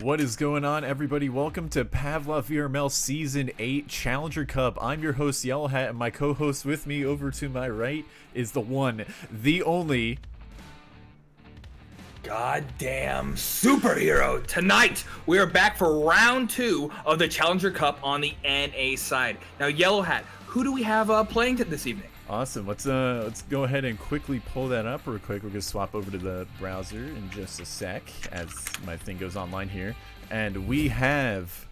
What is going on, everybody? Welcome to Pavlov VRML Season 8 Challenger Cup. I'm your host, Yellow Hat, and my co-host with me over to my right is the one, the only... Goddamn superhero. Tonight, we are back for round 2 of the Challenger Cup on the NA side. Now, Yellow Hat, who do we have playing this evening? Awesome. Let's go ahead and quickly pull that up real quick. We're going to swap over to the browser in just a sec as my thing goes online here. And we have...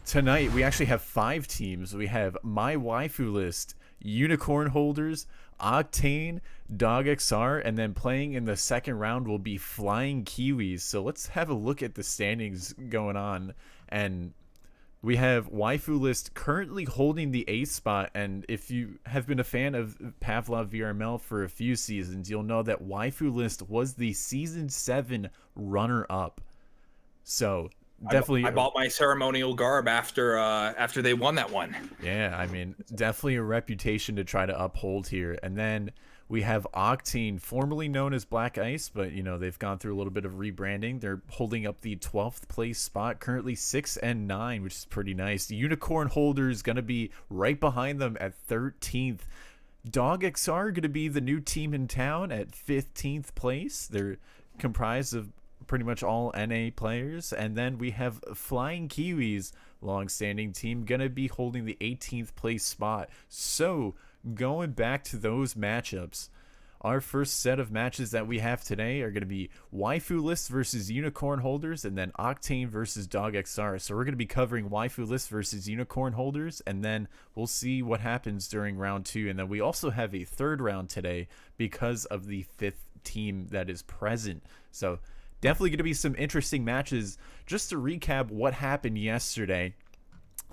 Tonight, we actually have 5 teams. We have My Waifu List, Unicorn Holders, Octane, Dog XR, and then playing in the second round will be Flying Kiwis. So let's have a look at the standings going on. And we have Waifu List currently holding the 8th spot, and if you have been a fan of Pavlov VRML for a few seasons, you'll know that Waifu List was the Season 7 runner-up. So definitely, I bought my ceremonial garb after they won that one. Yeah, I mean, definitely a reputation to try to uphold here. And then we have Octane, formerly known as Black Ice, but you know they've gone through a little bit of rebranding. They're holding up the 12th place spot, currently 6 and 9, which is pretty nice. The Unicorn Holders gonna be right behind them at 13th. Dog XR gonna be the new team in town at 15th place. They're comprised of pretty much all NA players. And then we have Flying Kiwis, long-standing team, gonna be holding the 18th place spot. So going back to those matchups, our first set of matches that we have today are going to be Waifu List versus Unicorn Holders, and then Octane versus Dog XR. So we're going to be covering Waifu List versus Unicorn Holders, and then we'll see what happens during round 2. And then we also have a third round today because of the 5th team that is present. So definitely going to be some interesting matches. Just to recap what happened yesterday,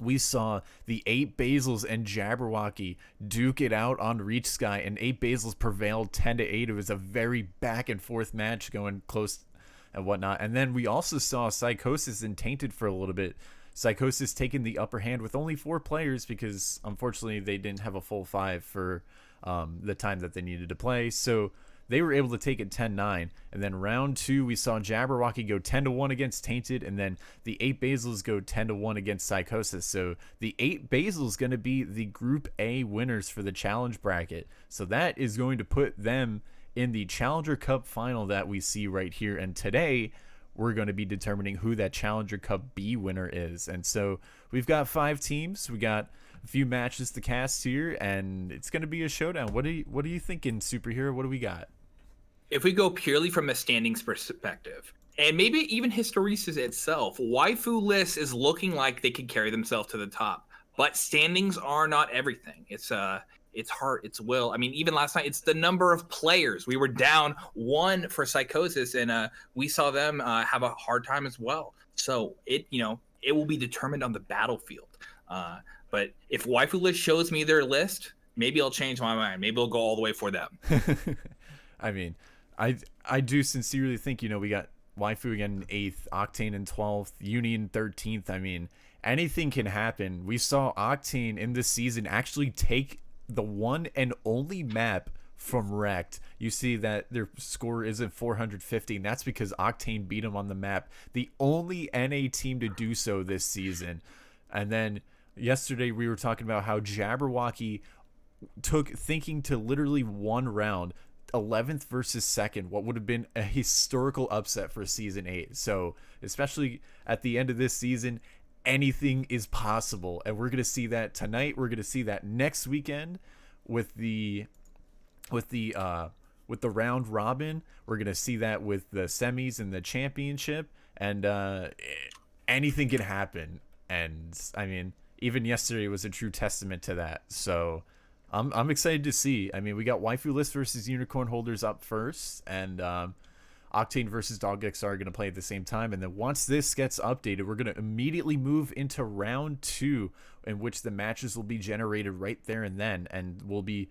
we saw the 8 Basils and Jabberwocky duke it out on Reach Sky, and 8 Basils prevailed 10-8. It was a very back and forth match going close and whatnot. And then we also saw Psychosis and Tainted for a little bit. Psychosis taking the upper hand with only 4 players because unfortunately they didn't have a full 5 for the time that they needed to play. So they were able to take it 10-9. And then round 2, we saw Jabberwocky go 10-1 against Tainted, and then the 8 Basils go 10-1 against Psychosis. So the 8 Basils going to be the Group A winners for the challenge bracket. So that is going to put them in the Challenger Cup final that we see right here. And today, we're going to be determining who that Challenger Cup B winner is. And so we've got 5 teams. We got a few matches to cast here, and it's going to be a showdown. What are you thinking, Superhero? What do we got? If we go purely from a standings perspective, and maybe even hysteresis itself, Waifu List is looking like they could carry themselves to the top. But standings are not everything. It's heart, it's will. I mean, even last night, it's the number of players. We were down 1 for Psychosis, and we saw them have a hard time as well. So it will be determined on the battlefield. But if Waifu List shows me their list, maybe I'll change my mind. Maybe I'll go all the way for them. I mean, I do sincerely think, we got Waifu again in 8th, Octane in 12th, Uni in 13th. I mean, anything can happen. We saw Octane in this season actually take the one and only map from Wrecked. You see that their score isn't 450, and that's because Octane beat them on the map. The only NA team to do so this season. And then yesterday we were talking about how Jabberwocky took thinking to literally one round, 11th versus 2nd, what would have been a historical upset for Season 8. So especially at the end of this season, anything is possible, and we're going to see that tonight. We're going to see that next weekend with the round robin. We're going to see that with the semis and the championship, and anything can happen. And I mean, even yesterday was a true testament to that. So I'm excited to see. I mean, we got Waifu List versus Unicorn Holders up first, and Octane versus Dog XR are going to play at the same time. And then once this gets updated, we're going to immediately move into round 2, in which the matches will be generated right there and then. And we'll be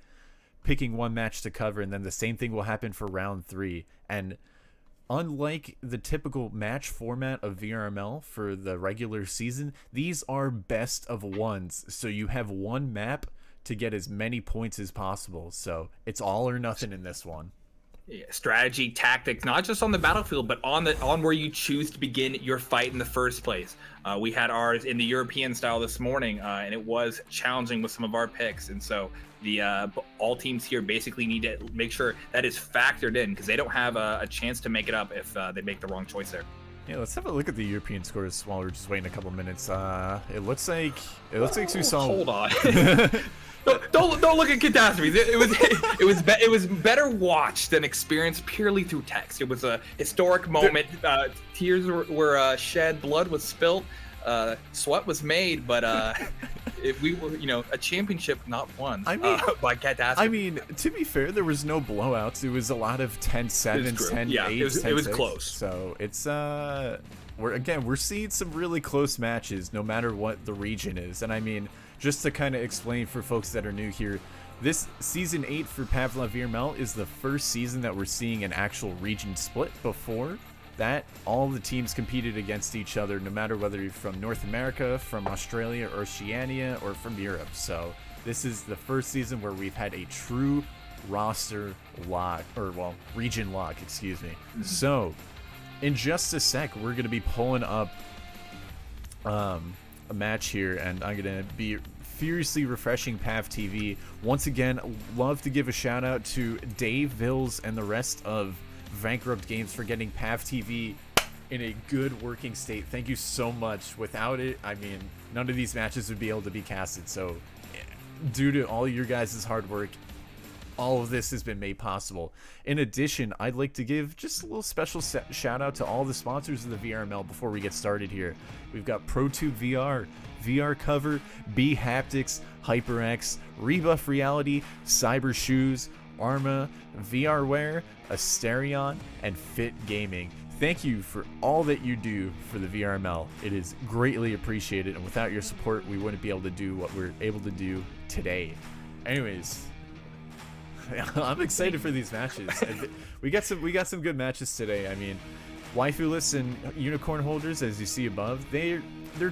picking one match to cover, and then the same thing will happen for round 3. And unlike the typical match format of VRML for the regular season, these are best of ones. So you have one map to get as many points as possible. So it's all or nothing in this one. Yeah, strategy, tactics, not just on the battlefield, but on where you choose to begin your fight in the first place. We had ours in the European style this morning, and it was challenging with some of our picks. And so the all teams here basically need to make sure that is factored in, because they don't have a chance to make it up if they make the wrong choice there. Yeah, let's have a look at the European scores while we're just waiting a couple minutes. It looks like Susan. Hold on. Don't look at catastrophes. It was better watched than experienced purely through text. It was a historic moment. Tears were shed, blood was spilt, sweat was made, but if we were, a championship not won. I mean, by catastrophe. I mean, to be fair, there was no blowouts. It was a lot of 10-7, 10-8, yeah, it was 10-6. close. So it's we're seeing some really close matches, no matter what the region is. And I mean, just to kind of explain for folks that are new here, this season 8 for Pavlov VRML is the first season that we're seeing an actual region split. Before that, all the teams competed against each other, no matter whether you're from North America, from Australia, or Oceania, or from Europe. So this is the first season where we've had a true roster lock, or well, region lock, excuse me. So in just a sec, we're going to be pulling up a match here, and I'm going to be furiously refreshing PAV TV. Once again, love to give a shout out to Dave Vills and the rest of Bankrupt Games for getting PAV TV in a good working state. Thank you so much. Without it, I mean, none of these matches would be able to be casted. So due to all your guys' hard work, all of this has been made possible. In addition, I'd like to give just a little special shout out to all the sponsors of the VRML before we get started here. We've got ProTube VR, VR Cover, B Haptics, HyperX, Rebuff Reality, Cyber Shoes, Arma, VRware, Asterion, and Fit Gaming. Thank you for all that you do for the VRML. It is greatly appreciated, and without your support, we wouldn't be able to do what we're able to do today. Anyways, I'm excited for these matches. We got some good matches today. I mean, Waifuless and Unicorn Holders, as you see above, they're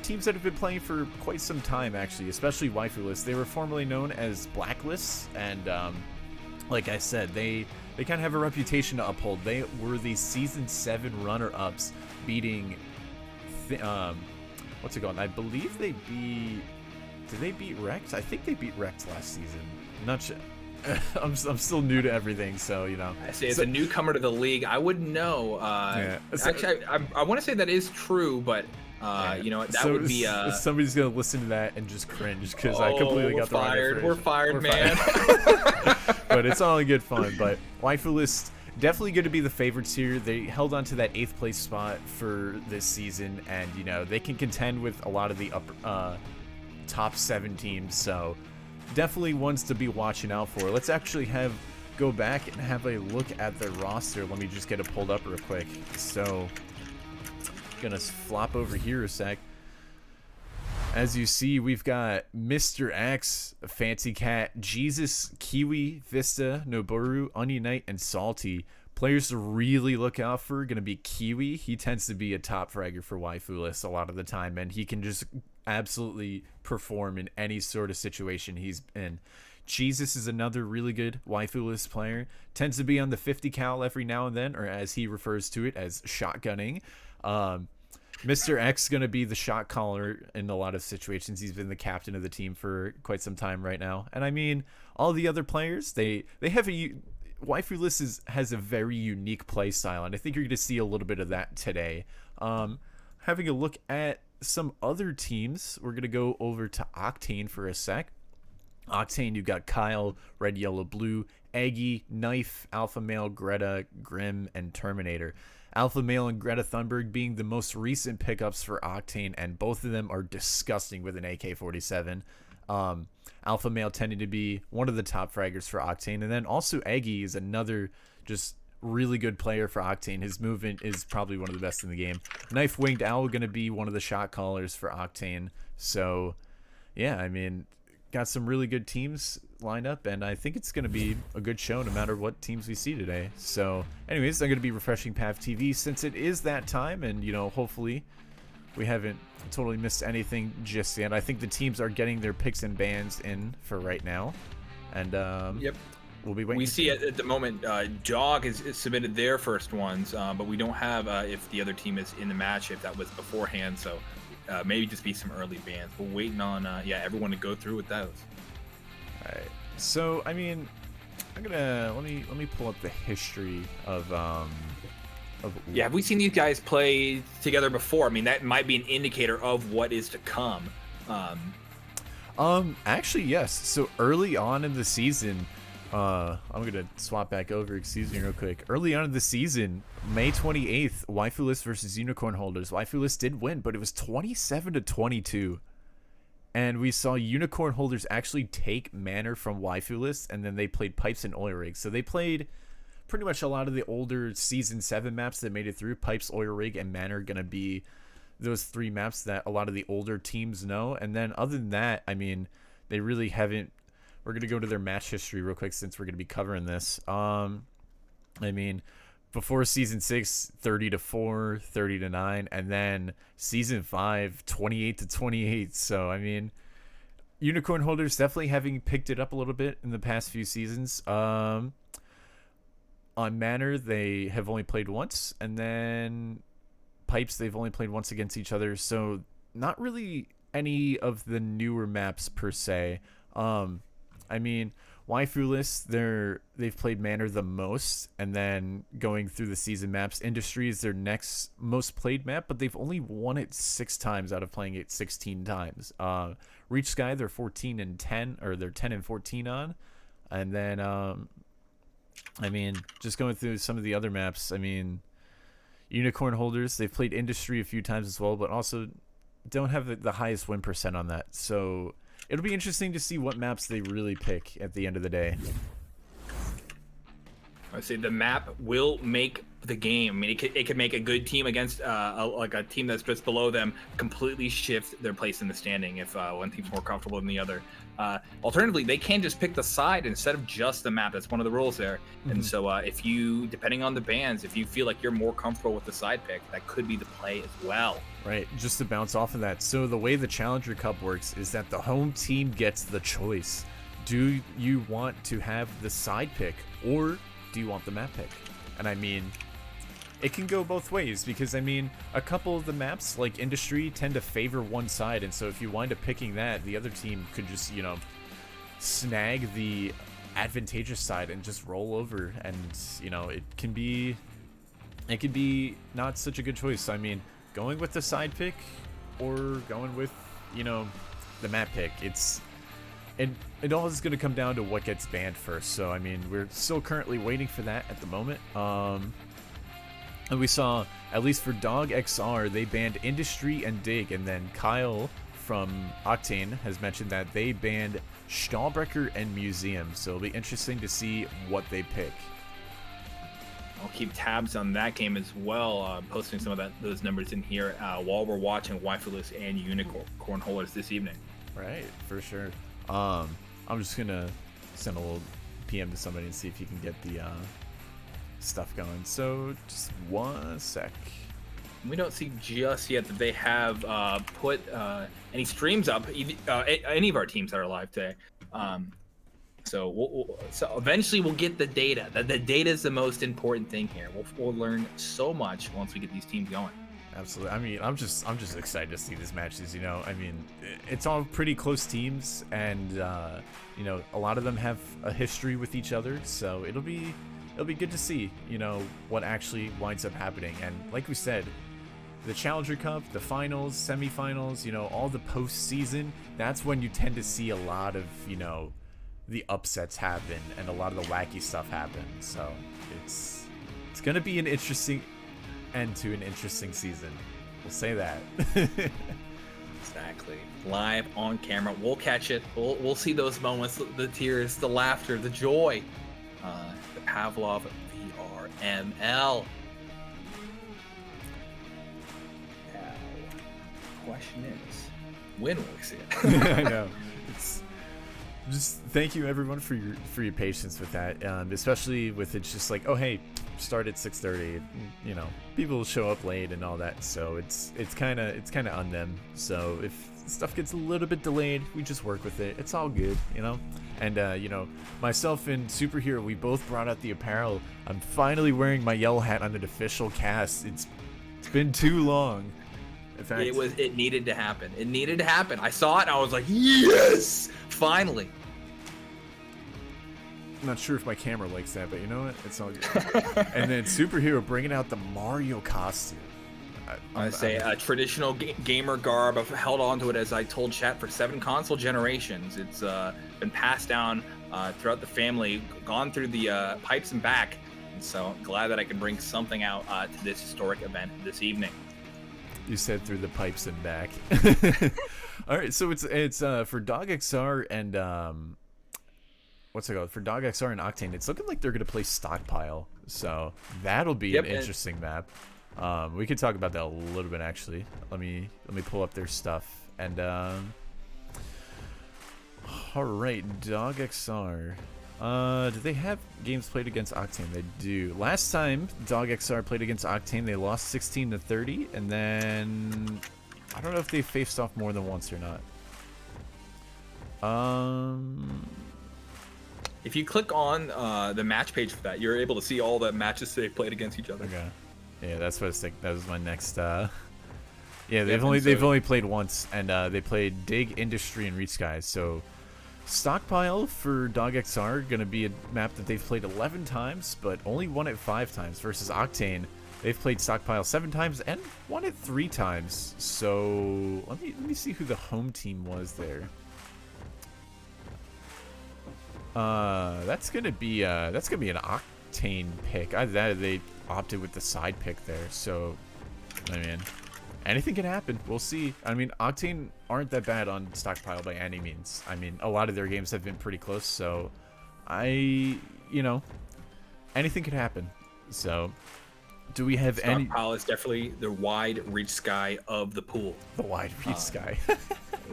teams that have been playing for quite some time, actually, especially Waifuless. They were formerly known as Blacklists, and like I said, they kind of have a reputation to uphold. They were the Season 7 runner-ups, beating what's it called? I believe they beat... Did they beat Rex? I think they beat Rex last season. I'm not sure. I'm still new to everything, so I say, as a newcomer to the league, I wouldn't know. Yeah. Actually, I want to say that is true, but that would be. Somebody's gonna listen to that and just cringe because I completely got the wrong information. We're fired, man. But it's all in good fun. But Waifu List definitely going to be the favorites here. They held on to that 8th place spot for this season, and they can contend with a lot of the upper top 7 teams. So definitely ones to be watching out for. Let's actually go back and have a look at their roster. Let me just get it pulled up real quick. So gonna flop over here a sec. As you see, we've got Mr. X, Fancy Cat, Jesus, Kiwi, Vista, Noboru, Onion Knight, and Salty. Players to really look out for going to be Kiwi. He tends to be a top fragger for Waifuless a lot of the time, and he can just absolutely perform in any sort of situation he's in. Jesus is another really good Waifuless player. Tends to be on the 50 cal every now and then, or as he refers to it, as shotgunning. Mr. X going to be the shot caller in a lot of situations. He's been the captain of the team for quite some time right now. And I mean, all the other players, they have Waifuless has a very unique play style, and I think you're going to see a little bit of that today. Having a look at some other teams, we're going to go over to Octane for a sec. Octane, you've got Kyle, Red, Yellow, Blue, Aggie, Knife, Alpha Male, Greta, Grim, and Terminator. Alpha Male and Greta Thunberg being the most recent pickups for Octane, and both of them are disgusting with an AK-47. Alpha Male tending to be one of the top fraggers for Octane, and then also Aggie is another just really good player for Octane. His movement is probably one of the best in the game. Knife Winged Owl going to be one of the shot callers for Octane. So yeah, I mean, got some really good teams lined up, and I think it's going to be a good show no matter what teams we see today. So anyways, I'm going to be refreshing PAV TV since it is that time, and hopefully we haven't totally missed anything just yet. I think the teams are getting their picks and bans in for right now, and yep. we'll be waiting We to see at the moment, Jog is submitted their first ones, but we don't have if the other team is in the match, if that was beforehand. So maybe just be some early bans. We're waiting on everyone to go through with those. All right. So I mean, I'm gonna let me pull up the history of Yeah, have we seen these guys play together before? I mean, that might be an indicator of what is to come. Actually, yes. So early on in the season, I'm gonna swap back over. Excuse me, real quick. Early on in the season, May 28th, Waifu List versus Unicorn Holders. Waifu List did win, but it was 27-22, and we saw Unicorn Holders actually take Manor from Waifu List, and then they played Pipes and Oil Rig. So they played pretty much a lot of the older Season 7 maps that made it through. Pipes, Oil Rig, and Manor gonna be those three maps that a lot of the older teams know. And then other than that, I mean, they really haven't. We're gonna go to their match history real quick since we're gonna be covering this. I mean, before season 6, 30-4, 30-9, and then season 5, 28-28. So I mean, Unicorn Holders definitely having picked it up a little bit in the past few seasons. On Manor, they have only played once, and then Pipes, they've only played once against each other, so not really any of the newer maps per se. I mean, Waifu List, they've played Manor the most, and then going through the season maps, Industry is their next most played map, but they've only won it 6 times out of playing it 16 times. Reach Sky, they're 14-10, or they're 10-14 on, and then I mean, just going through some of the other maps, I mean, Unicorn Holders, they've played Industry a few times as well, but also don't have the highest win percent on that. So it'll be interesting to see what maps they really pick at the end of the day. I say the map will make the game. I mean, it could make a good team against a team that's just below them completely shift their place in the standing if one team's more comfortable than the other. Alternatively, they can just pick the side instead of just the map. That's one of the rules there. Mm-hmm. And so if you, depending on the bans, if you feel like you're more comfortable with the side pick, that could be the play as well. Right, just to bounce off of that. So the way the Challenger Cup works is that the home team gets the choice. Do you want to have the side pick, or do you want the map pick? And I mean, it can go both ways, because I mean, a couple of the maps like Industry tend to favor one side, and so if you wind up picking that, the other team could just, you know, snag the advantageous side and just roll over, and you know, it can be not such a good choice. So, I mean, going with the side pick or going with, you know, the map pick, it all is going to come down to what gets banned first. So I mean, we're still currently waiting for that at the moment. And we saw, at least for Dog XR, they banned Industry and Dig, and then Kyle from Octane has mentioned that they banned Stahlbrecher and Museum. So it'll be interesting to see what they pick. I'll keep tabs on that game as well, posting some of those numbers in here while we're watching Waifu List and Unicorn Holders this evening. Right, for sure. I'm just gonna send a little PM to somebody and see if you can get the stuff going. So just 1 sec. We don't see just yet that they have put any streams up, any of our teams that are live today. So eventually we'll get the data. The data is the most important thing here. We'll learn so much once we get these teams going. Absolutely. I mean, I'm just excited to see these matches. You know, I mean, it's all pretty close teams, and you know, a lot of them have a history with each other. So it'll be good to see, you know, what actually winds up happening. And like we said, the Challenger Cup, the finals, semifinals, you know, all the postseason, that's when you tend to see a lot of, you know, the upsets happen and a lot of the wacky stuff happen. So it's gonna be an interesting end to an interesting season. We'll say that. Exactly. Live on camera. We'll catch it. We'll see those moments, the tears, the laughter, the joy. The Pavlov VRML. Now, question is, when will we see it? I know. It's just thank you everyone for your patience with that, especially with it's just like, oh hey, start at 6:30. You know, people will show up late and all that, so it's kind of on them. So if stuff gets a little bit delayed. We just work with it. It's all good, you know. And you know, myself and Superhero, we both brought out the apparel. I'm finally wearing my yellow hat on an official cast. It's been too long. In fact, it needed to happen. It needed to happen. I saw it and I was like, yes, finally. I'm not sure if my camera likes that, but you know what? It's all good. And then Superhero bringing out the Mario costume. I say a traditional gamer garb. I've held on to it, as I told chat, for 7 console generations. It's been passed down throughout the family, gone through the pipes and back. And so glad that I can bring something out to this historic event this evening. You said through the pipes and back. All right, so it's for Dog XR and what's it called? For Dog XR and Octane, it's looking like they're gonna play Stockpile. So that'll be an interesting map. We could talk about that a little bit actually. Let me pull up their stuff. And all right, Dog XR. Do they have games played against Octane? They do. Last time Dog XR played against Octane, they lost 16-30, and then I don't know if they faced off more than once or not. If you click on the match page for that, you're able to see all the matches they played against each other. Okay. Yeah, that's what I was thinking. That was my next. Yeah, they've only played once, and they played Dig, Industry, and Reach Skies. So Stockpile for Dog XR gonna be a map that they've played 11 times, but only won it 5 times. Versus Octane, they've played Stockpile 7 times and won it 3 times. So let me see who the home team was there. That's gonna be an Octane pick. They opted with the side pick there, so I mean, anything can happen. We'll see. I mean, Octane aren't that bad on Stockpile by any means. I mean, a lot of their games have been pretty close, so you know, anything could happen. So do we have any? Stockpile is definitely the wide reach sky of the pool. The wide reach sky.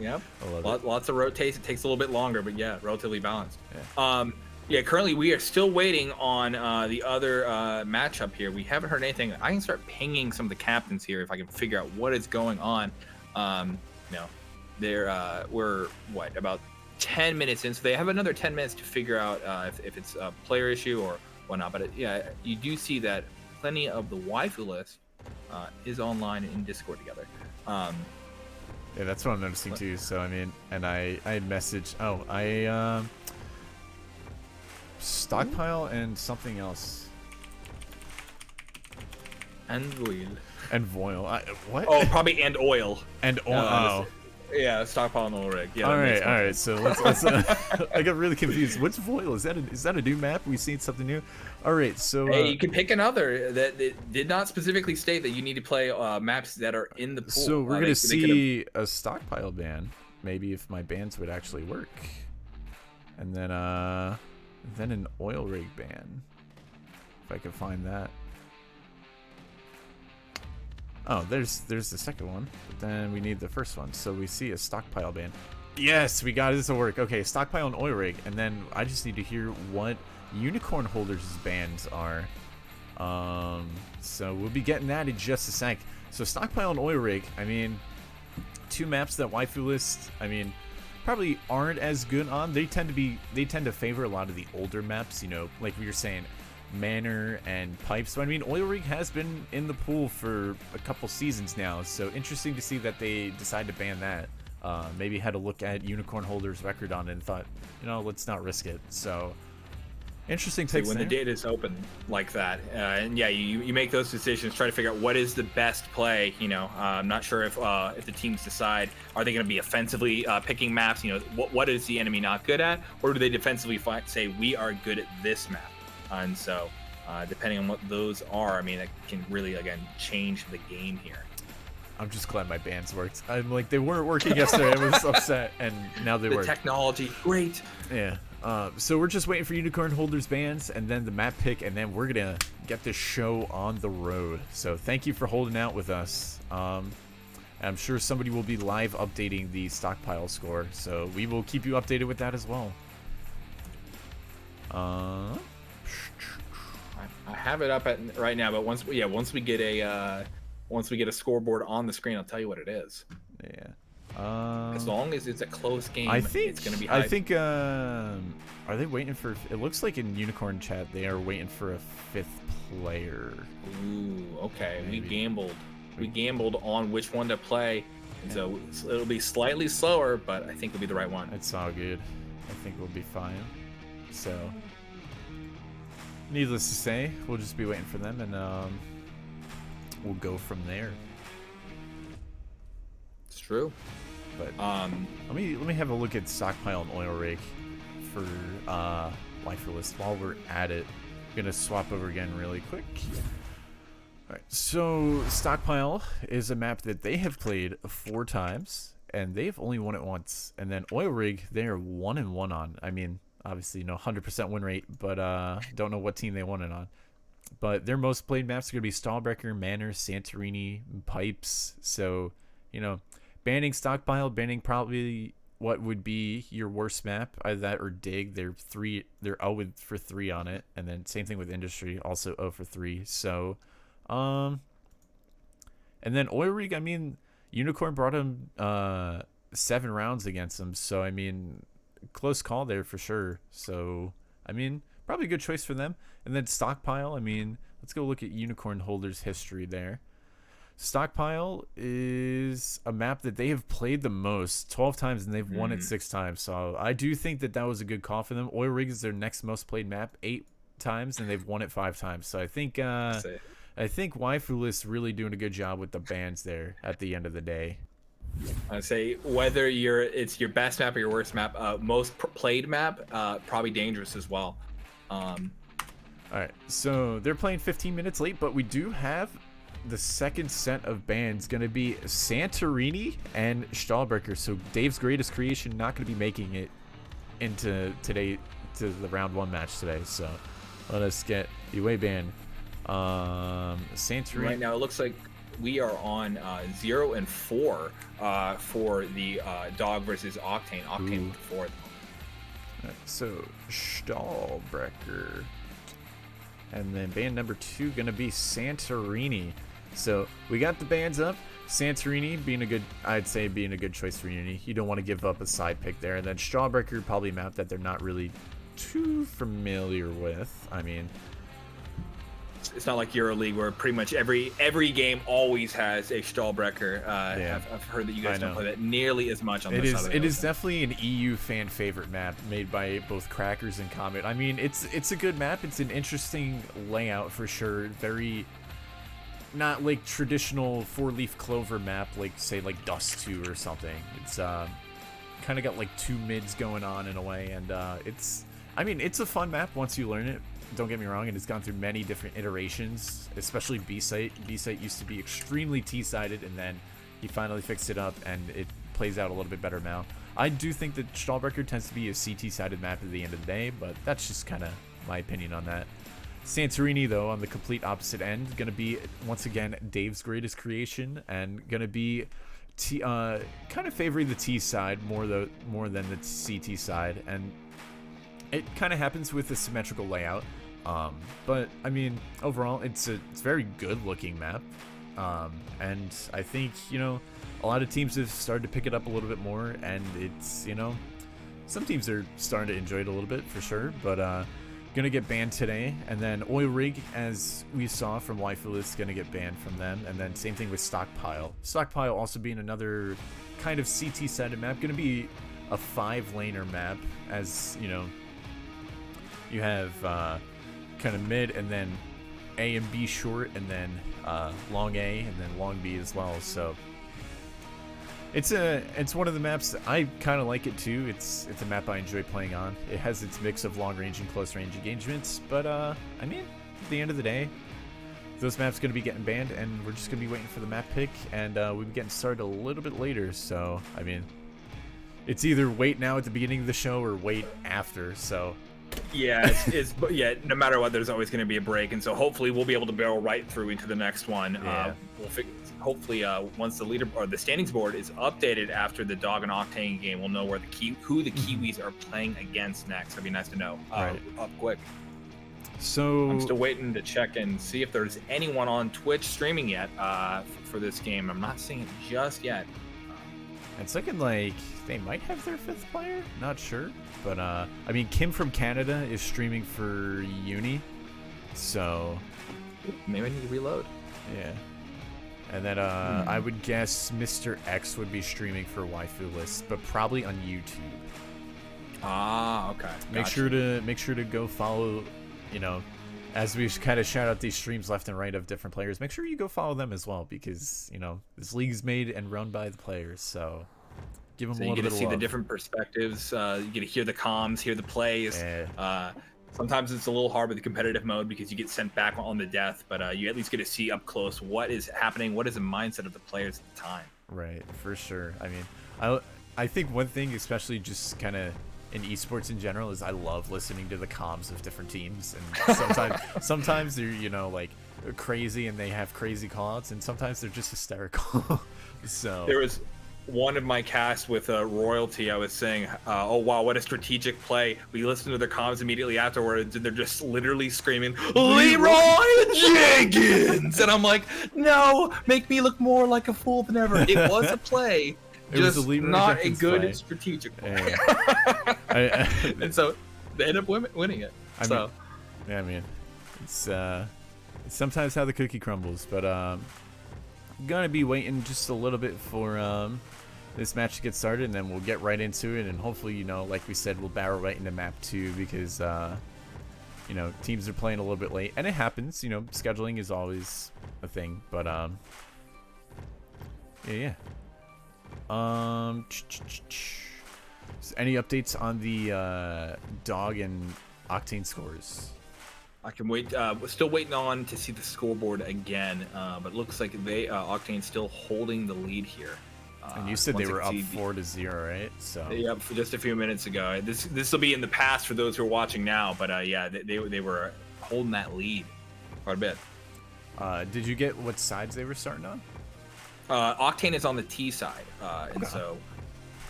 Yep. I love it. Lots of rotates. It takes a little bit longer, but yeah, relatively balanced. Yeah. Yeah, currently we are still waiting on the other matchup here. We haven't heard anything. I can start pinging some of the captains here if I can figure out what is going on. We're about 10 minutes in, so they have another 10 minutes to figure out if it's a player issue or whatnot. But you do see that plenty of the waifu list is online in Discord together. Yeah, that's what I'm noticing too. So I mean, and I had messaged. Stockpile and something else. And oil. And Voil. What? Oh, probably and oil. And oil. Yeah, Stockpile and oil rig. Yeah. All right. So let's I got really confused. What's Voil? Is that a new map? We've seen something new. All right. So hey, you can pick another that it did not specifically state that you need to play maps that are in the pool. So we're gonna see a Stockpile ban. Maybe if my bans would actually work. And then an oil rig ban, if I could find that. Oh, there's the second one, but then we need the first one. So we see a Stockpile ban. Yes, we got it. This will work. Okay, Stockpile and oil rig, and then I just need to hear what unicorn holders' bans are. So we'll be getting that in just a sec. So Stockpile and oil rig, I mean, 2 maps that waifu list, I mean, probably aren't as good on. They tend to favor a lot of the older maps, you know, like we were saying, Manor and Pipes. So I mean, Oil Rig has been in the pool for a couple seasons now, so interesting to see that they decided to ban that. Maybe had a look at Unicorn Holder's record on it and thought, you know, let's not risk it. So interesting takes when there. the data is open like that, and yeah, you make those decisions, try to figure out what is the best play. You know, I'm not sure if the teams decide, are they going to be offensively picking maps? You know, what is the enemy not good at, or do they defensively say we are good at this map? And so, depending on what those are, I mean, that can really again change the game here. I'm just glad my bans worked. I'm like, they weren't working yesterday. I was upset, and now they work. The technology, great. Yeah. So we're just waiting for Unicorn Holders bans, and then the map pick, and then we're gonna get this show on the road. So thank you for holding out with us. I'm sure somebody will be live updating the Stockpile score, so we will keep you updated with that as well. I have it up right now, but once we get a scoreboard on the screen, I'll tell you what it is. Yeah. As long as it's a close game, I think it's going to be high. Are they waiting for? It looks like in Unicorn Chat they are waiting for a 5th player. Ooh, okay. Maybe. We gambled on which one to play, and so it'll be slightly slower, but I think it'll be the right one. It's all good. I think we'll be fine. So, needless to say, we'll just be waiting for them, and we'll go from there. It's true. But let me have a look at Stockpile and Oil Rig for Lifer List while we're at it. I'm gonna swap over again really quick. Alright, so Stockpile is a map that they have played 4 times, and they've only won it once. And then Oil Rig, they are 1-1 on. I mean, obviously, 100% win rate, but don't know what team they won it on. But their most played maps are going to be Stallbreaker, Manor, Santorini, Pipes. So, banning Stockpile, banning probably what would be your worst map, either that or Dig. They're 0 for 3 on it. And then same thing with Industry, also 0 for 3. So, and then Oil Rig, I mean, Unicorn brought him 7 rounds against him. So, I mean, close call there for sure. So, I mean, probably a good choice for them. And then Stockpile, I mean, let's go look at Unicorn Holders history there. Stockpile is a map that they have played the most, 12 times, and they've won it 6 times. So I do think that was a good call for them. Oil Rig is their next most played map, 8 times, and they've won it 5 times. So I think Waifu List really doing a good job with the bans there at the end of the day. I'd say whether it's your best map or your worst map, most played map, probably dangerous as well. All right, so they're playing 15 minutes late, but we do have the second set of bans going to be Santorini and Stahlbrecher. So Dave's greatest creation not going to be making it into the round 1 match today. So let us get UA banned. Santorini. Right now, it looks like we are on 0 and 4 for the Dog versus Octane. Octane 4th. Right, so Stahlbrecher. And then band number 2 gonna be Santorini. So we got the bands up. Santorini being a good choice for Unity. You don't want to give up a side pick there. And then Strawbreaker, probably a map that they're not really too familiar with. I mean, it's not like EuroLeague where pretty much every game always has a Stallbreaker. Yeah. I've heard that you guys don't play that nearly as much on this side of the It is definitely an EU fan favorite map made by both Crackers and Comet. I mean, it's a good map. It's an interesting layout for sure. Very not like traditional 4-leaf clover map like say like Dust 2 or something. It's kind of got like 2 mids going on in a way, and it's a fun map once you learn it. Don't get me wrong, and it's gone through many different iterations, especially B-Site. B-Site used to be extremely T-sided, and then he finally fixed it up, and it plays out a little bit better now. I do think that Stahlbrecher tends to be a CT-sided map at the end of the day, but that's just kind of my opinion on that. Santorini, though, on the complete opposite end, going to be, once again, Dave's greatest creation, and going to be kind of favoring the T side more than the CT side, and it kind of happens with a symmetrical layout. But I mean, overall, it's a very good looking map. And I think, a lot of teams have started to pick it up a little bit more, and it's, some teams are starting to enjoy it a little bit for sure, but, gonna get banned today. And then Oil Rig, as we saw from Waifu List, gonna get banned from them. And then same thing with Stockpile. Stockpile also being another kind of CT-sided map, gonna be a 5-laner map, as, you have, kind of mid, and then A and B short, and then long A, and then long B as well. So it's one of the maps that I kind of like it too. It's a map I enjoy playing on. It has its mix of long range and close range engagements, but I mean, at the end of the day, those maps going to be getting banned, and we're just going to be waiting for the map pick, and we'll be getting started a little bit later. So I mean, it's either wait now at the beginning of the show or wait after. So yeah, no matter what, there's always going to be a break, and so hopefully we'll be able to barrel right through into the next one. Yeah. Hopefully once the leader or the standings board is updated after the Dog and Octane game, we'll know where who the Kiwis are playing against next. That'd be nice to know. Right. Up quick. So I'm still waiting to check and see if there's anyone on Twitch streaming yet for this game. I'm not seeing it just yet. It's looking like they might have their 5th player. Not sure. But, I mean, Kim from Canada is streaming for Uni. So... maybe I need to reload. Yeah. And then, I would guess Mr. X would be streaming for Waifu List, but probably on YouTube. Ah, okay. Make sure to go follow, you know, as we kind of shout out these streams left and right of different players, make sure you go follow them as well, because, you know, this league's made and run by the players, so give them a little bit of love. You get to see the different perspectives, you get to hear the comms, hear the plays. Yeah. Sometimes it's a little hard with the competitive mode because you get sent back on the death, but you at least get to see up close what is happening, what is the mindset of the players at the time. Right, for sure. I mean, I think one thing, especially just kind of in esports in general, is I love listening to the comms of different teams, and sometimes they're, you know, like crazy and they have crazy callouts, and sometimes they're just hysterical. So there was one of my casts with Royalty. I was saying, oh wow, what a strategic play. We listened to their comms immediately afterwards, and they're just literally screaming, Leroy Jenkins! And I'm like, no, make me look more like a fool than ever. It was a play. Just not a good strategic play. Yeah. And so they end up winning it. I mean, it's sometimes how the cookie crumbles, but gonna be waiting just a little bit for this match to get started, and then we'll get right into it, and hopefully, you know, like we said, we'll barrel right into map 2, because you know, teams are playing a little bit late, and it happens, you know, scheduling is always a thing, but yeah. Any updates on the Dog and Octane scores? I can wait. We're still waiting on to see the scoreboard again, but it looks like Octane's still holding the lead here. And you said they were up 4-0, right? So yep, for just a few minutes ago. This will be in the past for those who are watching now, but yeah, they were holding that lead quite a bit. Did you get what sides they were starting on? Octane is on the T side, and so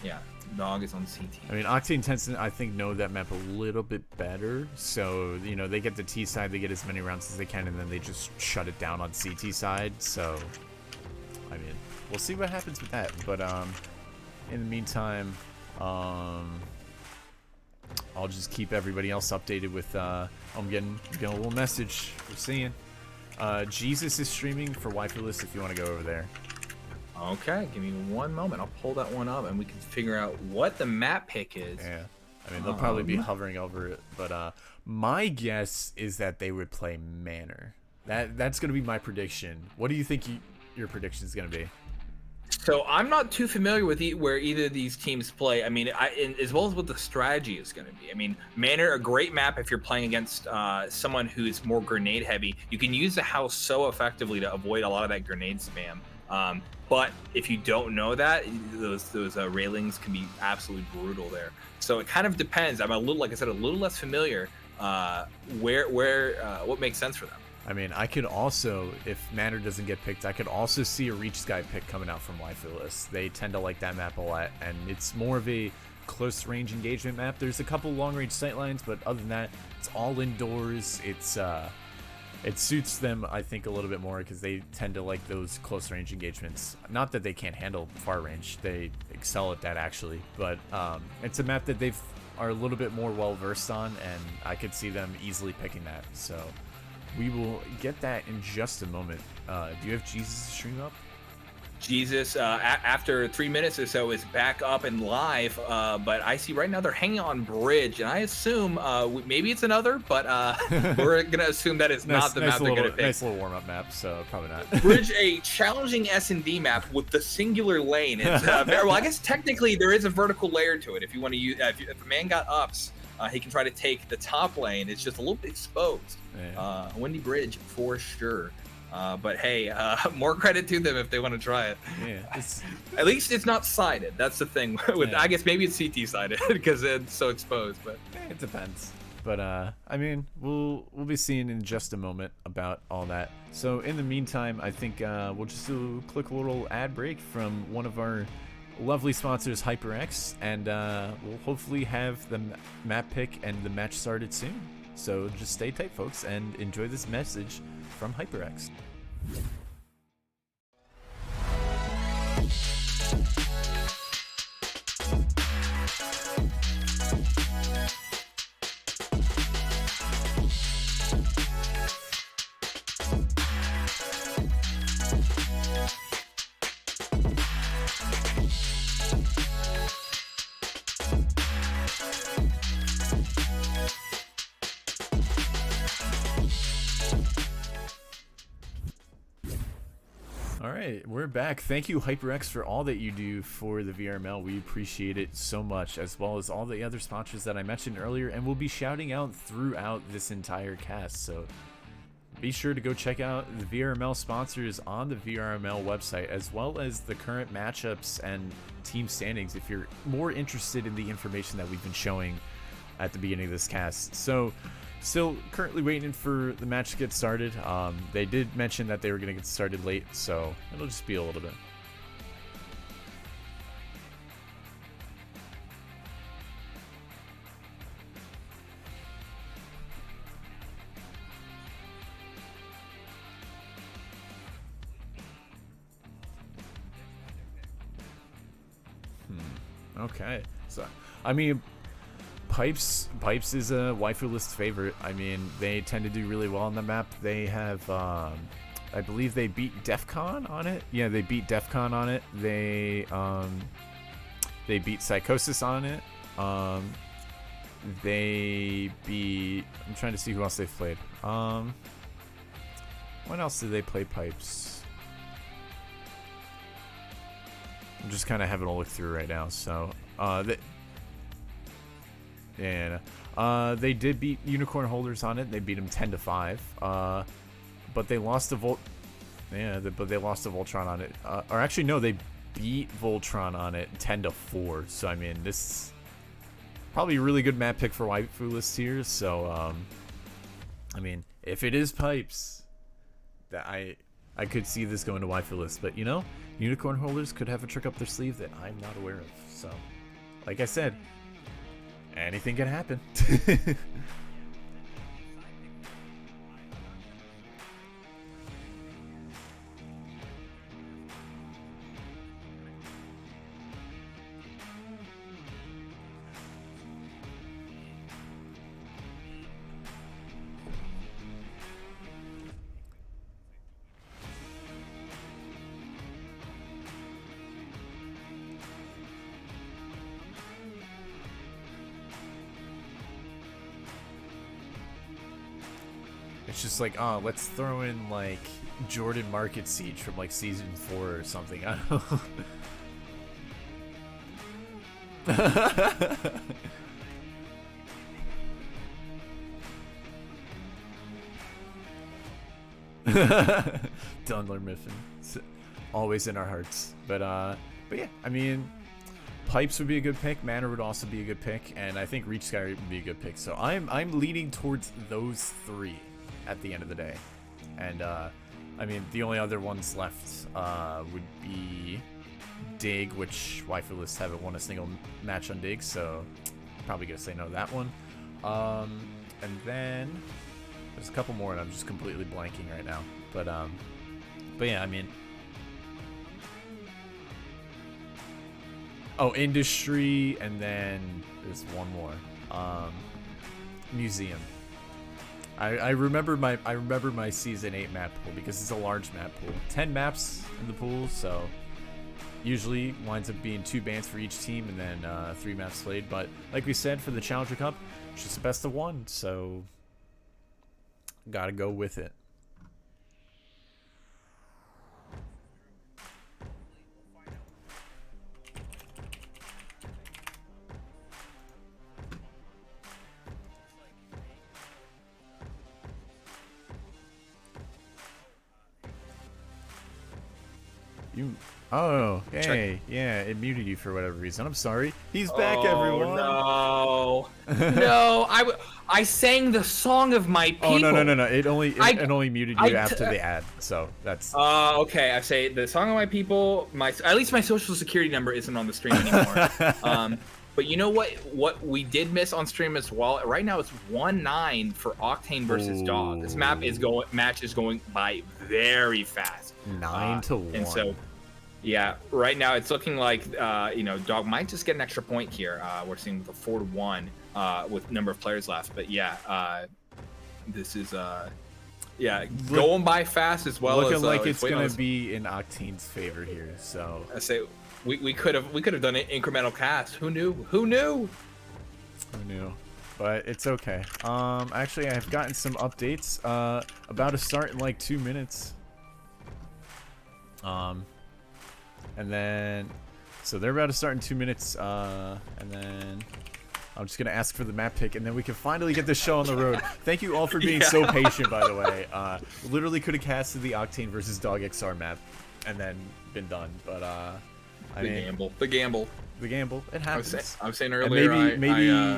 yeah, Dog is on CT. I mean, Octane tends to, I think, know that map a little bit better, so, you know, they get the T side, they get as many rounds as they can, and then they just shut it down on CT side. So I mean, we'll see what happens with that, but in the meantime, I'll just keep everybody else updated with I'm getting a little message we're seeing. Jesus is streaming for Waifu List if you want to go over there. Okay, give me one moment. I'll pull that one up, and we can figure out what the map pick is. Yeah, I mean, they'll probably be hovering over it, but my guess is that they would play Manor. That's going to be my prediction. What do you think your prediction is going to be? So I'm not too familiar with where either of these teams play. I mean, as well as what the strategy is going to be. I mean, Manor, a great map if you're playing against someone who's more grenade heavy. You can use the house so effectively to avoid a lot of that grenade spam. But if you don't know that, those railings can be absolutely brutal there. So it kind of depends. I'm a little, like I said, a little less familiar what makes sense for them. I mean, I could also, if Manor doesn't get picked, I could also see a Reach Sky pick coming out from Waifu List. They tend to like that map a lot, and it's more of a close range engagement map. There's a couple long range sightlines, but other than that, it's all indoors. It suits them, I think, a little bit more because they tend to like those close range engagements. Not that they can't handle far range, they excel at that actually, but it's a map that they are a little bit more well versed on, and I could see them easily picking that. So we will get that in just a moment. Do you have Jesus' stream up? Jesus, after 3 minutes or so, is back up and live, but I see right now they're hanging on bridge, and I assume maybe it's another, but we're gonna assume that it's not the map they're gonna pick. Nice little warm-up map, so probably not. Bridge, a challenging S&D map with the singular lane. It's well, I guess technically there is a vertical layer to it. If you want to use, if a man got ups, he can try to take the top lane. It's just a little bit exposed. Yeah. Windy Bridge for sure. But hey, more credit to them if they want to try it. Yeah, at least it's not sided. That's the thing. With I guess maybe it's CT sided because it's so exposed. But it depends. But I mean, we'll be seeing in just a moment about all that. So in the meantime, I think we'll just do a quick little ad break from one of our lovely sponsors, HyperX, and we'll hopefully have the map pick and the match started soon. So just stay tight, folks, and enjoy this message from HyperX. All right, we're back. Thank you, HyperX, for all that you do for the VRML. We appreciate it so much, as well as all the other sponsors that I mentioned earlier, and we'll be shouting out throughout this entire cast. So be sure to go check out the VRML sponsors on the VRML website, as well as the current matchups and team standings if you're more interested in the information that we've been showing at the beginning of this cast. So still currently waiting for the match to get started. They did mention that they were going to get started late, so it'll just be a little bit. Okay, so I mean, Pipes is a waifu list favorite. I mean, they tend to do really well on the map. They have, I believe they beat DEFCON on it. Yeah, they beat DEFCON on it. They beat Psychosis on it. They beat. I'm trying to see who else they've played. When else did they play Pipes? I'm just kind of having a look through right now. So, they did beat Unicorn Holders on it. They beat them 10-5. But they lost to but they lost to Voltron on it. Or actually, no, they beat Voltron on it 10-4. So I mean, this is probably a really good map pick for waifu list here. So I mean, if it is Pipes, that I could see this going to waifu list. But you know, Unicorn Holders could have a trick up their sleeve that I'm not aware of. So, like I said, anything can happen. It's just like, oh, let's throw in like Jordan Market Siege from like season 4 or something. I don't know. Dundler Miffin, always in our hearts. But yeah, I mean, Pipes would be a good pick. Manor would also be a good pick, and I think Reach Sky would be a good pick. So I'm leaning towards those three at the end of the day. And I mean, the only other ones left would be Dig, which waifu lists haven't won a single match on Dig, so probably gonna say no to that one. And then there's a couple more, and I'm just completely blanking right now. But yeah, I mean, oh, Industry, and then there's one more, Museum. I remember my season 8 map pool because it's a large map pool. 10 maps in the pool, so usually winds up being 2 bans for each team and then 3 maps played. But like we said, for the Challenger Cup, it's just the best of 1, so gotta go with it. Oh, hey, yeah, it muted you for whatever reason. I'm sorry. He's back, everyone. No, no, I sang the song of my people. Oh no! It only muted you after the ad, so that's. Okay. I say the song of my people. At least my social security number isn't on the stream anymore. But you know what? What we did miss on stream as well. Right now it's 1-9 for Octane versus Dog. This match is going by very fast. 9-1. And so. Yeah, right now it's looking like Dog might just get an extra point here. We're seeing the 4-1 with number of players left, but this is going by fast as well looking as like it's gonna be in Octane's favor here. So I say we could have done an incremental cast. Who knew? Who knew? Who knew? But it's okay. Actually, I have gotten some updates about to start in like 2 minutes. And then, so they're about to start in 2 minutes, and then I'm just gonna ask for the map pick, and then we can finally get the show on the road. Thank you all for being so patient, by the way. Literally could have casted the Octane versus Dog XR map, and then been done. But the gamble. It happens. I was saying earlier. And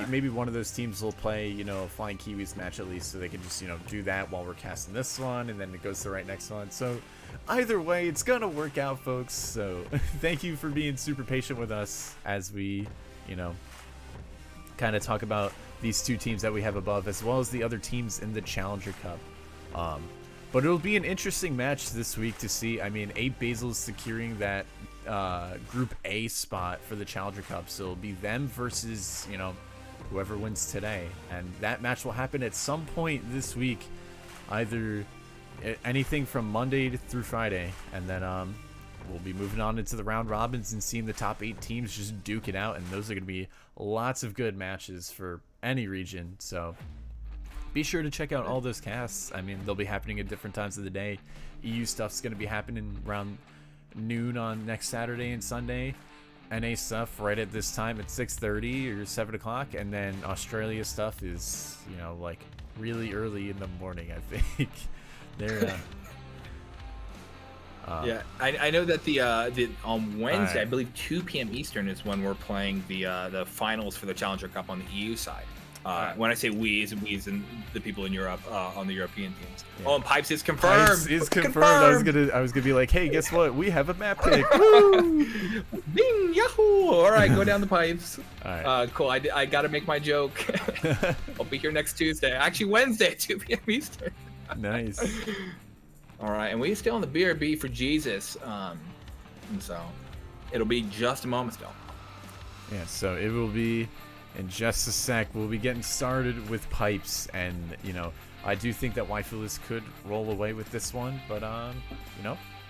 maybe one of those teams will play, Flying Kiwis match at least, so they can just do that while we're casting this one, and then it goes to the next one. So either way, it's gonna work out, folks. So thank you for being super patient with us as we, kind of talk about these two teams that we have above, as well as the other teams in the Challenger Cup. But it'll be an interesting match this week to see. I mean, 8 Basil's securing that Group A spot for the Challenger Cup, so it'll be them versus whoever wins today, and that match will happen at some point this week, either anything from Monday through Friday, and then we'll be moving on into the round robins and seeing the top 8 teams just duke it out, and those are going to be lots of good matches for any region. So be sure to check out all those casts. I mean, they'll be happening at different times of the day. EU stuff's going to be happening around noon on next Saturday and Sunday. NA stuff right at this time at 6:30 or 7 o'clock, and then Australia stuff is like really early in the morning, I think. They're I know that the on Wednesday, I believe 2 p.m. Eastern is when we're playing the finals for the Challenger Cup on the EU side. When I say we, it's and the people in Europe on the European teams. Yeah. Oh, and Pipes is confirmed. Pipes is confirmed. I was gonna be like, hey, guess what? We have a map pick. Woo! Bing, yahoo! All right, go down the Pipes. All right. Cool. I gotta make my joke. I'll be here next Tuesday. Actually, Wednesday, 2 p.m. Eastern. Nice. All right, and we still on the BRB for Jesus. And so it'll be just a moment still. Yeah. So it will be. In just a sec, we'll be getting started with Pipes, and I do think that Waifulis could roll away with this one, but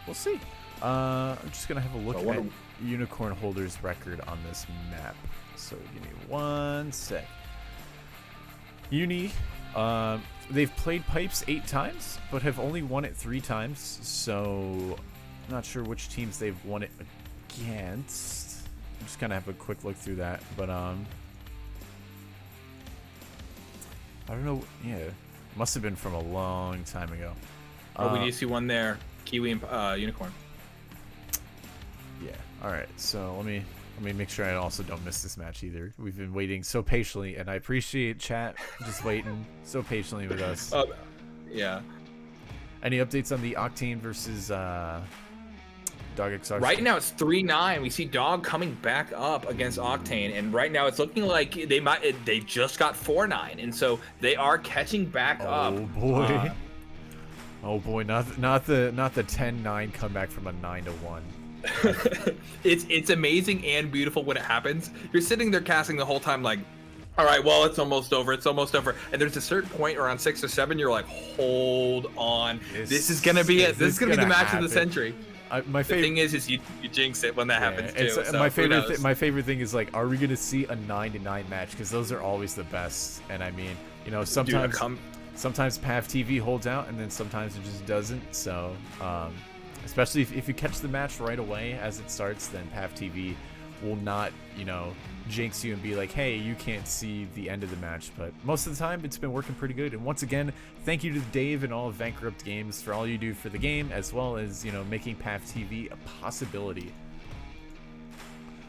we'll see. I'm just gonna have a look at Unicorn Holder's record on this map. So give me 1 sec. Uni, they've played Pipes 8 times, but have only won it 3 times. So I'm not sure which teams they've won it against. I'm just gonna have a quick look through that, but I don't know. Yeah, must have been from a long time ago. We do see one there, Kiwi and Unicorn. Yeah. All right. So let me make sure I also don't miss this match either. We've been waiting so patiently, and I appreciate chat just waiting so patiently with us. Yeah. Any updates on the Octane versus Dog XR? Right now it's 3-9. We see Dog coming back up against Octane, and right now it's looking like they just got 4-9, and so they are catching back up. Oh boy. Oh boy, not the 10-9 comeback from a 9-1. It's amazing and beautiful when it happens. You're sitting there casting the whole time like, all right, well, it's almost over. And there's a certain point around 6 or 7, you're like, hold on. This is going to be it. This is going to be the match of the century. The thing is you jinx it when that happens too. So my favorite thing is like, are we gonna see a 9-9 match? Because those are always the best. And I mean, sometimes PAV TV holds out, and then sometimes it just doesn't. So especially if you catch the match right away as it starts, then PAV TV will not jinx you and be like, hey, you can't see the end of the match. But most of the time it's been working pretty good. And once again, thank you to Dave and all of Bankrupt Games for all you do for the game, as well as making PAV TV a possibility.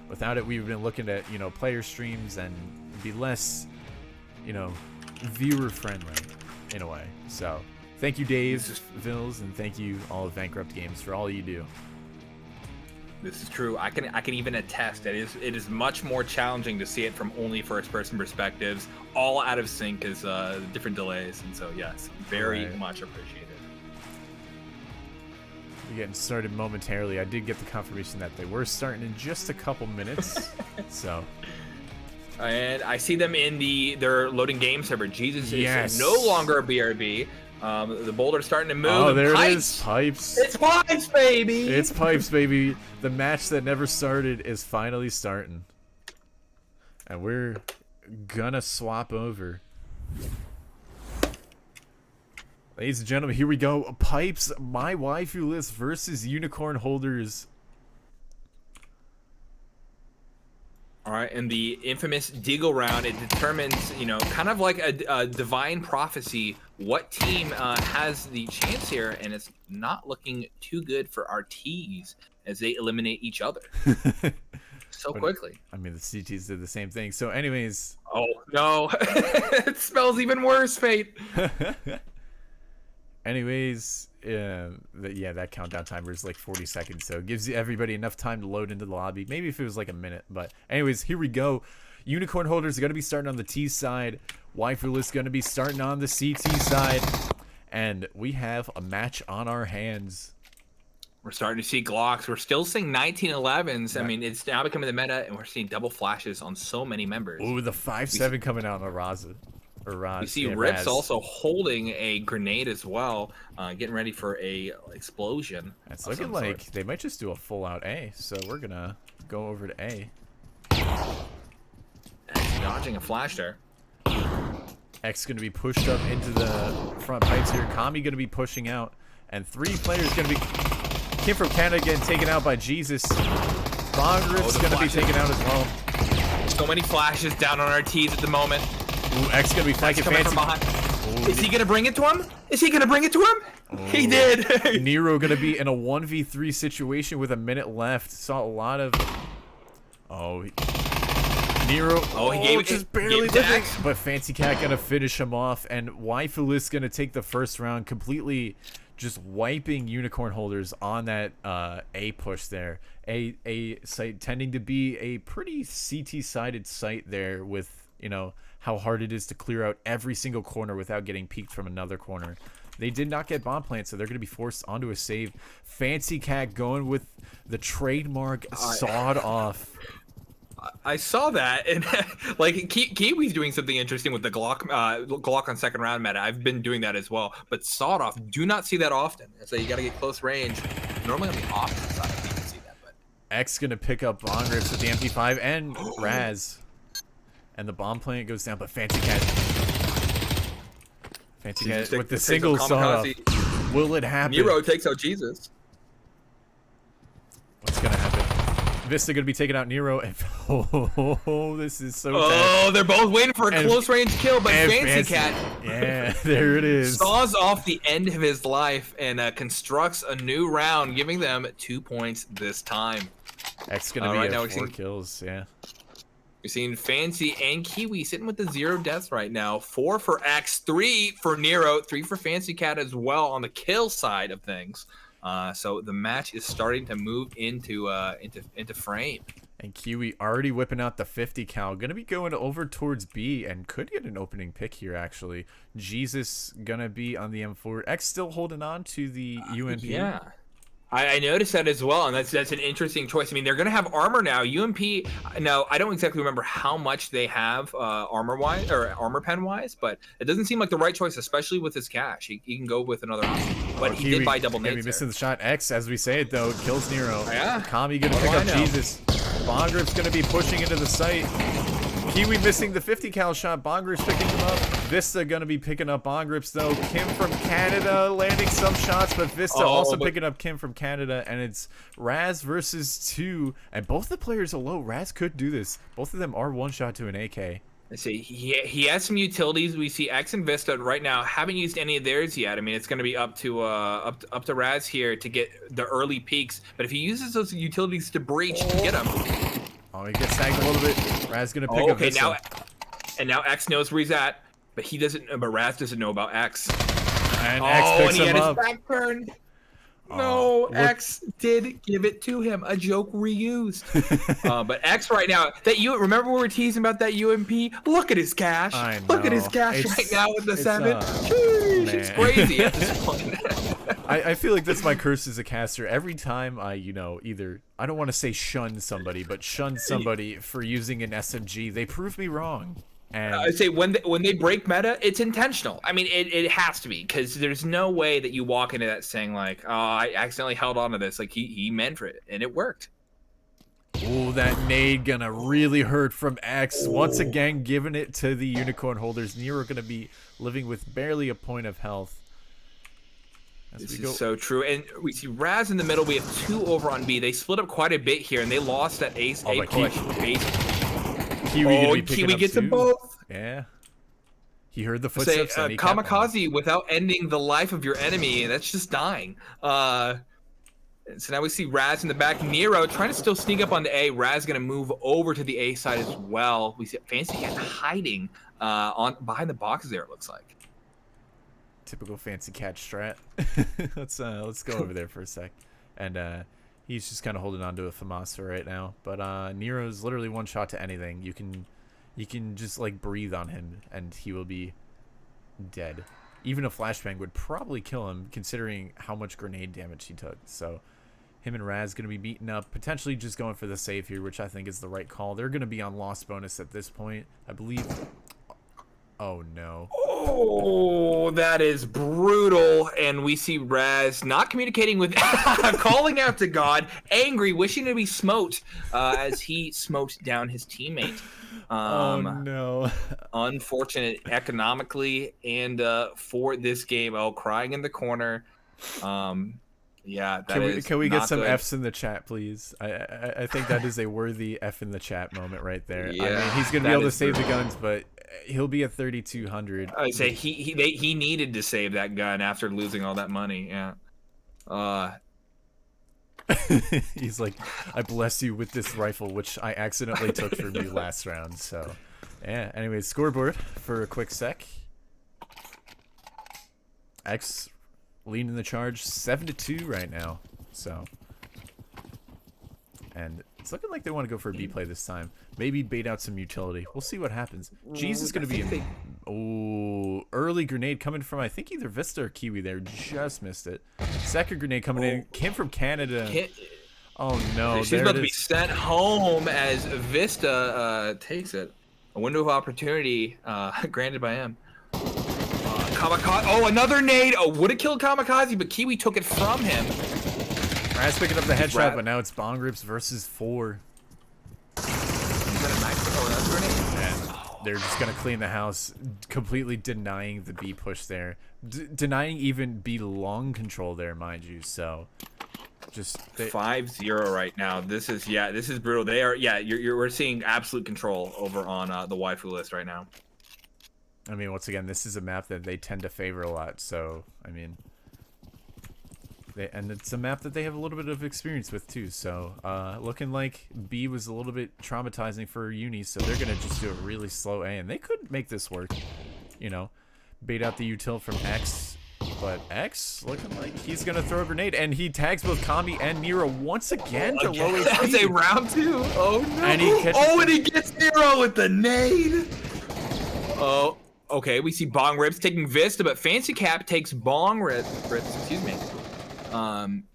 Without it, we've been looking at player streams and be less viewer friendly in a way. So thank you, Dave Vills, and thank you all of Bankrupt Games for all you do. This is true. I can even attest that it is much more challenging to see it from only first-person perspectives, all out of sync as different delays, and so yes, very much appreciated. getting started momentarily. I did get the confirmation that they were starting in just a couple minutes. So. And I see them in their loading game server. Jesus Yes. is no longer a BRB. The boulder's starting to move. Oh, there Pipes. it is. Pipes. It's Pipes, baby. It's Pipes, baby. The match that never started is finally starting. And we're gonna swap over. Ladies and gentlemen, here we go. Pipes, my waifu list versus Unicorn Holders. All right, and the infamous Deagle round, it determines, kind of like a divine prophecy, what team has the chance here, and it's not looking too good for our T's as they eliminate each other so quickly. I mean, the CTs did the same thing. So anyways. Oh, no. It smells even worse, Fate. Anyways, that countdown timer is like 40 seconds, so it gives everybody enough time to load into the lobby. Maybe if it was like a minute, but anyways, here we go. Unicorn Holders are going to be starting on the T side. Waifu List going to be starting on the CT side, and we have a match on our hands. We're starting to see Glocks. We're still seeing 1911s. Yeah. I mean, it's now becoming the meta, and we're seeing double flashes on so many members. Ooh, the 5-7 coming out on Raza. We see Rips also holding a grenade as well, getting ready for a explosion. It's looking like they might just do a full out A, so we're gonna go over to A. X dodging a flash there. X gonna be pushed up into the front pipes here. Kami gonna be pushing out, and 3 players gonna be. Kim from Canada getting taken out by Jesus. Bong Rips gonna be taken out as well. So many flashes down on our T's at the moment. Ooh, X gonna be flanking Fancy. Ooh, is he gonna bring it to him? Is he gonna bring it to him? Ooh. He did. Nero gonna be in a 1v3 situation with a minute left. Saw a lot of. Oh, Nero. Oh, he gave it just barely living. But Fancy Cat gonna finish him off, and Waifu List gonna take the first round, completely just wiping Unicorn Holders on that A push there. A site tending to be a pretty CT sided site there, with how hard it is to clear out every single corner without getting peeked from another corner. They did not get bomb plant, so they're going to be forced onto a save. Fancy Cat going with the trademark sawed off. I saw that, and like Kiwi's doing something interesting with the Glock on second round meta. I've been doing that as well, but sawed off, do not see that often. So you got to get close range. Normally on the opposite side, you can see that. But X going to pick up Bong Rips with the MP5 and Raz. And the bomb plant goes down, but Fancy Cat with the single saw. Will it happen? Nero takes out Jesus. What's gonna happen? Vista gonna be taking out Nero, and oh, this is so. Oh, they're both waiting for a close range kill, but Fancy Cat. Yeah, there it is. Saws off the end of his life and constructs a new round, giving them 2 points this time. X gonna be at 4 kills. Yeah. We're seeing Fancy and Kiwi sitting with the 0 deaths right now. 4 for X, 3 for Nero, 3 for Fancy Cat as well on the kill side of things. So the match is starting to move into frame. And Kiwi already whipping out the 50 cal. Gonna be going over towards B and could get an opening pick here, actually. Jesus gonna be on the M4. X still holding on to the UMP. Yeah. I noticed that as well, and that's an interesting choice. I mean, they're going to have armor now. UMP, now, I don't exactly remember how much they have armor-wise or armor pen-wise, but it doesn't seem like the right choice, especially with his cash. He can go with another option, but he did buy double nades. Kiwi missing the shot. X, as we say it, though, kills Nero. Yeah. Kami going to pick up Jesus. Bongrip's going to be pushing into the site. Kiwi missing the 50 cal shot. Bongrip's picking him up. Vista gonna be picking up Bongrip's though. Kim from Canada landing some shots, but Vista also picking up Kim from Canada, and it's Raz versus 2, and both the players are low. Raz could do this. Both of them are one shot to an AK. Let's see. He has some utilities. We see X and Vista right now. Haven't used any of theirs yet. I mean, it's going to be up to Raz here to get the early peaks. But if he uses those utilities to breach, he can get them. Oh, he gets sagged a little bit. Raz gonna pick up Vista. Now X knows where he's at, but he doesn't. But Raz doesn't know about X. And X picks him up. His back turned. No, X did give it to him. A joke reused. But X right now, remember we were teasing about that UMP? Look at his cash. Look at his cash right now with the 7. Sheesh, it's crazy at this point. I feel like that's my curse as a caster. Every time I, either I don't want to say shun somebody, but shun somebody for using an SMG, they prove me wrong. I And say when they break meta, it's intentional. I mean, it has to be, because there's no way that you walk into that saying like, "Oh, I accidentally held on to this." Like he meant for it, and it worked. oh, that nade gonna really hurt from X. Once again, giving it to the unicorn holders. Nero gonna be living with barely a point of health. This is so true. And we see Raz in the middle. We have 2 over on B. They split up quite a bit here, and they lost that ace A push. Kiwi gets them both. Yeah. He heard the footsteps. Say, kamikaze without ending the life of your enemy. That's just dying. So now we see Raz in the back. Nero trying to still sneak up on the A. Raz going to move over to the A side as well. We see Fancy Cat hiding behind the boxes there, it looks like. Typical Fancy Cat strat. let's go over there for a sec. And he's just kind of holding on to a FAMASA right now. But Nero's literally one shot to anything. You can just like breathe on him and he will be dead. Even a flashbang would probably kill him, considering how much grenade damage he took. So him and Raz going to be beaten up, potentially just going for the save here, which I think is the right call. They're going to be on loss bonus at this point, I believe. Oh no. Oh, that is brutal. And we see Raz not communicating with, calling out to God, angry, wishing to be smote as he smote down his teammate. Oh no. Unfortunate economically and for this game. Oh, crying in the corner. Yeah, can we get some good F's in the chat, please? I think that is a worthy F in the chat moment right there. Yeah, I mean, he's gonna be able to save the guns, but he'll be at 3,200. I say he needed to save that gun after losing all that money. Yeah. He's like, I bless you with this rifle, which I accidentally took from you last round. So, yeah. Anyways, scoreboard for a quick sec. X leading the charge 7-2 right now. So, and it's looking like they want to go for a B play this time. Maybe bait out some utility. We'll see what happens. G's is going to be in. Oh, early grenade coming from, I think, either Vista or Kiwi there. Just missed it. Second grenade coming in. Came from Canada. Oh, no. She's about to be sent home as Vista takes it. A window of opportunity granted by him. Kamikaze. Oh, another nade. Oh, would have killed Kamikaze, but Kiwi took it from him. Raz picking up the headshot, but now it's Bong Rips versus 4. And they're just going to clean the house, completely denying the B push there. Denying even B long control there, mind you. So, just 5-0 right now. This is brutal. They are, we're seeing absolute control over on the waifu list right now. I mean, once again, this is a map that they tend to favor a lot. So, I mean, and it's a map that they have a little bit of experience with too. So, looking like B was a little bit traumatizing for Uni, so they're gonna just do a really slow A, and they could make this work. You know, bait out the util from X, but X looking like he's gonna throw a grenade, and he tags both Kami and Nero once again to low HP. That's a round 2. Oh no! And he gets Nero with the nade. Oh. Okay, we see Bong Rips taking Vista, but Fancy Cap takes Bong Rips. Excuse me.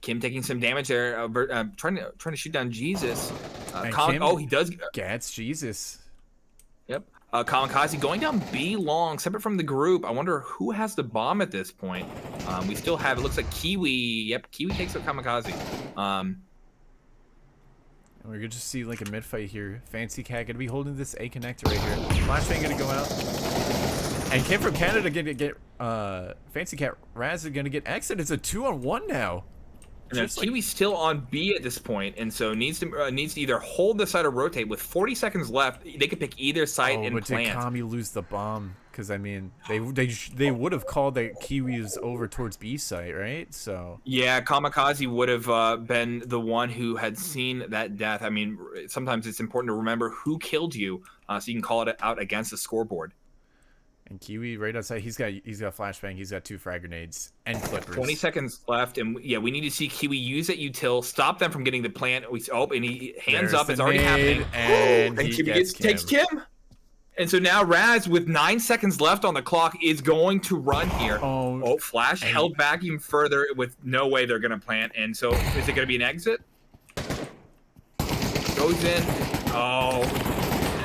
Kim taking some damage there, trying to shoot down Jesus. Kim he does. Gets Jesus. Yep. Kamikaze going down B long, separate from the group. I wonder who has the bomb at this point. We still have. It looks like Kiwi. Yep, Kiwi takes out Kamikaze. We're gonna just see like a mid fight here. Fancy Cat gonna be holding this A connector right here. Flashbang gonna go out. And Kim from Canada gonna get Fancy Cat Raz is gonna get exit. It's a 2-on-1 now. And Kiwi's still on B at this point, and so needs to either hold the side or rotate. With 40 seconds left, they could pick either side and plant. Did Kami lose the bomb? Because I mean, they would have called that Kiwi's over towards B site, right? So yeah, Kamikaze would have been the one who had seen that death. I mean, sometimes it's important to remember who killed you, so you can call it out against the scoreboard. And Kiwi right outside, he's got flashbang, he's got 2 frag grenades and clippers. 20 seconds left, and yeah, we need to see Kiwi use that util, stop them from getting the plant. And he hands up, it's already happening. And Kiwi takes Kim. And so now Raz, with 9 seconds left on the clock, is going to run here. Oh, Flash held back even further with no way they're going to plant. And so is it going to be an exit? Goes in. Oh,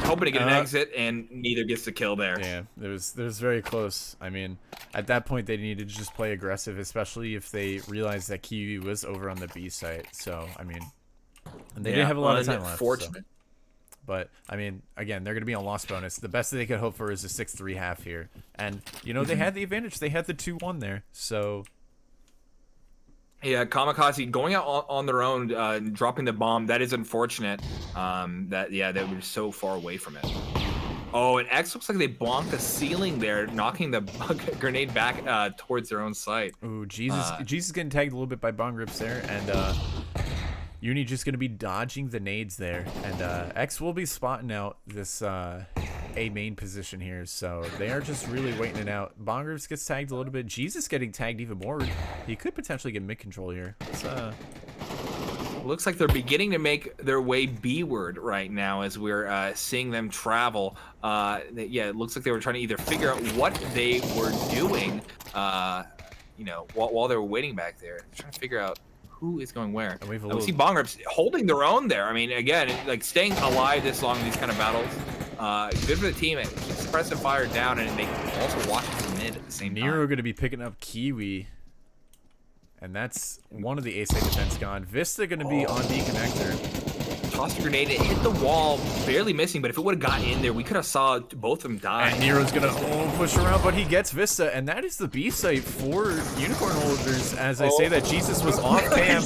hoping to get an exit, and neither gets the kill there. Yeah, it was very close. I mean, at that point, they needed to just play aggressive, especially if they realized that Kiwi was over on the B site. So, I mean, and they didn't have a lot of time left. Unfortunate. So. But, I mean, again, they're going to be on loss bonus. The best that they could hope for is a 6-3 half here. And, you know, they had the advantage. They had the 2-1 there. So, yeah, Kamikaze going out on their own, dropping the bomb. That is unfortunate. They were so far away from it. Oh, and X looks like they bonked the ceiling there, knocking the grenade back towards their own site. Ooh, Jesus getting tagged a little bit by Bong Grips there, and Uni just going to be dodging the nades there, and X will be spotting out this A main position here, so they are just really waiting it out. Bong Grips gets tagged a little bit. Jesus getting tagged even more. He could potentially get mid control here. It's, looks like they're beginning to make their way B-ward right now as we're seeing them travel. It looks like they were trying to either figure out what they were doing, while they were waiting back there. They're trying to figure out who is going where. We see Bong Grips holding their own there. I mean, again, like staying alive this long in these kind of battles. Good for the team. It keeps suppressive fire down, and they also watch the mid at the same time. Nero going to be picking up Kiwi. And that's one of the A side defense gone. Vista going to be on B connector. Tossed a grenade, it hit the wall, barely missing, but if it would have gotten in there, we could have saw both of them die. And Nero's going to push around, but he gets Vista, and that is the B site for Unicorn holders, as I say that Jesus was off cam.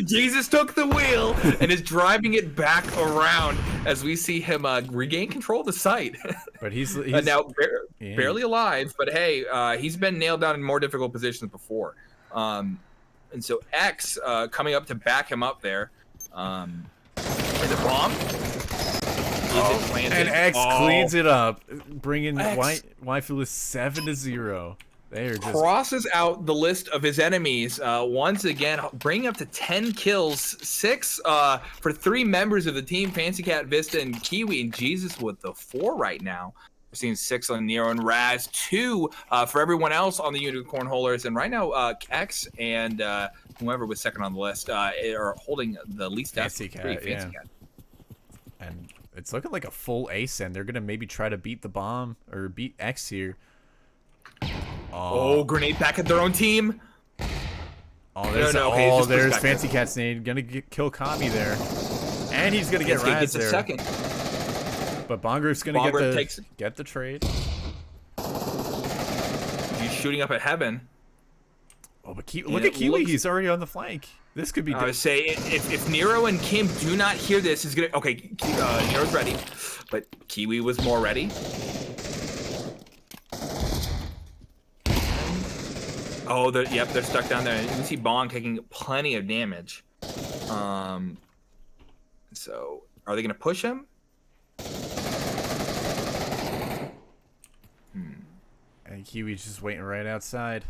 Jesus took the wheel and is driving it back around as we see him regain control of the site. But he's now barely alive, but hey, he's been nailed down in more difficult positions before. And so X coming up to back him up there. Is it bomb? And X cleans it up, bringing Waifu 7-0. They are just crosses out the list of his enemies once again, bringing up to 10 kills, 6 for 3 members of the team: Fancy Cat, Vista, and Kiwi. And Jesus with the 4 right now. We're seeing 6 on Nero and Raz, 2 for everyone else on the Unicorn holders. And right now, X and whoever was second on the list are holding the least death. Fancy Cat. And it's looking like a full ace, and they're going to maybe try to beat the bomb or beat X here. Oh, grenade back at their own team. Oh, there's Fancy Cat's nade. Going to kill Kami there. And he's going to get Raz there. Second. But Bongro's going to get the trade. He's shooting up at heaven. Oh, but look at Kiwi. He's already on the flank. This could be. I would say if Nero and Kim do not hear this, is gonna Nero's ready, but Kiwi was more ready. Oh, they're stuck down there. You can see Bong taking plenty of damage. So are they gonna push him? And Kiwi's just waiting right outside.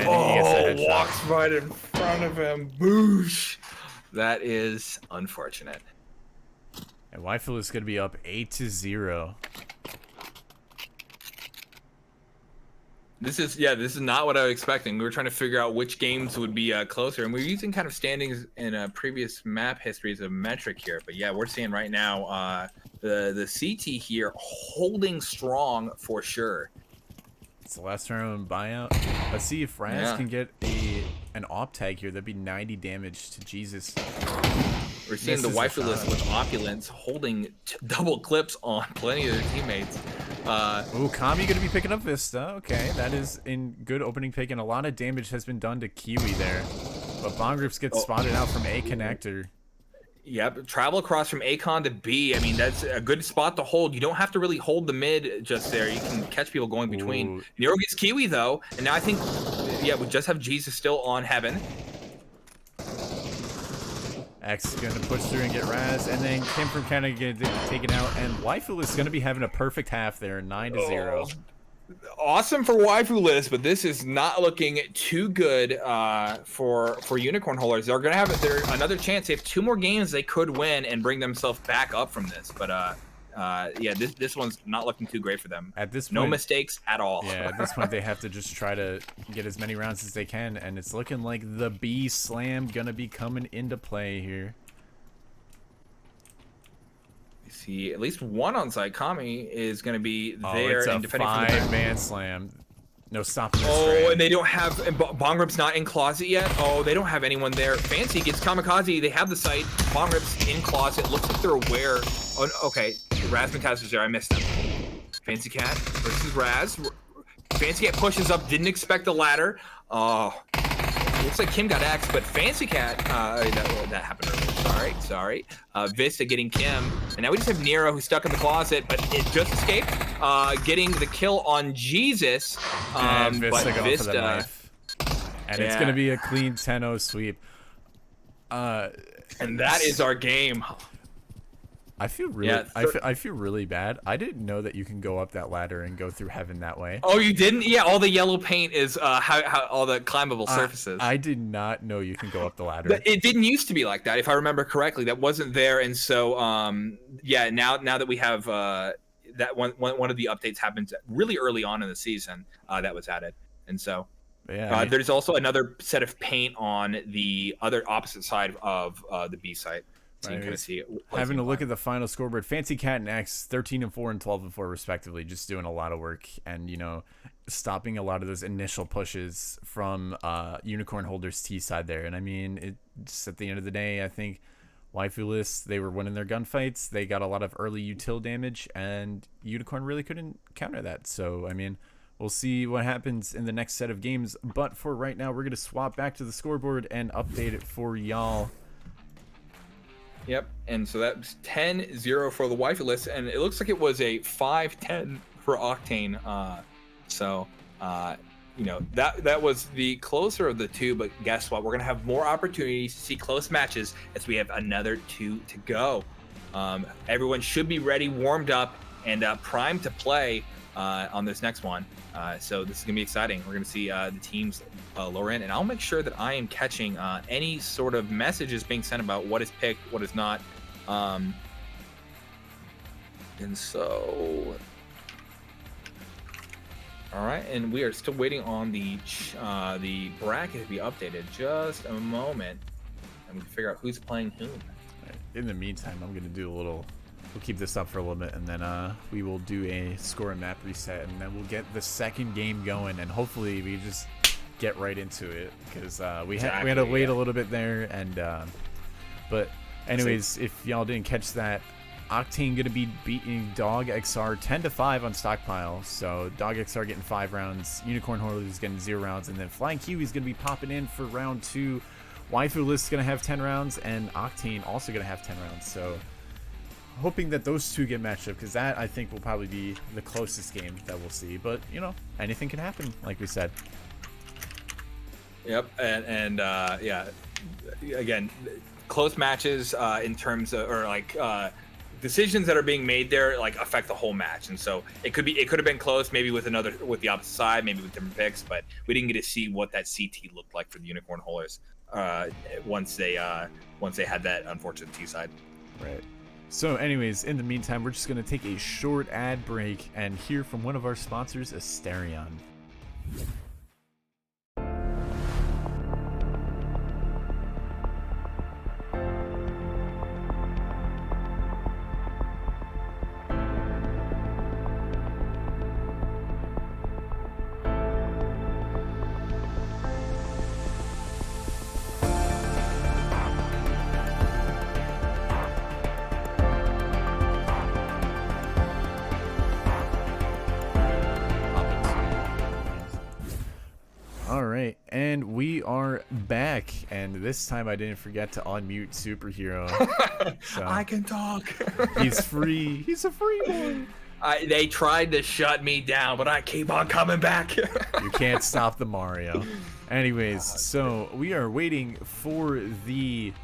Walks right in front of him. Boosh. That is unfortunate. And Waifu is going to be up 8-0. This is not what I was expecting. We were trying to figure out which games would be closer, and we are using kind of standings in previous map histories of metric here. But yeah, we're seeing right now the CT here holding strong for sure. It's the last round buyout. Let's see if Raz can get an op tag here. That'd be 90 damage to Jesus. We're seeing the Waifu list with opulence holding double clips on plenty of their teammates. Ooh, Kami gonna be picking up Vista. Okay, that is in good opening pick, and a lot of damage has been done to Kiwi there. But Bong Grips gets spotted out from A connector. Yep, travel across from A-Con to B. I mean, that's a good spot to hold. You don't have to really hold the mid just there. You can catch people going between. Ooh. Nero gets Kiwi, though. And now I think, we just have Jesus still on Heaven. X is going to push through and get Raz. And then Kim from Canada get taken out. And Waifu is going to be having a perfect half there, 9-0. awesome for waifu list, but this is not looking too good for unicorn holders. They're gonna have another chance. They have 2 more games they could win and bring themselves back up from this. But yeah, this one's not looking too great for them. At this point, no mistakes at all. Yeah, at this point they have to just try to get as many rounds as they can, and it's looking like the B slam gonna be coming into play here. See, at least one onside. Kami is going to be there. Oh, it's a and defending from the 5-man slam. No stopping this Oh, frame. and they don't have, and Bongrip's not in closet yet. Oh, they don't have anyone there. Fancy gets kamikaze. They have the site. Bongrip's in closet. Looks like they're aware. Oh, okay. Razmataz is there. I missed them. Fancy Cat versus Raz. Fancy Cat pushes up. Didn't expect the ladder. Oh, looks like Kim got axed, but Fancy Cat, that happened earlier. Sorry. Vista getting Kim. And now we just have Nero who's stuck in the closet, but it just escaped. Getting the kill on Jesus. And Vista but going Vista, for the knife. And it's going to be a clean 10-0 sweep. And that is our game. I feel really, I feel really bad. I didn't know that you can go up that ladder and go through heaven that way. Oh, you didn't? Yeah, all the yellow paint is how all the climbable surfaces. I did not know you can go up the ladder. It didn't used to be like that, if I remember correctly. That wasn't there, and so yeah. Now that we have that one of the updates happened really early on in the season, that was added, and so. Yeah, there's also another set of paint on the other opposite side of the B site. So you can kind of see it. Having a look at the final scoreboard, Fancy Cat and X 13-4 and 12-4 respectively, just doing a lot of work and, you know, stopping a lot of those initial pushes from Unicorn Holders T side there. And I mean, it just at the end of the day, I think Waifu they were winning their gunfights. They got a lot of early util damage, and Unicorn really couldn't counter that. So I mean, we'll see what happens in the next set of games. But for right now, we're gonna swap back to the scoreboard and update it for y'all. Yep, and so that's 10-0 for the waifu list, and it looks like it was a 5-10 for Octane. You know, that was the closer of the two, but guess what? We're gonna have more opportunities to see close matches as we have another 2 to go. Everyone should be ready, warmed up, and primed to play on this next one. So this is gonna be exciting. We're gonna see the teams lower in, and I'll make sure that I am catching any sort of messages being sent about what is picked, what is not. And so, all right, and we are still waiting on the bracket to be updated. Just a moment, and we can figure out who's playing whom. In the meantime, I'm gonna do a little. We'll keep this up for a little bit, and then we will do a score and map reset, and then we'll get the second game going, and hopefully we just get right into it, because we had to wait a little bit there, and but anyways, if y'all didn't catch that, Octane gonna be beating Dog XR 10-5 on Stockpile. So Dog XR getting 5 rounds, Unicorn Holders getting 0 rounds, and then Flying Kiwi's gonna be popping in for round 2. Waifu List's gonna have 10 rounds, and Octane also gonna have 10 rounds. So hoping that those two get matched up, because that I think will probably be the closest game that we'll see. But you know, anything can happen, like we said. Yep, and yeah, again, close matches in terms of, or like decisions that are being made there like affect the whole match, and so it could have been close, maybe with the opposite side, maybe with different picks, but we didn't get to see what that CT looked like for the Unicorn Holders once they had that unfortunate T side. Right. So anyways, in the meantime, we're just going to take a short ad break and hear from one of our sponsors, Asterion. Alright, and we are back, and this time I didn't forget to unmute Superhero. So I can talk. He's free. He's a free boy. They tried to shut me down, but I keep on coming back. You can't stop the Mario. Anyways, so we are waiting for the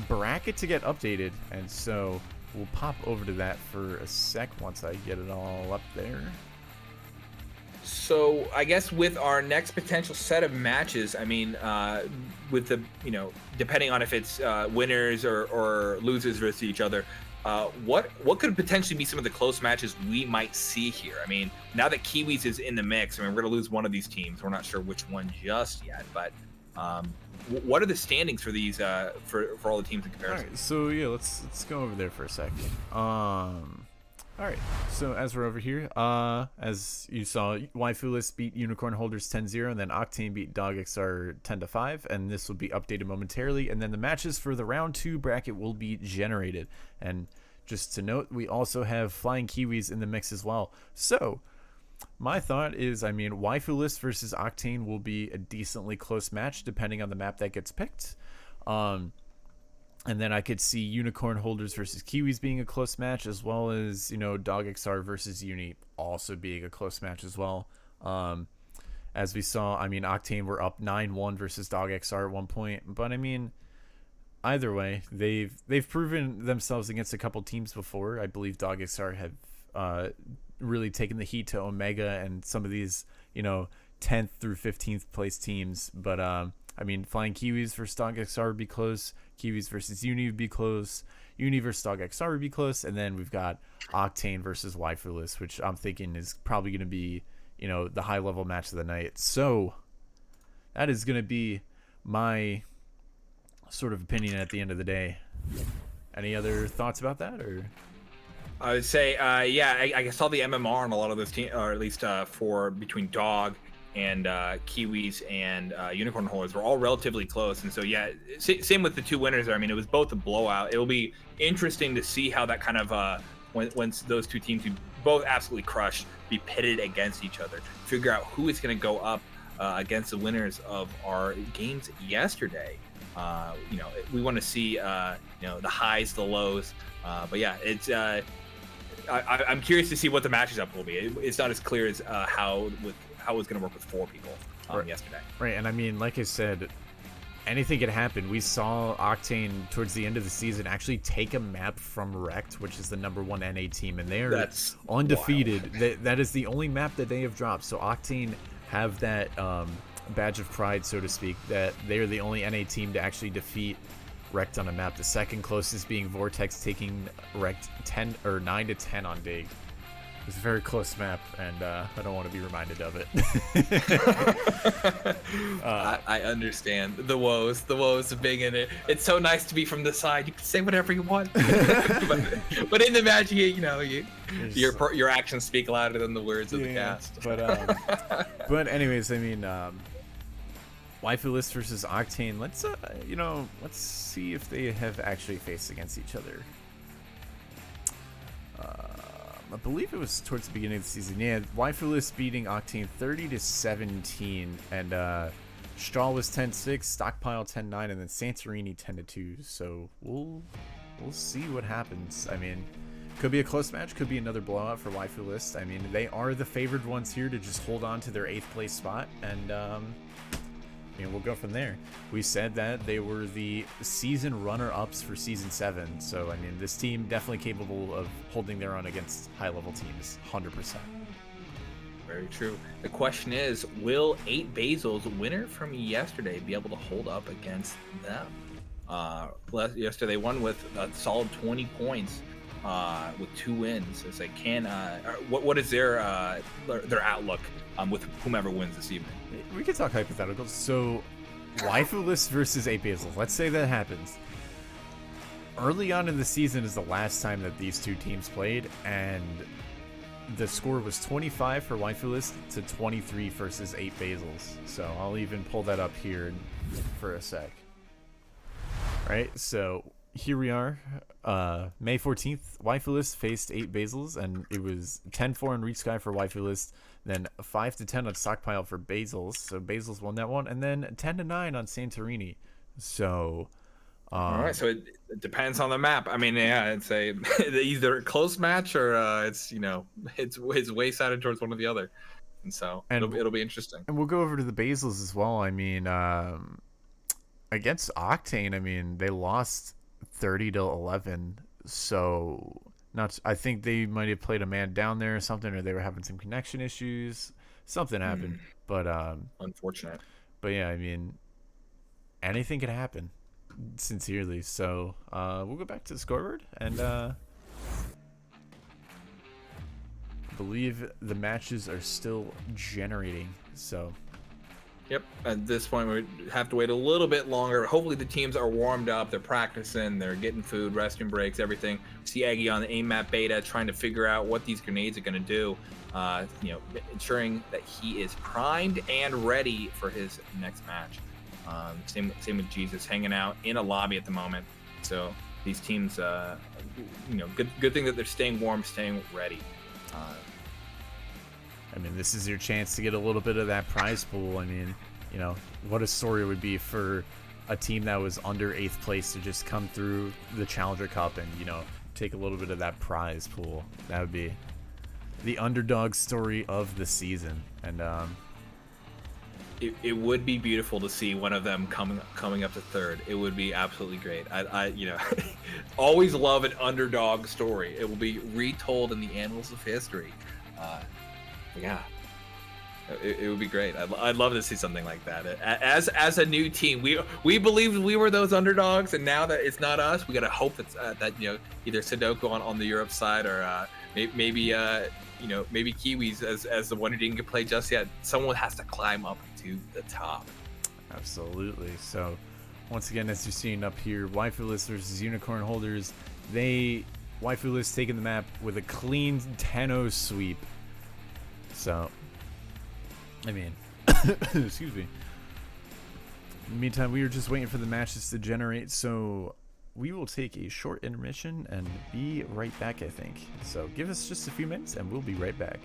bracket to get updated, and so we'll pop over to that for a sec once I get it all up there. So I guess with our next potential set of matches, I mean, with the depending on if it's winners or losers versus each other, what could potentially be some of the close matches we might see here? I mean, now that Kiwis is in the mix, I mean, we're going to lose one of these teams. We're not sure which one just yet, but what are the standings for these for all the teams in comparison? All right, so yeah, let's go over there for a second. All right, so as we're over here, as you saw, Waifu List beat Unicorn Holders 10-0, and then Octane beat Dog XR 10-5, and this will be updated momentarily. And then the matches for the round 2 bracket will be generated. And just to note, we also have Flying Kiwis in the mix as well. So my thought is, I mean, Waifu List versus Octane will be a decently close match depending on the map that gets picked. And then I could see Unicorn Holders versus Kiwis being a close match, as well as, Dog XR versus Uni also being a close match as well. As we saw, I mean, Octane were up 9-1 versus Dog XR at one point. But, I mean, either way, they've proven themselves against a couple teams before. I believe Dog XR have really taken the heat to Omega and some of these, 10th through 15th place teams. But, I mean, Flying Kiwis versus Dog XR would be close. Kiwis versus Uni would be close. Uni versus Dog XR would be close. And then we've got Octane versus Waifu List, which I'm thinking is probably going to be, the high-level match of the night. So that is going to be my sort of opinion at the end of the day. Any other thoughts about that? Or I would say, I saw the MMR on a lot of those teams, or at least for between Dog and Kiwis and Unicorn Holders were all relatively close. And so, same with the two winners there. I mean, it was both a blowout. It will be interesting to see how that kind of, once those two teams who both absolutely crushed be pitted against each other, figure out who is going to go up against the winners of our games yesterday. We want to see, the highs, the lows. But yeah, it's, I'm curious to see what the matchup will be. It's not as clear as how it was going to work with 4 people yesterday. Right, and I mean, like I said, anything could happen. We saw Octane towards the end of the season actually take a map from Rect, which is the #1 NA team, and they're undefeated. That is the only map that they have dropped. So Octane have that badge of pride, so to speak, that they're the only NA team to actually defeat Rect on a map. The second closest being Vortex, taking Rect 9-10 on Dig. It's a very close map, and I don't want to be reminded of it. I understand the woes of being in it. It's so nice to be from the side. You can say whatever you want, but in the match, your actions speak louder than the words of the cast. But anyways, I mean, Waifu List versus Octane. Let's see if they have actually faced against each other. I believe it was towards the beginning of the season. Yeah, Waifu List beating Octane 30-17, and Straw was 10-6, Stockpile 10-9, and then Santorini 10-2. So we'll see what happens. I mean, could be a close match, could be another blowout for Waifu List. I mean, they are the favored ones here to just hold on to their 8th place spot, and we'll go from there. We said that they were the season runner-ups for Season 7, so, I mean, this team definitely capable of holding their own against high-level teams, 100%. Very true. The question is, will 8 Basil's winner from yesterday be able to hold up against them? Yesterday won with a solid 20 points with 2 wins. It's like, what is their outlook with whomever wins this evening? We could talk hypotheticals. So, Waifu List versus 8 Basil. Let's say that happens. Early on in the season is the last time that these two teams played, and the score was 25 for Waifu List to 23 versus 8 Basils. So I'll even pull that up here for a sec. Right, so here we are. May 14th, Waifu List faced 8 Basils, and it was 10-4 on Reach Sky for Waifu List, then 5-10 on Stockpile for Basils. So Basils won that one, and then 10-9 on Santorini. So all right, so it depends on the map. I mean, yeah, it's either a close match or it's way-sided towards one or the other, and so it'll be interesting. And we'll go over to the Basils as well. I mean, against Octane, I mean, they lost 30-11. So not I think they might have played a man down there or something, or they were having some connection issues. Something happened, but Unfortunate. yeah, I mean, anything could happen. Sincerely. So we'll go back to the scoreboard and believe the matches are still generating. So Yep. At this point, we have to wait a little bit longer. Hopefully, the teams are warmed up. They're practicing. They're getting food, restroom breaks, everything. See Aggie on the aim map beta, trying to figure out what these grenades are going to do. Ensuring that he is primed and ready for his next match. Same with Jesus, hanging out in a lobby at the moment. So these teams, good thing that they're staying warm, staying ready. I mean, this is your chance to get a little bit of that prize pool. I mean, what a story it would be for a team that was under 8th place to just come through the Challenger Cup and, take a little bit of that prize pool. That would be the underdog story of the season. And it would be beautiful to see one of them coming up to 3rd. It would be absolutely great. I always love an underdog story. It will be retold in the annals of history. Yeah, it would be great. I'd love to see something like that. As a new team, we believed we were those underdogs, and now that it's not us, we gotta hope that either Sudoku on the Europe side or maybe Kiwis as the one who didn't get played just yet. Someone has to climb up to the top. Absolutely. So once again, as you're seeing up here, Waifu List versus Unicorn Holders. Waifu List taking the map with a clean 10-0 sweep. So, I mean, excuse me. In the meantime, we were just waiting for the matches to generate, so we will take a short intermission and be right back, I think. So give us just a few minutes and we'll be right back.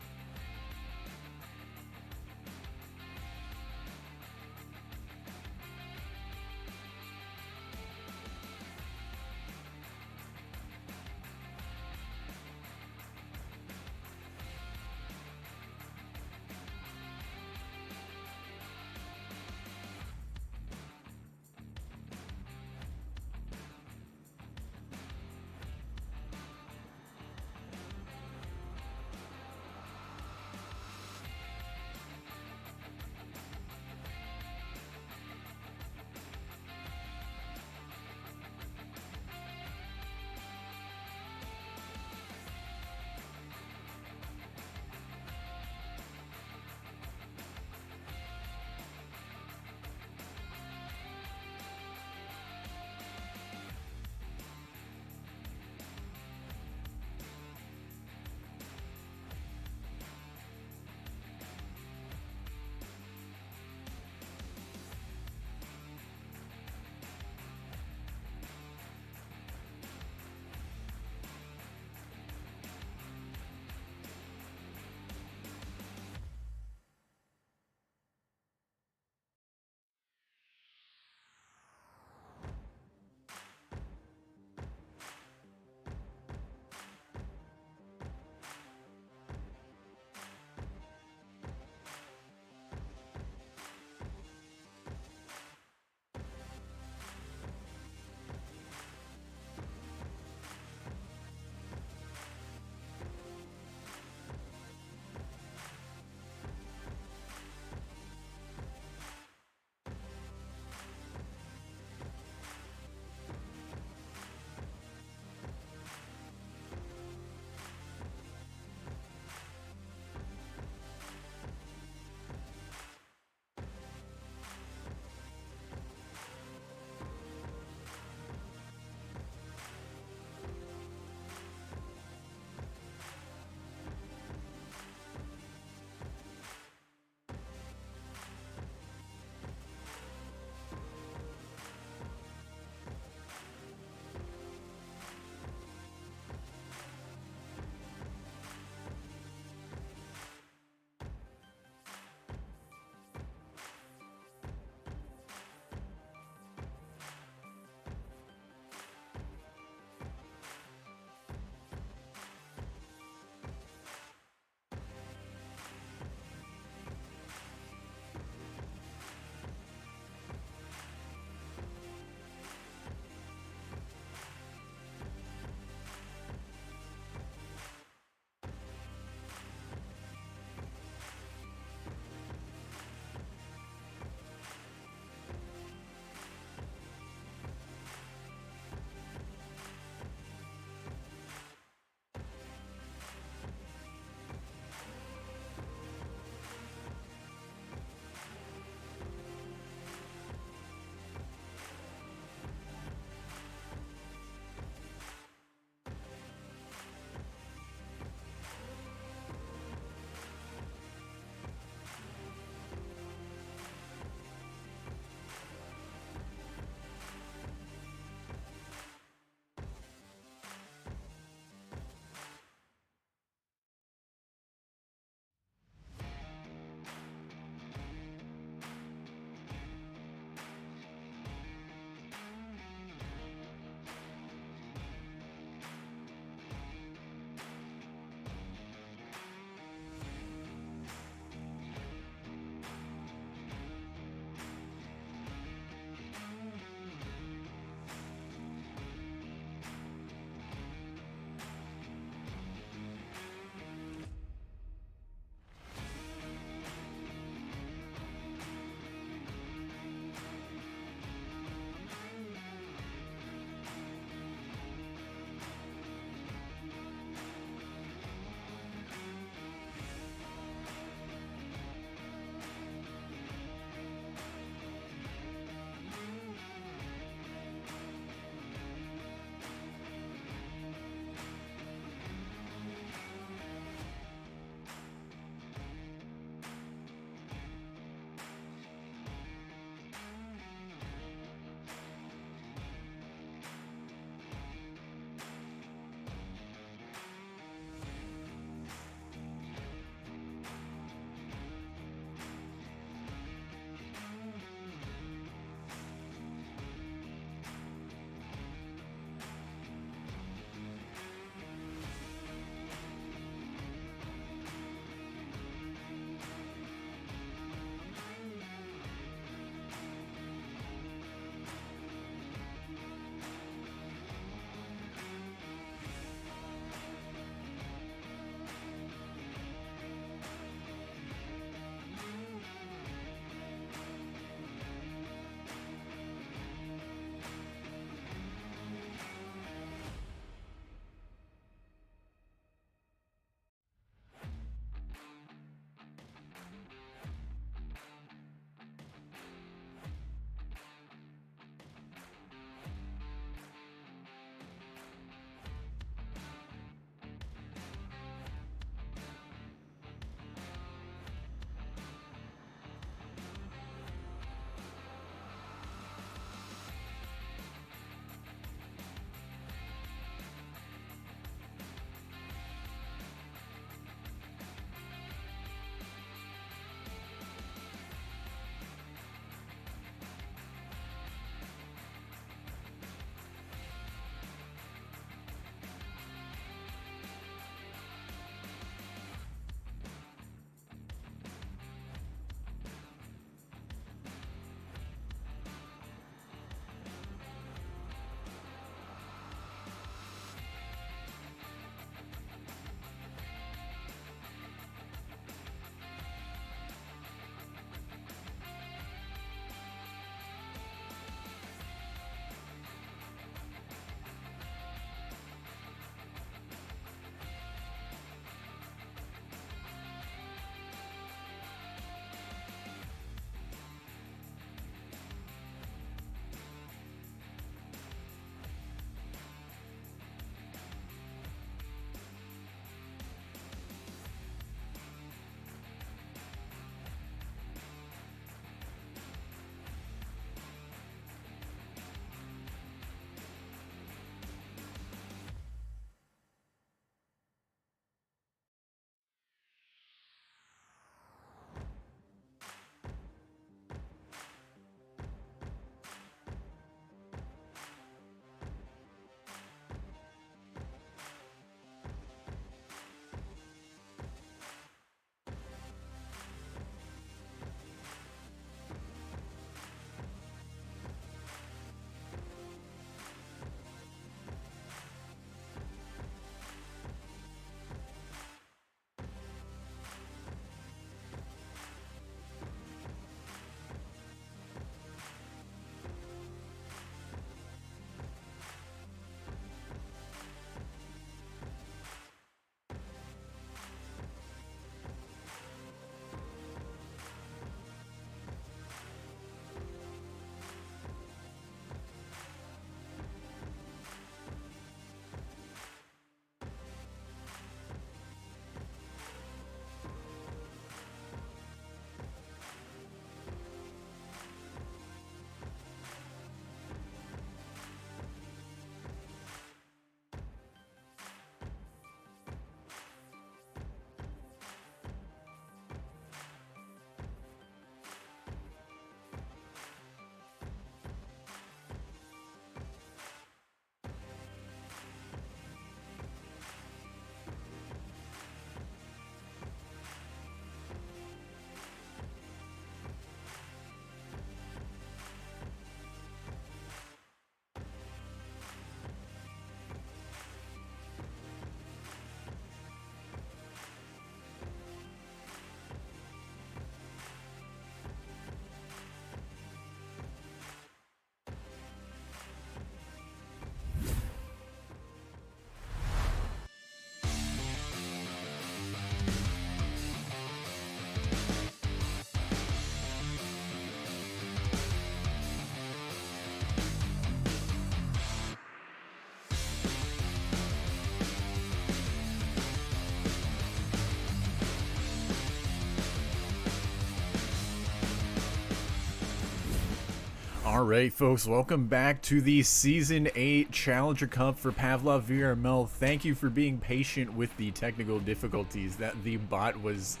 All right, folks, welcome back to the Season 8 Challenger Cup for Pavlov VRML. Thank you for being patient with the technical difficulties that the bot was,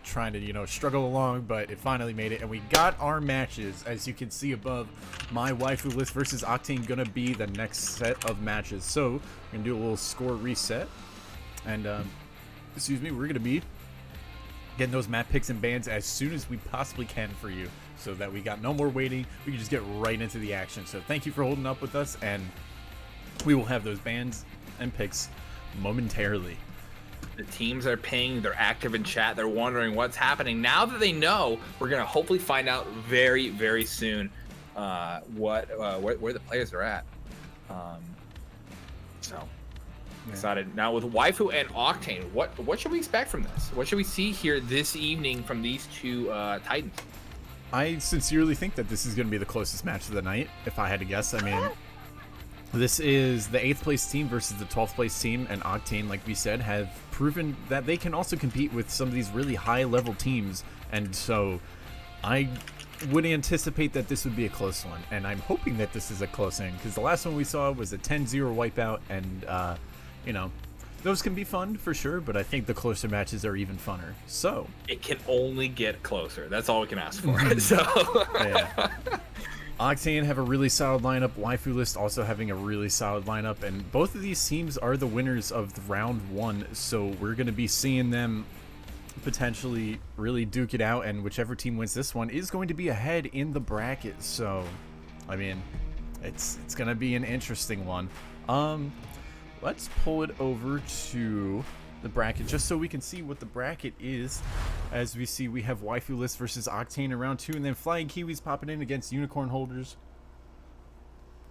trying to, struggle along, but it finally made it, and we got our matches. As you can see above, my waifu list versus Octane gonna be the next set of matches. So, we're gonna do a little score reset, and, we're gonna be getting those map picks and bans as soon as we possibly can for you, so that we got no more waiting. We can just get right into the action. So thank you for holding up with us, and we will have those bans and picks momentarily. The teams are pinging, they're active in chat, they're wondering what's happening. Now that they know, we're gonna hopefully find out very, very soon where the players are at. Excited. Now with Waifu and Octane, what should we expect from this? What should we see here this evening from these two Titans? I sincerely think that this is going to be the closest match of the night, if I had to guess. I mean, this is the 8th place team versus the 12th place team, and Octane, like we said, have proven that they can also compete with some of these really high level teams, and so I would anticipate that this would be a close one, and I'm hoping that this is a close one, because the last one we saw was a 10-0 wipeout, and those can be fun for sure, but I think the closer matches are even funner. So it can only get closer. That's all we can ask for. So yeah. Octane have a really solid lineup. Waifu List also having a really solid lineup, and both of these teams are the winners of the round 1. So we're going to be seeing them potentially really duke it out, and whichever team wins this one is going to be ahead in the bracket. So, I mean, it's going to be an interesting one. Let's pull it over to the bracket just so we can see what the bracket is. As we see, we have Waifu List versus Octane in round 2, and then Flying Kiwis popping in against Unicorn Holders.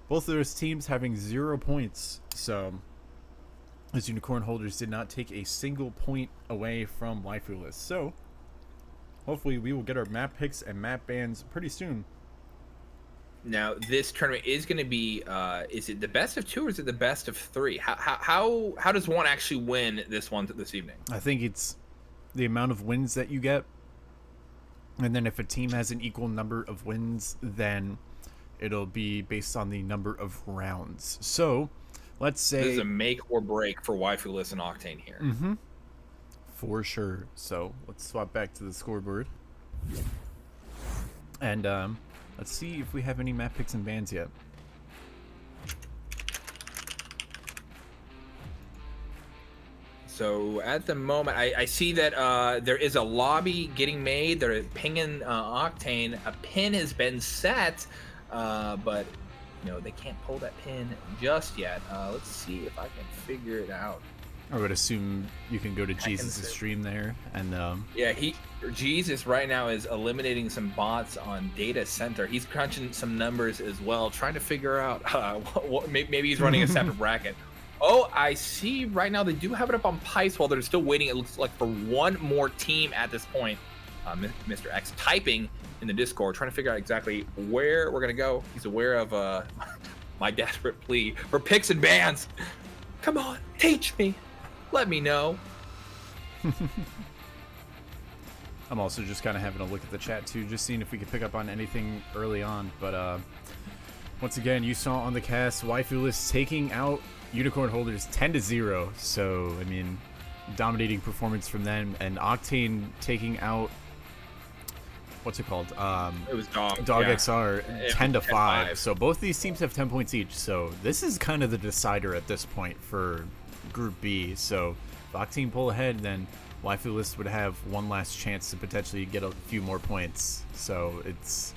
Both of those teams having 0 points. So, as Unicorn Holders did not take a single point away from Waifu List. So, hopefully we will get our map picks and map bans pretty soon. Now, this tournament is going to be, is it the best of 2 or is it the best of 3? How does one actually win this one this evening? I think it's the amount of wins that you get. And then if a team has an equal number of wins, then it'll be based on the number of rounds. So, let's say... This is a make or break for Waifu List and Octane here. Mm-hmm. For sure. So, let's swap back to the scoreboard. And, let's see if we have any map picks and bans yet. So at the moment, I see that there is a lobby getting made. They're pinging Octane. A pin has been set, but they can't pull that pin just yet. Let's see if I can figure it out. I would assume you can go to Jesus' stream there, and yeah, Jesus right now is eliminating some bots on data center. He's crunching some numbers as well, trying to figure out maybe he's running a separate bracket. Oh, I see right now they do have it up on Pipes while they're still waiting. It looks like for one more team at this point. Mr. X typing in the Discord, trying to figure out exactly where we're gonna go. He's aware of my desperate plea for picks and bans. Come on, teach me. Let me know. I'm also just kind of having a look at the chat too, just seeing if we could pick up on anything early on. But once again, you saw on the cast, Waifu List taking out Unicorn Holders 10-0. So, I mean, dominating performance from them. And Octane taking out, what's it called? It was Dog XR 10-5. So both these teams have 10 points each. So this is kind of the decider at this point for Group B. So if Octane pull ahead, then Waifu List would have one last chance to potentially get a few more points. So it's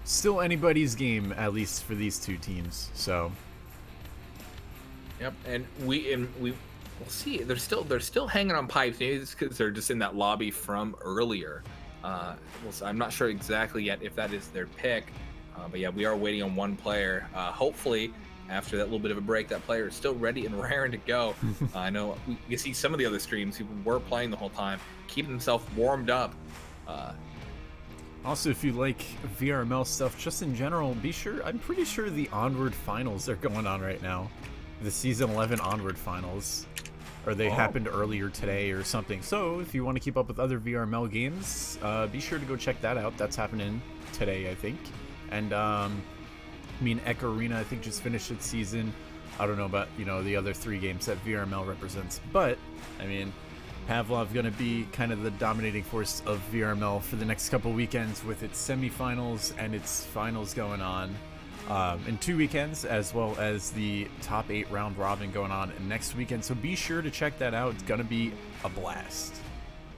still anybody's game, at least for these two teams. So yep, and we'll see. They're still hanging on Pipes. Maybe it's because they're just in that lobby from earlier. I'm not sure exactly yet if that is their pick, but yeah, we are waiting on one player. Hopefully, after that little bit of a break, that player is still ready and raring to go. I know you see some of the other streams, people were playing the whole time, keeping themselves warmed up. Also, if you like VRML stuff just in general, be sure, I'm pretty sure the Onward finals are going on right now. The Season 11 Onward finals. Or they happened earlier today or something. So if you want to keep up with other VRML games, be sure to go check that out. That's happening today, I think. And I mean, Echo Arena, I think, just finished its season. I don't know about, the other 3 games that VRML represents, but I mean, Pavlov going to be kind of the dominating force of VRML for the next couple weekends, with its semifinals and its finals going on in 2 weekends, as well as the top 8 round robin going on next weekend. So be sure to check that out. It's going to be a blast.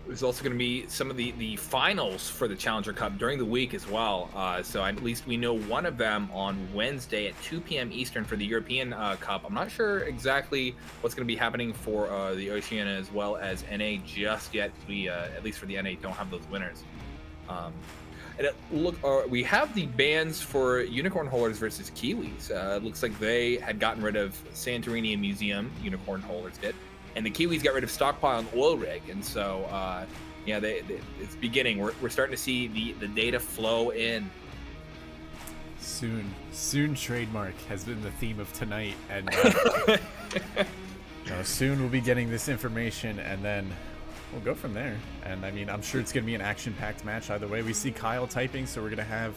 There's also going to be some of the finals for the Challenger Cup during the week as well. So at least we know one of them on Wednesday at 2 p.m. Eastern for the European Cup. I'm not sure exactly what's going to be happening for the Oceania as well as NA just yet. We, at least for the NA, don't have those winners. We have the bans for Unicorn Holders versus Kiwis. It looks like they had gotten rid of Santorini and Museum, Unicorn Holders did. And the Kiwis got rid of Stockpile and Oil Rig, and so it's beginning. We're starting to see the data flow in. Soon trademark has been the theme of tonight, and soon we'll be getting this information, and then we'll go from there. And I mean, I'm sure it's gonna be an action-packed match either way. We see Kyle typing, so we're gonna have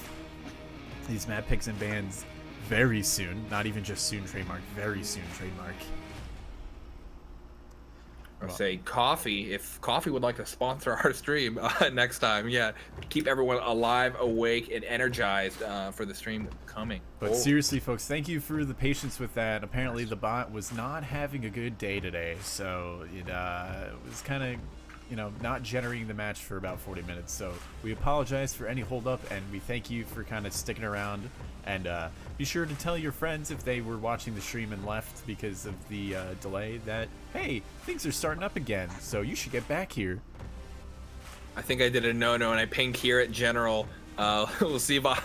these map picks and bans very soon. Not even just soon trademark, very soon trademark. I'll say Coffee, if Coffee would like to sponsor our stream next time, keep everyone alive, awake, and energized for the stream coming. But seriously, folks, thank you for the patience with that. Apparently, the bot was not having a good day today, so it was kind of, not generating the match for about 40 minutes. So we apologize for any holdup, and we thank you for kind of sticking around. And be sure to tell your friends if they were watching the stream and left because of the delay that, hey, things are starting up again, so you should get back here. I think I did a no-no, and I pinged here at General. We'll see if I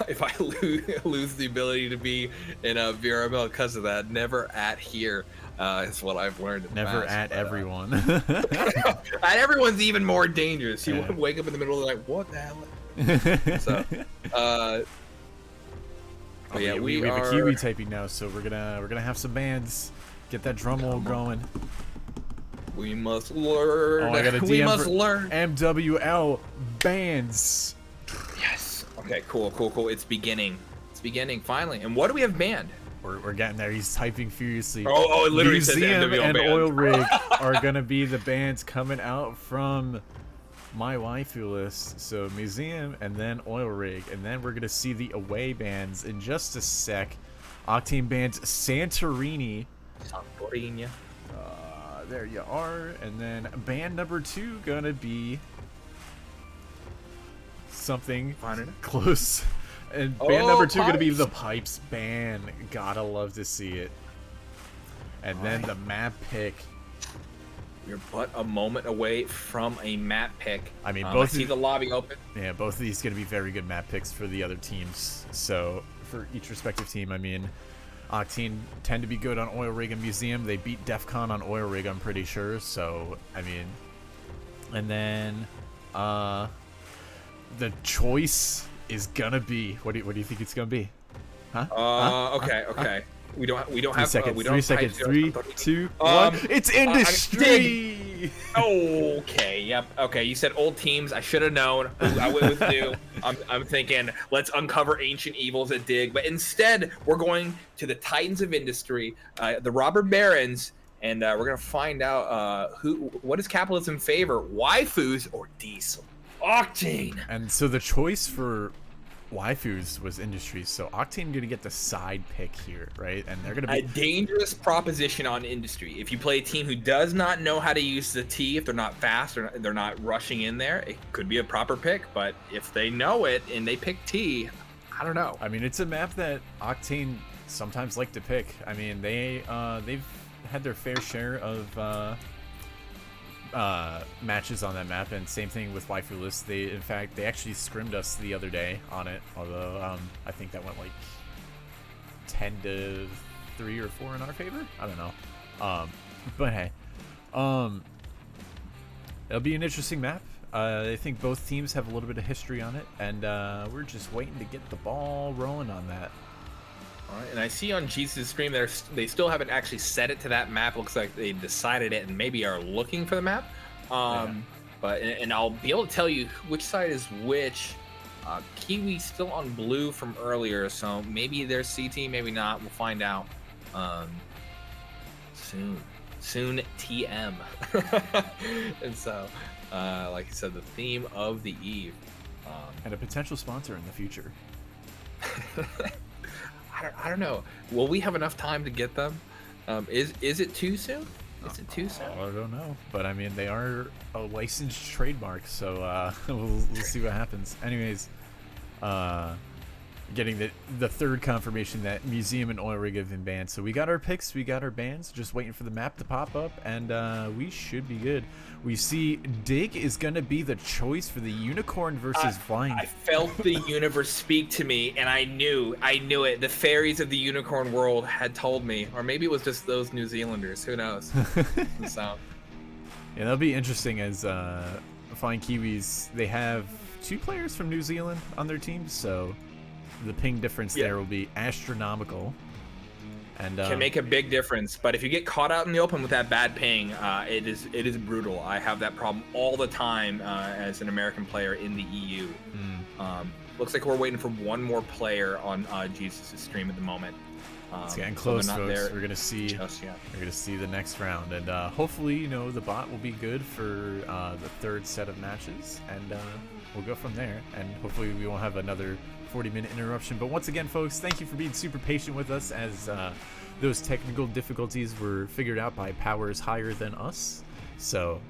lose the ability to be in a VRML because of that. Never at here is what I've learned. Never at everyone. At everyone's even more dangerous. You would wake up in the middle of the night, what the hell? So, we have a Kiwi typing now, so we're gonna have some bands. Get that drum roll going. We must learn. Oh, I got a DM we must learn. MWL bands. Yes. Okay. Cool. It's beginning. Finally. And what do we have banned? We're getting there. He's typing furiously. Oh, it literally Museum says MWL and banned. Oil Rig are gonna be the bands coming out from my waifu list. So Museum and then Oil Rig, and then we're gonna see the away bands in just a sec. Octane bands Santorini. There you are. And then band number 2 gonna be something close. And band number 2 gonna be the Pipes band. Gotta love to see it. And then the map pick. We're but a moment away from a map pick. I mean, I see the lobby open. Yeah, both of these gonna be very good map picks for the other teams. So for each respective team, I mean, Octane tend to be good on Oil Rig and Museum. They beat DEF CON on Oil Rig, I'm pretty sure. So I mean, and then the choice is gonna be what do you think it's gonna be? Huh? Okay. We don't have 3 seconds. 3, 2, 1. It's Industry. Okay. Yep. Okay. You said old teams. I should have known. I went with new. I'm thinking let's uncover ancient evils at Dig, but instead we're going to the Titans of Industry, the Robber Barons, and we're gonna find out what does capitalism favor: waifus or diesel? Octane. And so the choice for waifus was Industry, so Octane gonna get the side pick here, right? And they're gonna be a dangerous proposition on Industry. If you play a team who does not know how to use the T, if they're not fast or they're not rushing in there, it could be a proper pick. But if they know it and they pick T, I don't know. I mean, it's a map that Octane sometimes like to pick. I mean, they've had their fair share of matches on that map, and same thing with waifu list. They actually scrimmed us the other day on it, although I think that went like 10-3 or 4 in our favor. I don't know, but hey, it'll be an interesting map. I think both teams have a little bit of history on it, and we're just waiting to get the ball rolling on that. All right, and I see on Jesus' screen they still haven't actually set it to that map. Looks like they decided it and maybe are looking for the map. But I'll be able to tell you which side is which Kiwi still on blue from earlier, so maybe they're CT, maybe not. We'll find out um, soon TM. And so, like I said, the theme of the eve. And a potential sponsor in the future. I don't know. Will we have enough time to get them? Is it too soon? Is it too soon? I don't know, but I mean they are a licensed trademark, so we'll see what happens. Anyways, getting the third confirmation that Museum and Oil Rig have been banned. So we got our picks, we got our bans, just waiting for the map to pop up, and we should be good. We see Dig is gonna be the choice for the Unicorn versus Flying. I felt the universe speak to me, and I knew it. The fairies of the unicorn world had told me, or maybe it was just those New Zealanders. Who knows? So, yeah, that'll be interesting as Flying Kiwis. They have 2 players from New Zealand on their team, so the ping difference there will be astronomical. And can make a big difference, but if you get caught out in the open with that bad ping, it is brutal. I have that problem all the time as an American player in the EU. Looks like we're waiting for one more player on Jesus' stream at the moment. It's getting close, so folks. We're gonna see. We're gonna see the next round, and hopefully, the bot will be good for the third set of matches, and we'll go from there. And hopefully, we won't have another 40-minute interruption. But once again, folks, thank you for being super patient with us as those technical difficulties were figured out by powers higher than us. So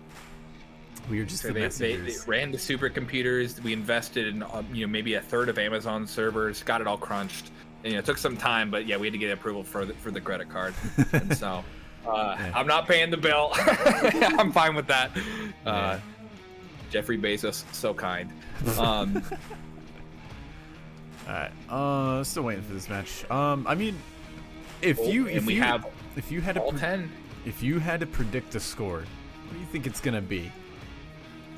we are just the messengers. They ran the supercomputers. We invested in maybe a third of Amazon servers, got it all crunched. And, it took some time, but yeah, we had to get approval for the credit card. And so I'm not paying the bill. I'm fine with that. Jeffrey Bezos, so kind. Alright, still waiting for this match. I mean, if you had to predict the score, what do you think it's gonna be?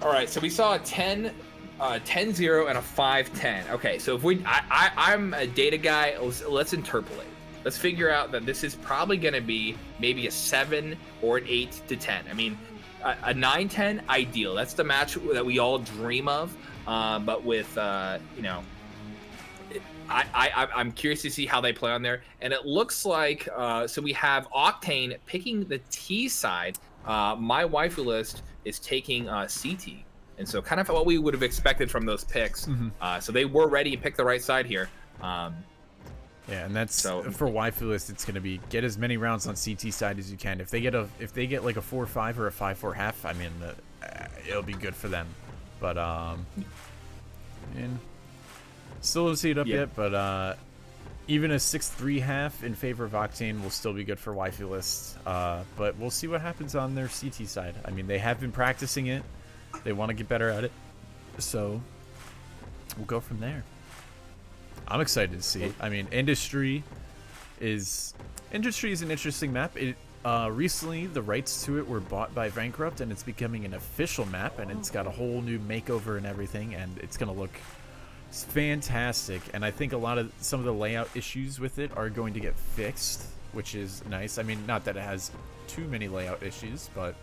All right, so we saw a 10-0 and a 5-10. Okay, so if I'm a data guy. Let's interpolate. Let's figure out that this is probably gonna be maybe a 7 or an 8 to 10. I mean, a 9-10 ideal. That's the match that we all dream of. But with I'm curious to see how they play on there. And it looks like so we have Octane picking the T side. My waifu list is taking CT, and so kind of what we would have expected from those picks. So they were ready and picked the right side here. Yeah, and that's for waifu list. It's going to be get as many rounds on CT side as you can. If they get like a 4-5 or a 5-4 half, I mean, it'll be good for them. But still don't see it up yet, but even a 6-3 half in favor of Octane will still be good for waifu list. But we'll see what happens on their CT side. I mean, they have been practicing it. They want to get better at it. So we'll go from there. I'm excited to see. I mean, Industry is an interesting map. It recently the rights to it were bought by Bankrupt, and it's becoming an official map, and it's got a whole new makeover and everything, and it's gonna look fantastic. And I think some of the layout issues with it are going to get fixed, which is nice. I mean, not that it has too many layout issues, but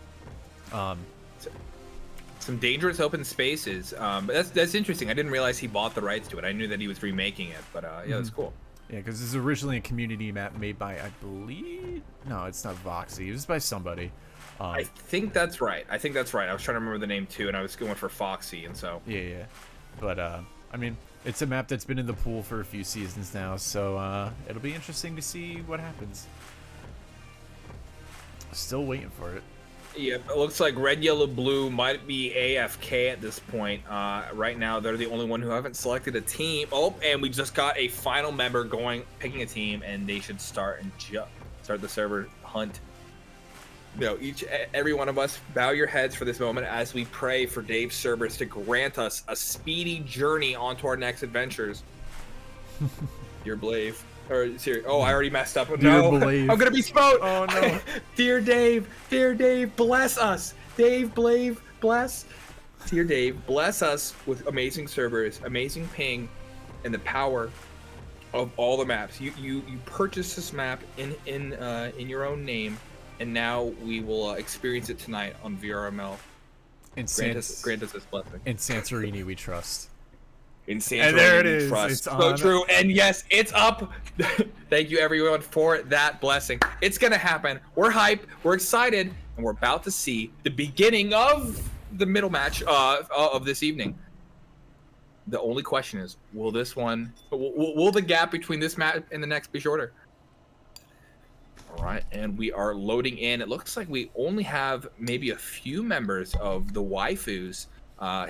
some dangerous open spaces. But that's interesting. I didn't realize he bought the rights to it. I knew that he was remaking it, but yeah, that's cool. Yeah, because this is originally a community map made by, I believe, no, it's not Voxy. It was by somebody. I think that's right. I was trying to remember the name too, and I was going for Foxy, and so. Yeah. But I mean, it's a map that's been in the pool for a few seasons now, so it'll be interesting to see what happens. Still waiting for it. Yeah, it looks like red, yellow, blue might be AFK at this point. Right now, they're the only one who haven't selected a team. Oh, and we just got a final member picking a team, and they should start the server hunt. Every one of us, bow your heads for this moment as we pray for Dave Cerberus to grant us a speedy journey onto our next adventures. Dear Blave. Or serious. Oh, I already messed up. No, I'm gonna be smote. Oh no. Dear Dave, bless us. Dave, Blave, bless. Dear Dave, bless us with amazing servers, amazing ping, and the power of all the maps. You purchased this map in your own name, and now we will experience it tonight on VRML. Grant us this blessing. In Santorini we trust. in And there it Santorini is. trust. It's So on. true. And yes, it's up. Thank you everyone for that blessing. It's gonna happen. We're hyped. We're excited, and we're about to see the beginning of the middle match of this evening. The only question is, will this one, will the gap between this match and the next be shorter? All right, and we are loading in. It looks like we only have maybe a few members of the waifus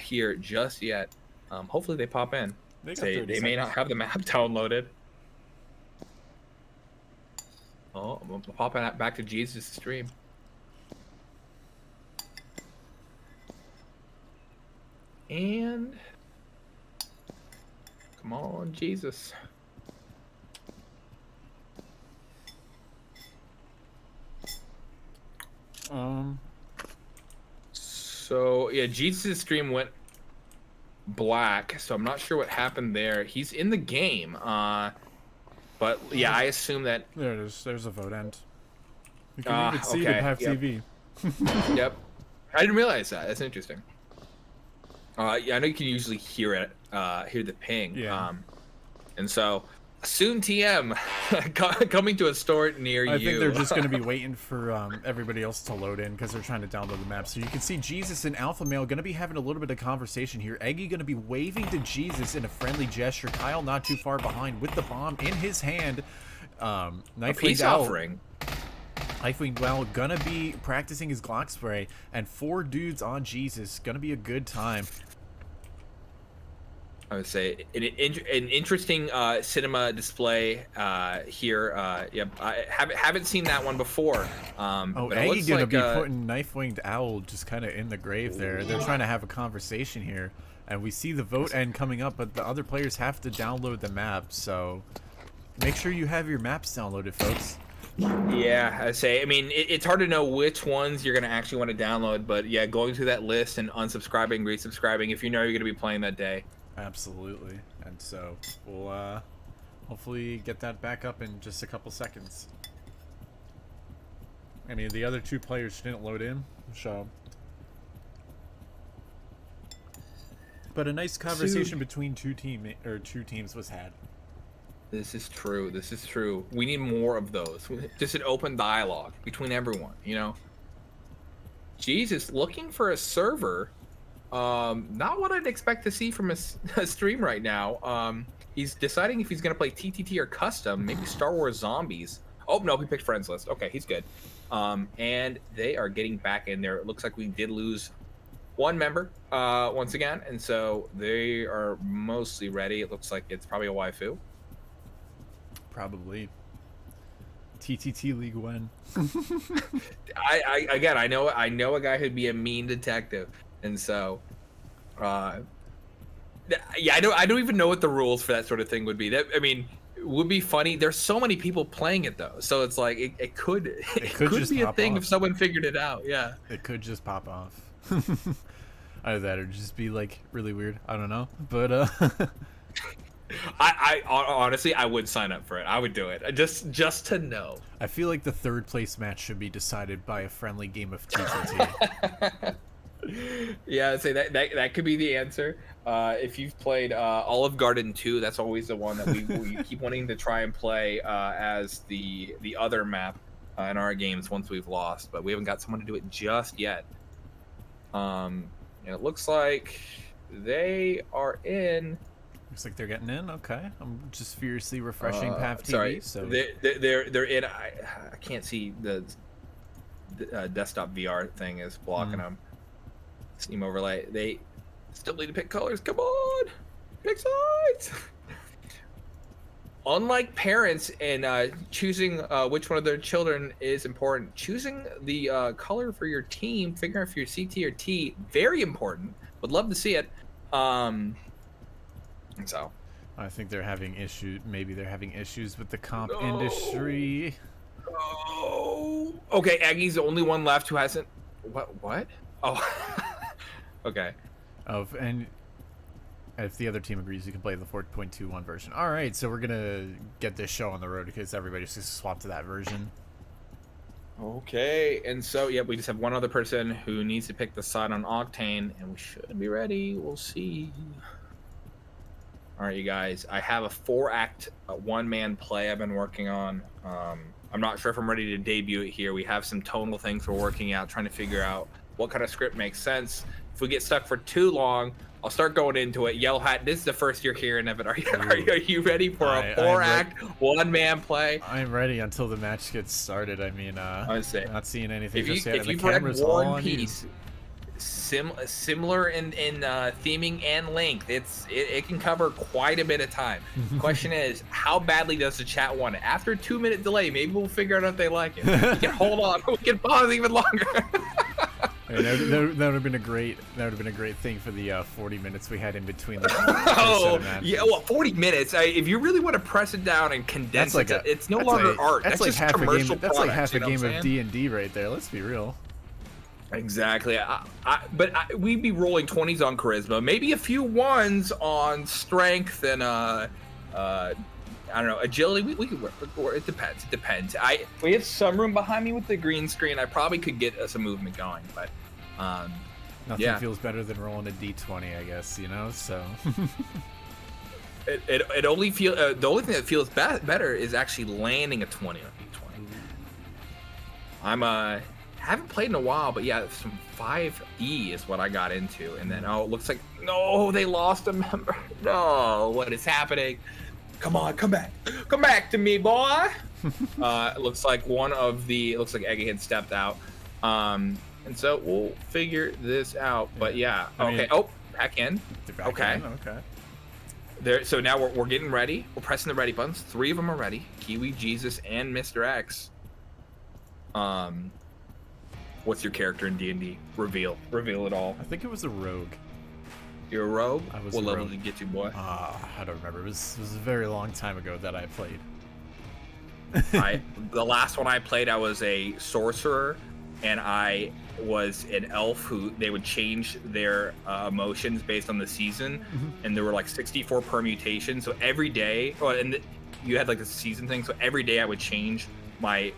here just yet. Hopefully they pop in. They got They 30 may not seconds. have the map downloaded. Oh, I'm popping back to Jesus' stream. And come on, Jesus. So yeah, Jesus' stream went black, so I'm not sure what happened there. He's in the game, but yeah, I assume that. There it is. There's a vote end. You can even see the Okay. PAF Yep. TV. Yep. I didn't realize that. That's interesting. Yeah, I know you can usually hear it, hear the ping. Yeah. And so soon TM coming to a store near you. I think they're just going to be waiting for everybody else to load in because they're trying to download the map. So you can see Jesus and Alpha Male going to be having a little bit of conversation here. Eggy going to be waving to Jesus in a friendly gesture. Kyle not too far behind with the bomb in his hand. Peace offering. Knifewing Well gonna be practicing his Glock spray, and 4 dudes on Jesus. Gonna be a good time. I would say an interesting cinema display here. Yep, I haven't seen that one before. Oh, but it Eggy looks gonna like, be putting Knife-Winged Owl just kind of in the grave there. They're trying to have a conversation here, and we see the vote end coming up, but the other players have to download the map, so make sure you have your maps downloaded, folks. Yeah, I say. I mean, it's hard to know which ones you're gonna actually want to download, but yeah, going through that list and unsubscribing, resubscribing if you know you're gonna be playing that day. Absolutely, and so we'll hopefully get that back up in just a couple seconds. I mean, the other 2 players didn't load in, so. But a nice conversation between two teams was had. This is true. This is true. We need more of those. Just an open dialogue between everyone, you know? Jesus, looking for a server. Not what I'd expect to see from a stream right now. He's deciding if he's going to play TTT or custom, maybe Star Wars Zombies. Oh, no, he picked friends list. Okay, he's good. And they are getting back in there. It looks like we did lose 1 member once again, and so they are mostly ready. It looks like it's probably a waifu. Probably. TTT League win. I know a guy who'd be a mean detective, and so, yeah, I don't even know what the rules for that sort of thing would be. That, I mean, it would be funny. There's so many people playing it though, so it's like it could just be a pop thing off. if someone figured it out. Yeah, It could just pop off. Either that or just be like really weird. I don't know, but I honestly I would sign up for it. I would do it just to know. I feel like the 3rd place match should be decided by a friendly game of TTT. Yeah, I'd say that could be the answer. If you've played Olive Garden 2, that's always the one that we keep wanting to try and play as the other map in our games once we've lost, but we haven't got someone to do it just yet. And it looks like they are in. Looks like they're getting in. Okay, I'm just furiously refreshing PAF TV. Sorry, So they're in. I can't see the desktop VR thing is blocking them. Steam overlay. They still need to pick colors. Come on, pick sides. Unlike parents and choosing which one of their children is important, choosing the color for your team, figuring out if you're CT or T, very important. Would love to see it. And so I think they're having issues. Maybe they're having issues with the comp industry. Oh, okay. Aggie's the only one left who hasn't. What? Oh, okay. And if the other team agrees, you can play the 4.21 version. All right, so we're gonna get this show on the road because everybody's just swapped to that version. Okay, and so yeah, we just have one other person who needs to pick the side on Octane, and we should be ready. We'll see. All right, you guys. I have a 4-act, one-man play I've been working on. I'm not sure if I'm ready to debut it here. We have some tonal things we're working out, trying to figure out what kind of script makes sense. If we get stuck for too long, I'll start going into it. Yellow Hat, this is the first you're hearing of it. Are you ready for a 4-act, one-man play? I'm ready until the match gets started. I mean, I say, not seeing anything if you, just yet. if The you've read camera's all War on and you. Peace, similar in theming and length, it can cover quite a bit of time. Question is, how badly does the chat want it? After a 2-minute delay, maybe we'll figure out if they like it. We can hold on. We can pause even longer. That would have been a great. That would have been a great thing for the 40 minutes we had in between the oh yeah, well, 40 minutes. If you really want to press it down and condense it, it's no longer art. That's like just half commercial a game. That's like half a products, game of D&D right there. Let's be real. Exactly. But we'd be rolling 20s on charisma, maybe a few 1s on strength and I don't know, agility. We could work. It depends. It depends. We have some room behind me with the green screen. I probably could get some movement going, but nothing feels better than rolling a D20, I guess. You know, so. it only feel the only thing that feels better is actually landing a 20 on D20. I'm haven't played in a while, but yeah, some 5E is what I got into, and then it looks like they lost a member. No, what is happening? Come on, come back to me, boy. It looks like looks like Egghead stepped out, and so we'll figure this out. But yeah, okay. Back in. Okay. There. So now we're getting ready. We're pressing the ready buttons. 3 of them are ready. Kiwi, Jesus, and Mr. X. What's your character in D&D? Reveal it all. I think it was a rogue. You're a rogue? I was what a level rogue. did you get to, boy? I don't remember. It was a very long time ago that I played. The last one I played, I was a sorcerer, and I was an elf who they would change their emotions based on the season, and there were like 64 permutations. So every day, you had like the season thing. So every day I would change my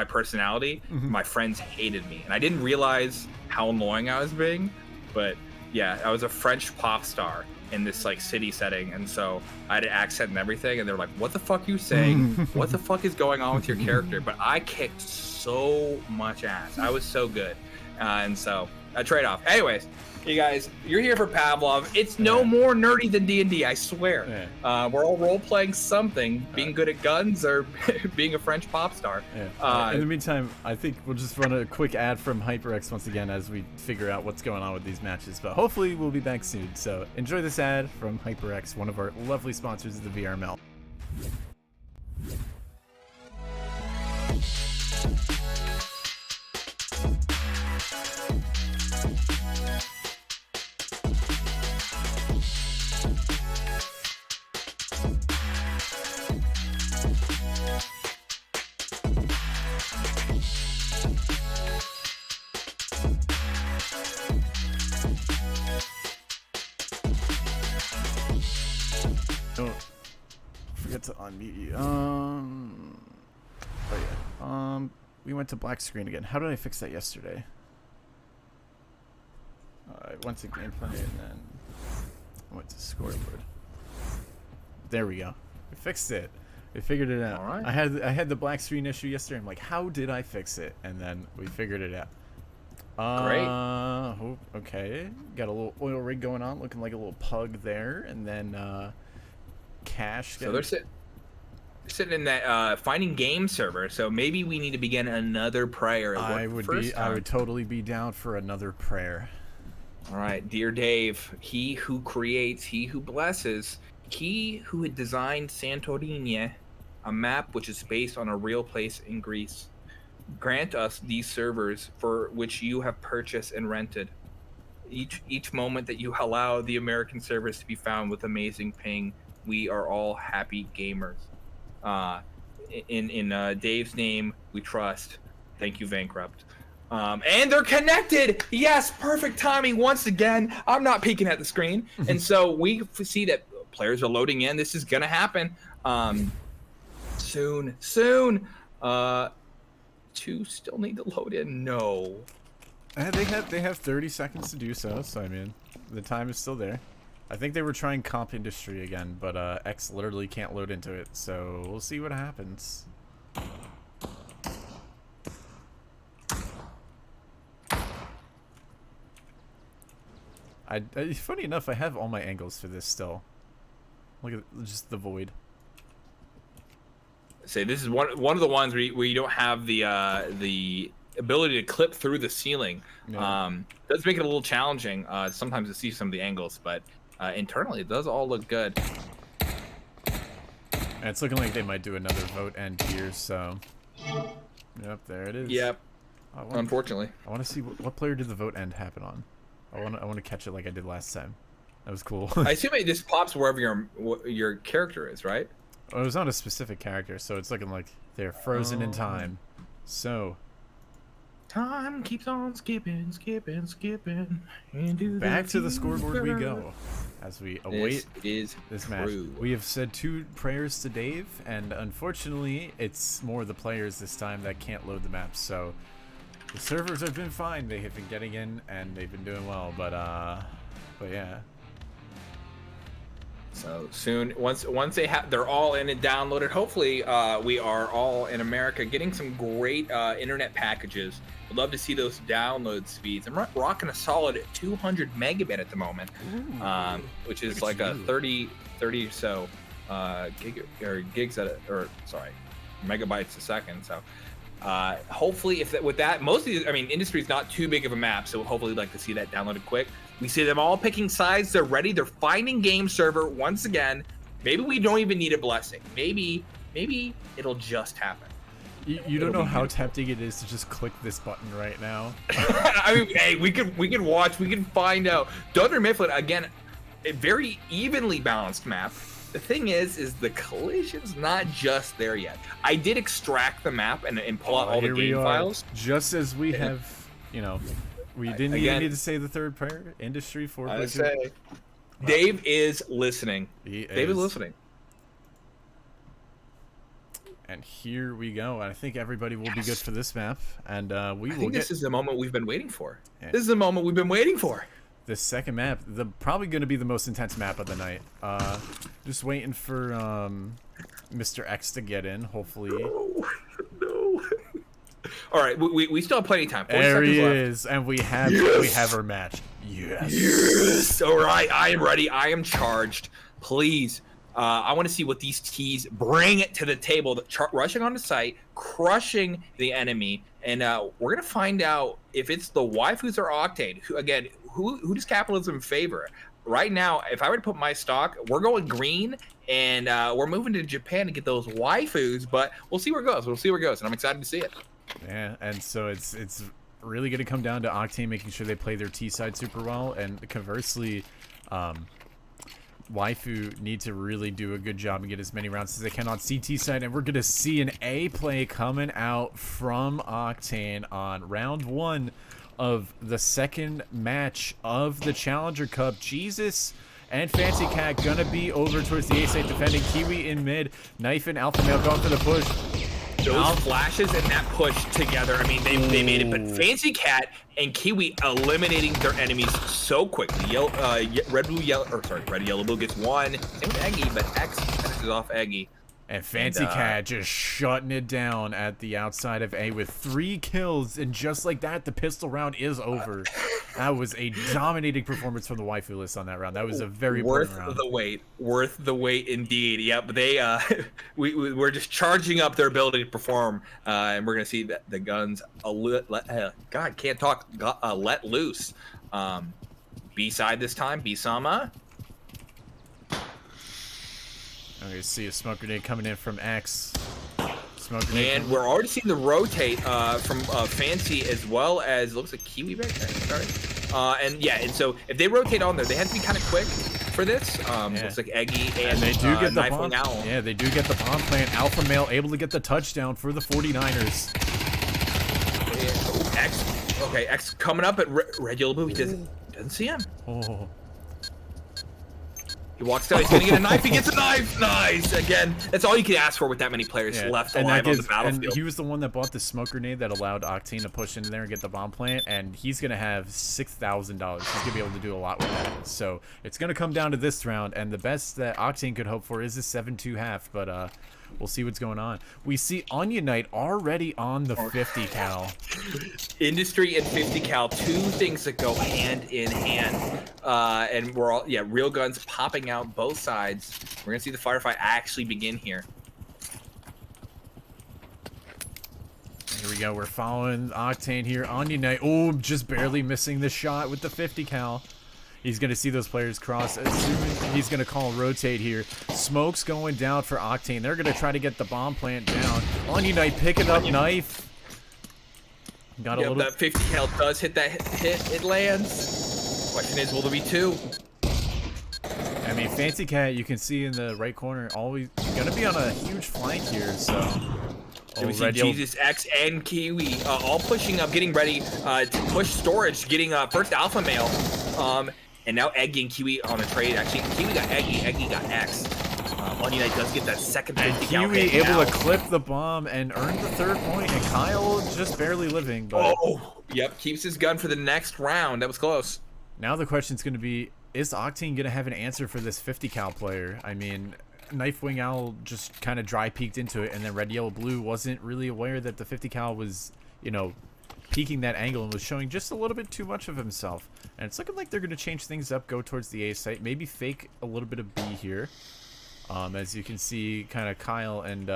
personality. My friends hated me, and I didn't realize how annoying I was being. But yeah, I was a French pop star in this like city setting, and so I had an accent and everything, and they're like, what the fuck are you saying? What the fuck is going on with your character? But I kicked so much ass. I was so good, and so a trade-off. Anyways, you guys, you're here for Pavlov. It's no more nerdy than D&D, I swear. We're all role-playing something, being good at guns or being a French pop star. In the meantime, I think we'll just run a quick ad from HyperX once again as we figure out what's going on with these matches. But hopefully we'll be back soon. So enjoy this ad from HyperX, one of our lovely sponsors of the VRML. Don't forget to unmute you. We went to black screen again. How did I fix that yesterday? I went to gameplay and then I went to scoreboard. There we go. We fixed it. We figured it out. All right. I had the black screen issue yesterday. I'm like, how did I fix it? And then we figured it out. Great. Okay. Got a little oil rig going on, looking like a little pug there, and then Cash. So they're sitting in that finding game server. So maybe we need to begin another prayer. I would totally be down for another prayer. All right, dear Dave, he who creates, he who blesses, he who had designed Santorini, a map which is based on a real place in Greece. Grant us these servers for which you have purchased and rented. Each moment that you allow the American servers to be found with amazing ping, we are all happy gamers. In Dave's name, we trust. Thank you, Bankrupt. And they're connected. Yes, perfect timing once again. I'm not peeking at the screen, and so we see that players are loading in. This is gonna happen soon. Two still need to load in. No. They have 30 seconds to do so. So I mean, the time is still there. I think they were trying comp industry again, but X literally can't load into it, so we'll see what happens. Funny enough, I have all my angles for this still. Look at just the void. Say this is one of the ones where you don't have the ability to clip through the ceiling. Yeah. Does make it a little challenging sometimes to see some of the angles, but internally it does all look good. And it's looking like they might do another vote end here, so. Yep, there it is. Yep. Unfortunately. I want to see what player did the vote end happen on. I want to catch it like I did last time. That was cool. I assume it just pops wherever your character is, right? Well, it was not a specific character, so it's looking like they're frozen in time. So. Time keeps on skipping. Back to the scoreboard we go. As we await this match. We have said 2 prayers to Dave, and unfortunately, it's more the players this time that can't load the maps, so. The servers have been fine. They have been getting in, and they've been doing well. But yeah. So soon, once they're all in and downloaded. Hopefully, we are all in America getting some great internet packages. I'd love to see those download speeds. I'm rocking a solid 200 megabit at the moment, which is like a 30 or so gigs megabytes a second. So. Hopefully, with that, most of these, industry is not too big of a map, so hopefully, we'd like to see that downloaded quick. We see them all picking sides. They're ready. They're finding game server once again. Maybe we don't even need a blessing. Maybe it'll just happen. You don't know how tempting it is to just click this button right now. Hey, we can watch. We can find out. Dunder Mifflin again, a very evenly balanced map. The thing is the collision's not just there yet. I did extract the map and pull out all the game files. Just as we have, we didn't even need to say the third prayer. Industry 4. I say, Dave is listening. Dave is listening. And here we go. I think everybody will be good for this map, and we will. I think this is the moment we've been waiting for. Yeah. This is the moment we've been waiting for. The second map, probably going to be the most intense map of the night. Just waiting for Mr. X to get in, hopefully. No. All right, we still have plenty of time. There he is, and we have our match. Yes. All right, I am ready. I am charged. Please, I want to see what these T's bring it to the table. Rushing on the site, crushing the enemy, and we're gonna find out if it's the waifus or Octane. Who does capitalism favor? Right now, if I were to put my stock, we're going green, and we're moving to Japan to get those waifus, but we'll see where it goes. And I'm excited to see it. Yeah, and so it's really going to come down to Octane making sure they play their T side super well, and conversely, waifu need to really do a good job and get as many rounds as they can on CT side, and we're going to see an A play coming out from Octane on round 1 of the second match of the Challenger Cup. Jesus and Fancy Cat gonna be over towards the A side defending. Kiwi in mid. Knife and Alpha Male going for the push. Those flashes and that push together, they made it. But Fancy Cat and Kiwi eliminating their enemies so quickly. Red, yellow, blue gets one. Same with Eggy, but X finishes off Eggy. And Fancy Cat just shutting it down at the outside of A with 3 kills, and just like that, the pistol round is over. That was a dominating performance from the waifu list on that round. That was a very important round. Worth the wait indeed. Yep, they we're just charging up their ability to perform, and we're gonna see that the guns God can't talk let loose. B side this time, B Sama. Okay, see a smoke grenade coming in from X. And we're already seeing the rotate from Fancy, as well as looks like Kiwi back there. Sorry. And so if they rotate on there, they have to be kind of quick for this. Looks like Eggy and they do get the bomb. Owl. Yeah, they do get the bomb plant. Alpha Male able to get the touchdown for the 49ers. X coming up at Red Yellow Blue. He doesn't see him. Oh. He walks down. He's gonna get a knife. He gets a knife. Nice. Again, that's all you can ask for with that many players left alive on the battlefield. And he was the one that bought the smoke grenade that allowed Octane to push in there and get the bomb plant. And he's gonna have $6,000. He's gonna be able to do a lot with that. So it's gonna come down to this round, and the best that Octane could hope for is a 7-2 half. But we'll see what's going on. We see Onion Knight already on the 50 cal. Industry and 50 cal, two things that go hand in hand. And we're all, real guns popping out both sides. We're gonna see the firefight actually begin here. Here we go. We're following Octane here. Onion Knight, oh, just barely missing the shot with the 50 cal. He's going to see those players cross. Assuming he's going to call rotate here. Smoke's going down for Octane. They're going to try to get the bomb plant down. Onion Knight picking up knife. Got a little. That 50 cal does hit that hit. It lands. Question is, will there be two? I mean, Fancy Cat, you can see in the right corner, always going to be on a huge flank here. So. We see Jesus, X, and Kiwi all pushing up, getting ready to push storage, getting first alpha male. And now Eggy and Kiwi on a trade. Actually, Kiwi got Eggy, Eggy got X. Onion Knight does get that second 50 cal Kiwi hit able now. to clip the bomb and earn the 3rd point, and Kyle just barely living. But Yep, keeps his gun for the next round. That was close. now the question's going to be, is Octane going to have an answer for this 50 cal player? I mean, Knife Wing Owl just kind of dry peeked into it, and then Red Yellow Blue wasn't really aware that the 50 cal was, you know, peeking that angle and was showing just a little bit too much of himself. And it's looking like they're going to change things up, go towards the A site, maybe fake a little bit of B here. As you can see, kind of Kyle and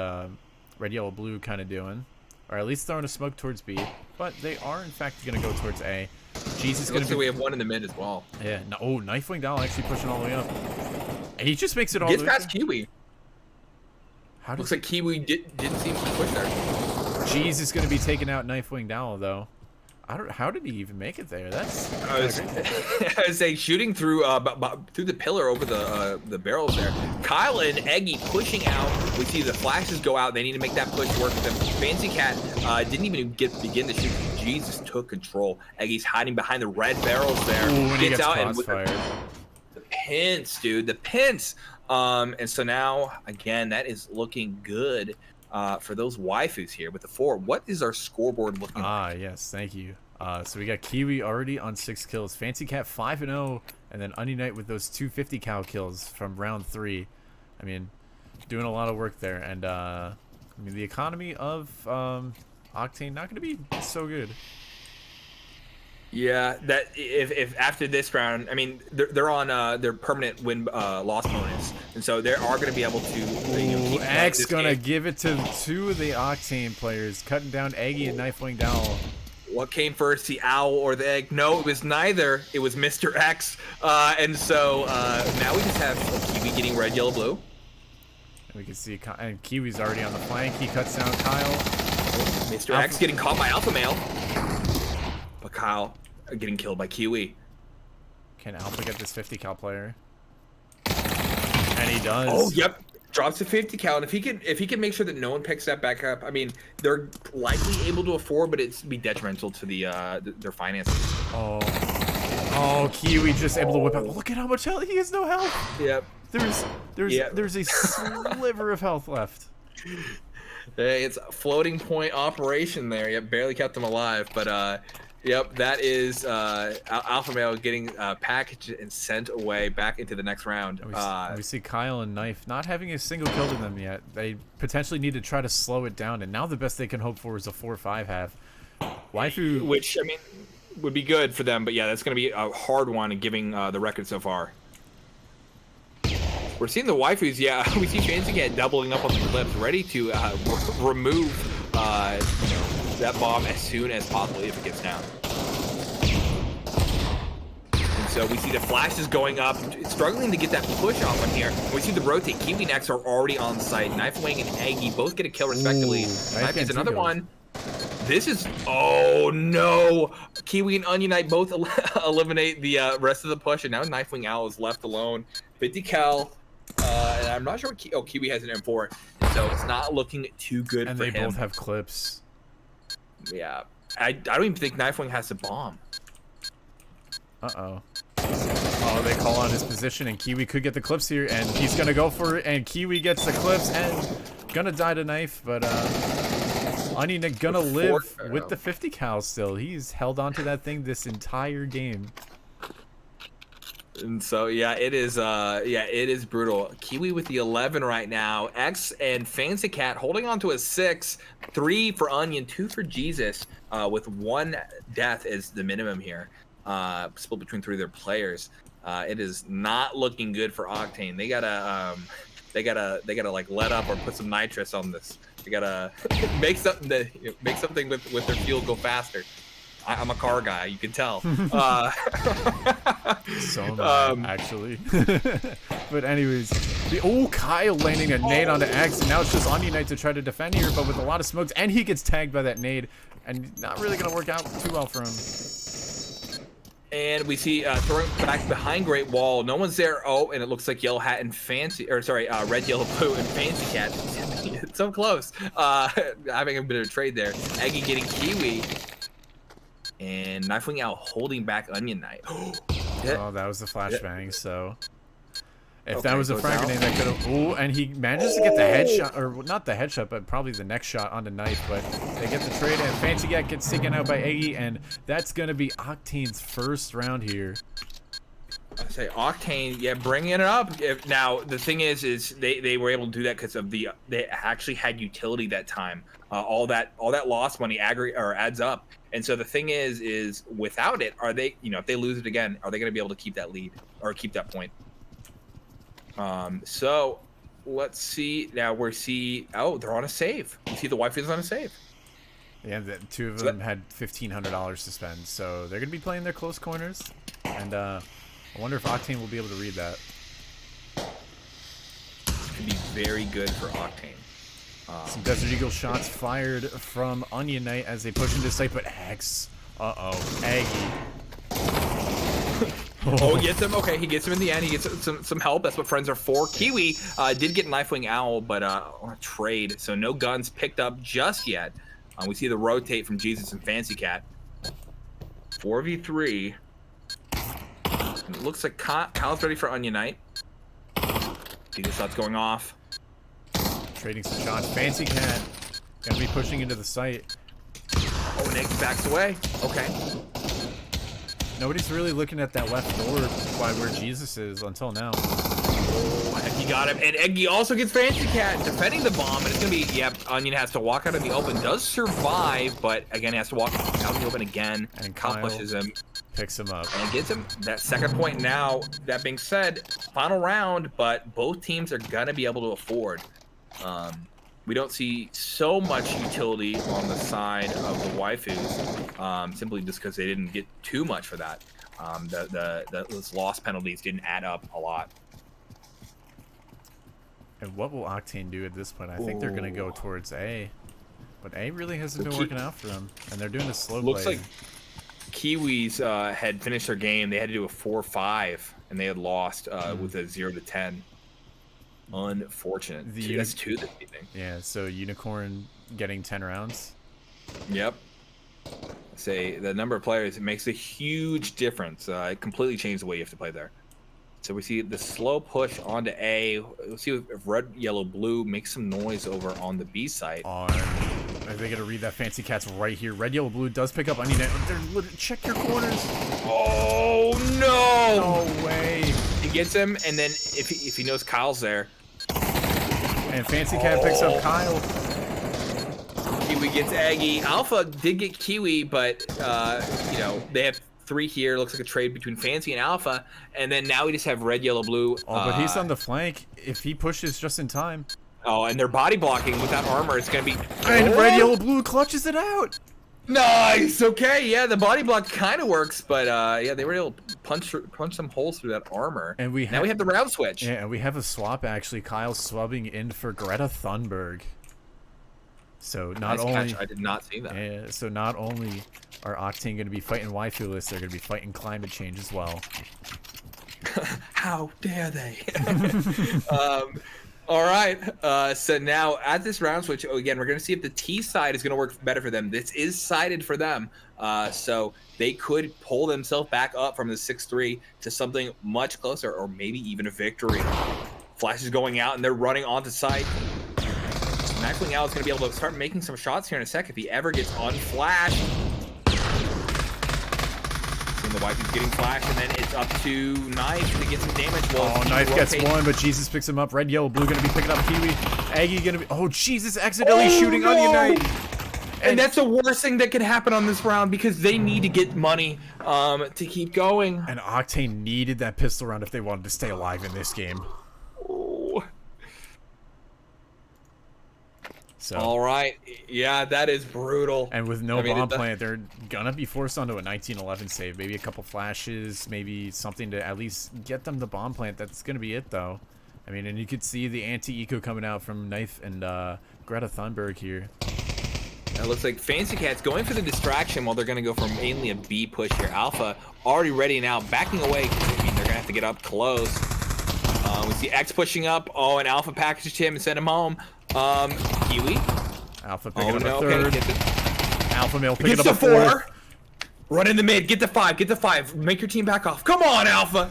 Red Yellow Blue kind of doing, or at least throwing a smoke towards B. But they are in fact going to go towards A. Jesus going to be. We have one in the mid as well. Yeah. No, oh, Knife Wing Owl actually pushing all the way up. And he just makes it all Gets the way past Kiwi. How Looks like Kiwi didn't seem to push there. Jeez is going to be taking out Knife Wing Owl though. How did he even make it there? That's I was saying shooting through through the pillar over the barrels there. Kyle and Eggy pushing out. We see the flashes go out. They need to make that push work for them. Fancy Cat didn't even begin to shoot. Jesus took control. Eggy's hiding behind the red barrels there. Ooh, gets out and crossfired. the pints, dude, the pints. And so now again, that is looking good. For those waifus here with the 4. What is our scoreboard looking like? Yes, thank you. So we got Kiwi already on 6 kills, Fancy Cat 5-0, and then Onion Knight with those 250 cal kills from round 3. I mean, doing a lot of work there, and I mean the economy of Octane not going to be so good. Yeah, that if after this round, I mean they're on their permanent win loss bonus, and so they are going to be able to. Ooh, X gonna give it to 2 of the Octane players, cutting down Eggy and Knife Wing Owl. What came first, the owl or the egg? No, it was neither. It was Mr. X, and so now we just have Kiwi getting red, yellow, blue. And we can see and Kiwi's already on the flank. He cuts down Kyle. Mr. X getting caught by Alpha Male, but Kyle getting killed by Kiwi. Can Alpha get this 50 cal player? And he does. Oh, yep. Drops to 50 cal, and if he can make sure that no one picks that back up, I mean, they're likely able to afford, but it's be detrimental to their finances. Oh, Kiwi just able to whip out. Look at how much health. He has no health. Yep. There's a sliver of health left. It's a floating point operation there. Yep, barely kept them alive, but yep, that is Alpha Male getting packaged and sent away back into the next round. We see Kyle and Knife not having a single kill to them yet. They potentially need to try to slow it down, and now the best they can hope for is a 4-5 half. Waifu, which I mean would be good for them, but yeah, that's going to be a hard one in giving the record so far. We're seeing the waifus, yeah. We see Fancy Cat doubling up on the clips, ready to remove that bomb as soon as possible if it gets down. And so we see the flashes going up, struggling to get that push off on here. We see the rotate. Kiwi next are already on site. Knife Wing and Eggy both get a kill respectively. Knife gets another one. This is, oh no! Kiwi and Onion Knight both eliminate the rest of the push, and now Knife Wing Owl is left alone. 50 cal. And I'm not sure what Kiwi has an M4, so it's not looking too good and for they him. both have clips. Yeah, I don't even think Knife Wing has a bomb. Uh-oh. Oh, they call on his position, and Kiwi could get the clips here, and he's gonna go for it, and Kiwi gets the clips, and gonna die to knife, but Onion gonna live with the 50 cal still. He's held on to that thing this entire game. And so yeah, it is brutal. Kiwi with the 11 right now. X and Fancy Cat holding on to a 6. 3 for Onion, 2 for Jesus, with 1 death is the minimum here. Split between 3 of their players. It is not looking good for Octane. They gotta like let up or put some nitrous on this. They gotta make something with their fuel go faster. I'm a car guy, you can tell. So am I, actually. But anyways, Kyle landing a nade onto X, and now it's just Onion Knight to try to defend here, but with a lot of smokes, and he gets tagged by that nade, and not really gonna work out too well for him. And we see throwing back behind Great Wall. No one's there. Oh, and it looks like Yellow Hat and Red, Yellow, Blue and Fancy Cat. It's so close. Having a bit of a trade there. Eggy getting Kiwi. And Knifewing out holding back Onion Knight. Oh, that was the flashbang, so... If that was a frag grenade, that could have... Oh, and he manages to get the headshot, or not the headshot, but probably the next shot on the knife, but they get the trade, and Fancy Cat gets taken out by Eggy, and that's going to be Octane's first round here. I say Octane, yeah, bringing it up. Now the thing is they were able to do that because of they actually had utility that time. All that loss money adds up, and so the thing is without it, are they, if they lose it again, are they going to be able to keep that lead or keep that point? So let's see. Now they're on a save. You see the Wi-Fi's on a save. Yeah, the 2 of them had $1,500 to spend, so they're going to be playing their close corners, and I wonder if Octane will be able to read that. Could be very good for Octane. Some Desert Eagle shots fired from Onion Knight as they push into sight, but X. Aggie. Oh, he gets him. Okay, he gets him in the end. He gets some help. That's what friends are for. Kiwi did get Knifewing Owl, but on a trade, so no guns picked up just yet. We see the rotate from Jesus and Fancy Cat. 4v3. And it looks like Kyle's ready for Onion Knight. See the shots going off. Trading some shots. Fancy Cat gonna be pushing into the site. Oh, Nick backs away. Okay. Nobody's really looking at that left door by where Jesus is until now. Oh, Eggy got him. And Eggy also gets Fancy Cat defending the bomb. And it's going to be, Onion has to walk out in the open. Does survive, but again, has to walk out in the open again. And Kyle pushes him. Picks him up. And gets him that second point now. That being said, final round, but both teams are going to be able to afford. We don't see so much utility on the side of the waifus, simply just because they didn't get too much for that. Those loss penalties didn't add up a lot. And what will Octane do at this point? I think they're going to go towards A. But A really hasn't been working out for them. And they're doing a slow play. Looks like Kiwis had finished their game. They had to do a 4-5, and they had lost with a 0-10. Unfortunate. That's 2 this evening. Yeah, so Unicorn getting 10 rounds. Yep. Say the number of players, it makes a huge difference. It completely changed the way you have to play there. So we see the slow push onto A. We'll see if Red, Yellow, Blue makes some noise over on the B site. Are they going to read that? Fancy Cat's right here. Red, Yellow, Blue does pick up. I mean, check your corners. Oh, no. No way. He gets him, and then if he knows Kyle's there. And Fancy Cat picks up Kyle. Kiwi gets Aggie. Alpha did get Kiwi, but, they have 3 here. Looks like a trade between Fancy and Alpha. And then now we just have Red, Yellow, Blue. Oh, but he's on the flank. If he pushes just in time. Oh, and they're body blocking without armor. It's going to be... And Red, Yellow, Blue clutches it out. Nice. Okay, yeah, the body block kind of works, but they were able to punch some holes through that armor. And now we have the round switch. Yeah, and we have a swap actually. Kyle swabbing in for Greta Thunberg. So not only catch. I did not see that. Yeah, so not only are Octane going to be fighting waifu-less, they're going to be fighting climate change as well. How dare they? All right. So now at this round switch, again, we're going to see if the T side is going to work better for them. This is sided for them. So they could pull themselves back up from the 6-3 to something much closer, or maybe even a victory. Flash is going out, and they're running onto site. Mackling out is going to be able to start making some shots here in a sec if he ever gets unflashed. The wife is getting flashed, and then it's up to Knife to get some damage. Oh, Knife gets one, but Jesus picks him up. Red, yellow, blue gonna be picking up Kiwi. Aggie gonna be. Oh, Jesus, accidentally shooting Onion Knight. And that's the worst thing that could happen on this round because they need to get money to keep going. And Octane needed that pistol round if they wanted to stay alive in this game. So. All right. Yeah, that is brutal. And with no bomb plant, they're going to be forced onto a 1911 save. Maybe a couple flashes, maybe something to at least get them the bomb plant. That's going to be it, though. I mean, and you could see the anti-eco coming out from Knife and Greta Thunberg here. It looks like Fancy Cat's going for the distraction while they're going to go for mainly a B push here. Alpha already ready now, backing away because I mean, they're going to have to get up close. We see X pushing up. Oh, and Alpha packaged him and sent him home. Kiwi. Alpha picking up a third. Alpha male picking up a a fourth. Run in the mid. Get the 5. Get the 5. Make your team back off. Come on, Alpha.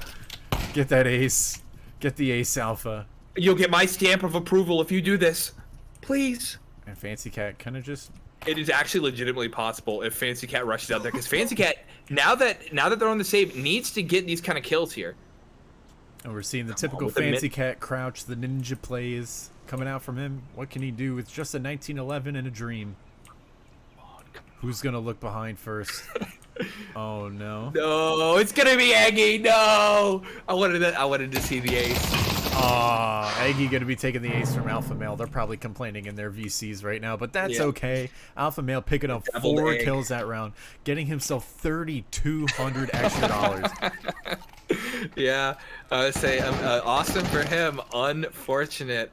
Get that ace. Get the ace, Alpha. You'll get my stamp of approval if you do this. Please. And Fancy Cat kind of just... It is actually legitimately possible if Fancy Cat rushes out there. Because Fancy Cat, now that they're on the save, needs to get these kind of kills here. And we're seeing the typical Fancy Cat crouch, the ninja plays coming out from him. What can he do with just a 1911 and a dream? Who's going to look behind first? Oh, no. No, it's going to be Aggie. No. I wanted to see the ace. Aggie going to be taking the ace from Alpha Male. They're probably complaining in their VCs right now, but that's okay. Alpha Male picking up 4 kills that round, getting himself $3,200 extra. Yeah, I would say awesome for him, unfortunate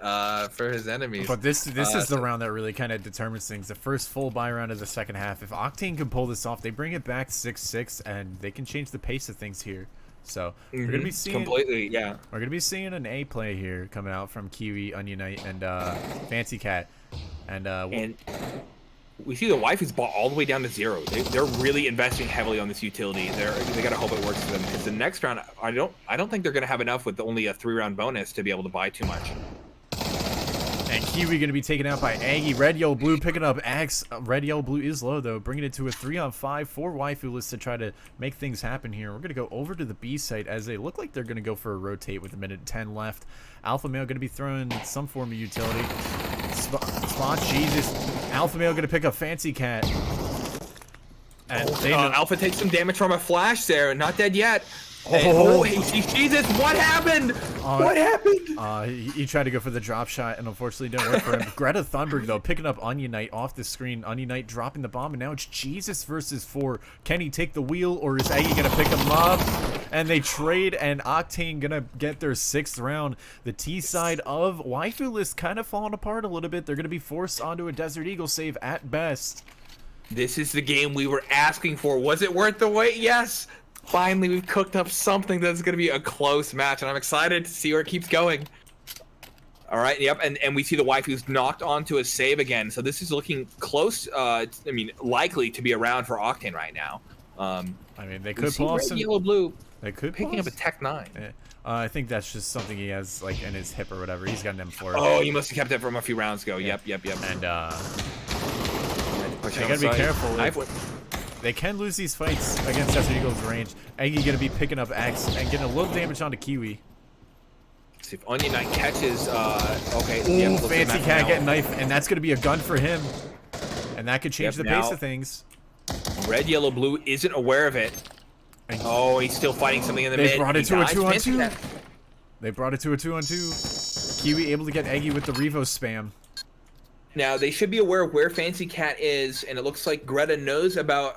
for his enemies. But this is the round that really kind of determines things. The first full buy round of the second half. If Octane can pull this off, they bring it back 6-6, and they can change the pace of things here. So we're gonna be seeing We're gonna be seeing an A play here coming out from Kiwi, Onion Knight, and Fancy Cat, and we see the waifu's bought all the way down to 0. They're really investing heavily on this utility. They gotta hope it works for them because the next round, I don't think they're gonna have enough with only a 3-round bonus to be able to buy too much. And Kiwi going to be taken out by Aggie. Red, yellow, blue picking up Axe. Red, yellow, blue is low, though, bringing it to a 3-on-5 for waifu list to try to make things happen here. We're going to go over to the B site as they look like they're going to go for a rotate with 1:10 left. Alpha Male going to be throwing some form of utility. Spot, Jesus. Alpha Male going to pick up Fancy Cat. And Alpha takes some damage from a flash there. Not dead yet. Jesus, what happened? What happened? He tried to go for the drop shot, and unfortunately didn't work for him. Greta Thunberg, though, picking up Onion Knight off the screen. Onion Knight dropping the bomb, and now it's Jesus versus 4. Can he take the wheel, or is Aggie going to pick him up? And they trade, and Octane going to get their 6th round. The T side of waifu list kind of falling apart a little bit. They're going to be forced onto a Desert Eagle save at best. This is the game we were asking for. Was it worth the wait? Yes. Finally, we've cooked up something that's going to be a close match, and I'm excited to see where it keeps going. All right, yep, and we see the waifu's knocked onto a save again, so this is looking close, I mean, likely to be around for Octane right now. I mean, they could pull off some... Yellow, blue. They could picking up a Tech 9. Yeah. I think that's just something he has, like, in his hip or whatever. He's got an M4. Oh, he must have kept it from a few rounds ago. Yeah. Yep. And, they gotta be careful. They can lose these fights against Desert Eagle's range. Aggie gonna be picking up Axe and getting a little damage onto Kiwi. See if Onion Knight catches, okay. Ooh, Fancy Cat getting knife, and that's gonna be a gun for him. And that could change the pace of things. Red, yellow, blue isn't aware of it. Oh, he's still fighting something in the mid. They brought it to a 2-on-2. They brought it to a 2-on-2. Kiwi able to get Aggie with the Revo spam. Now they should be aware of where Fancy Cat is, and it looks like Greta knows about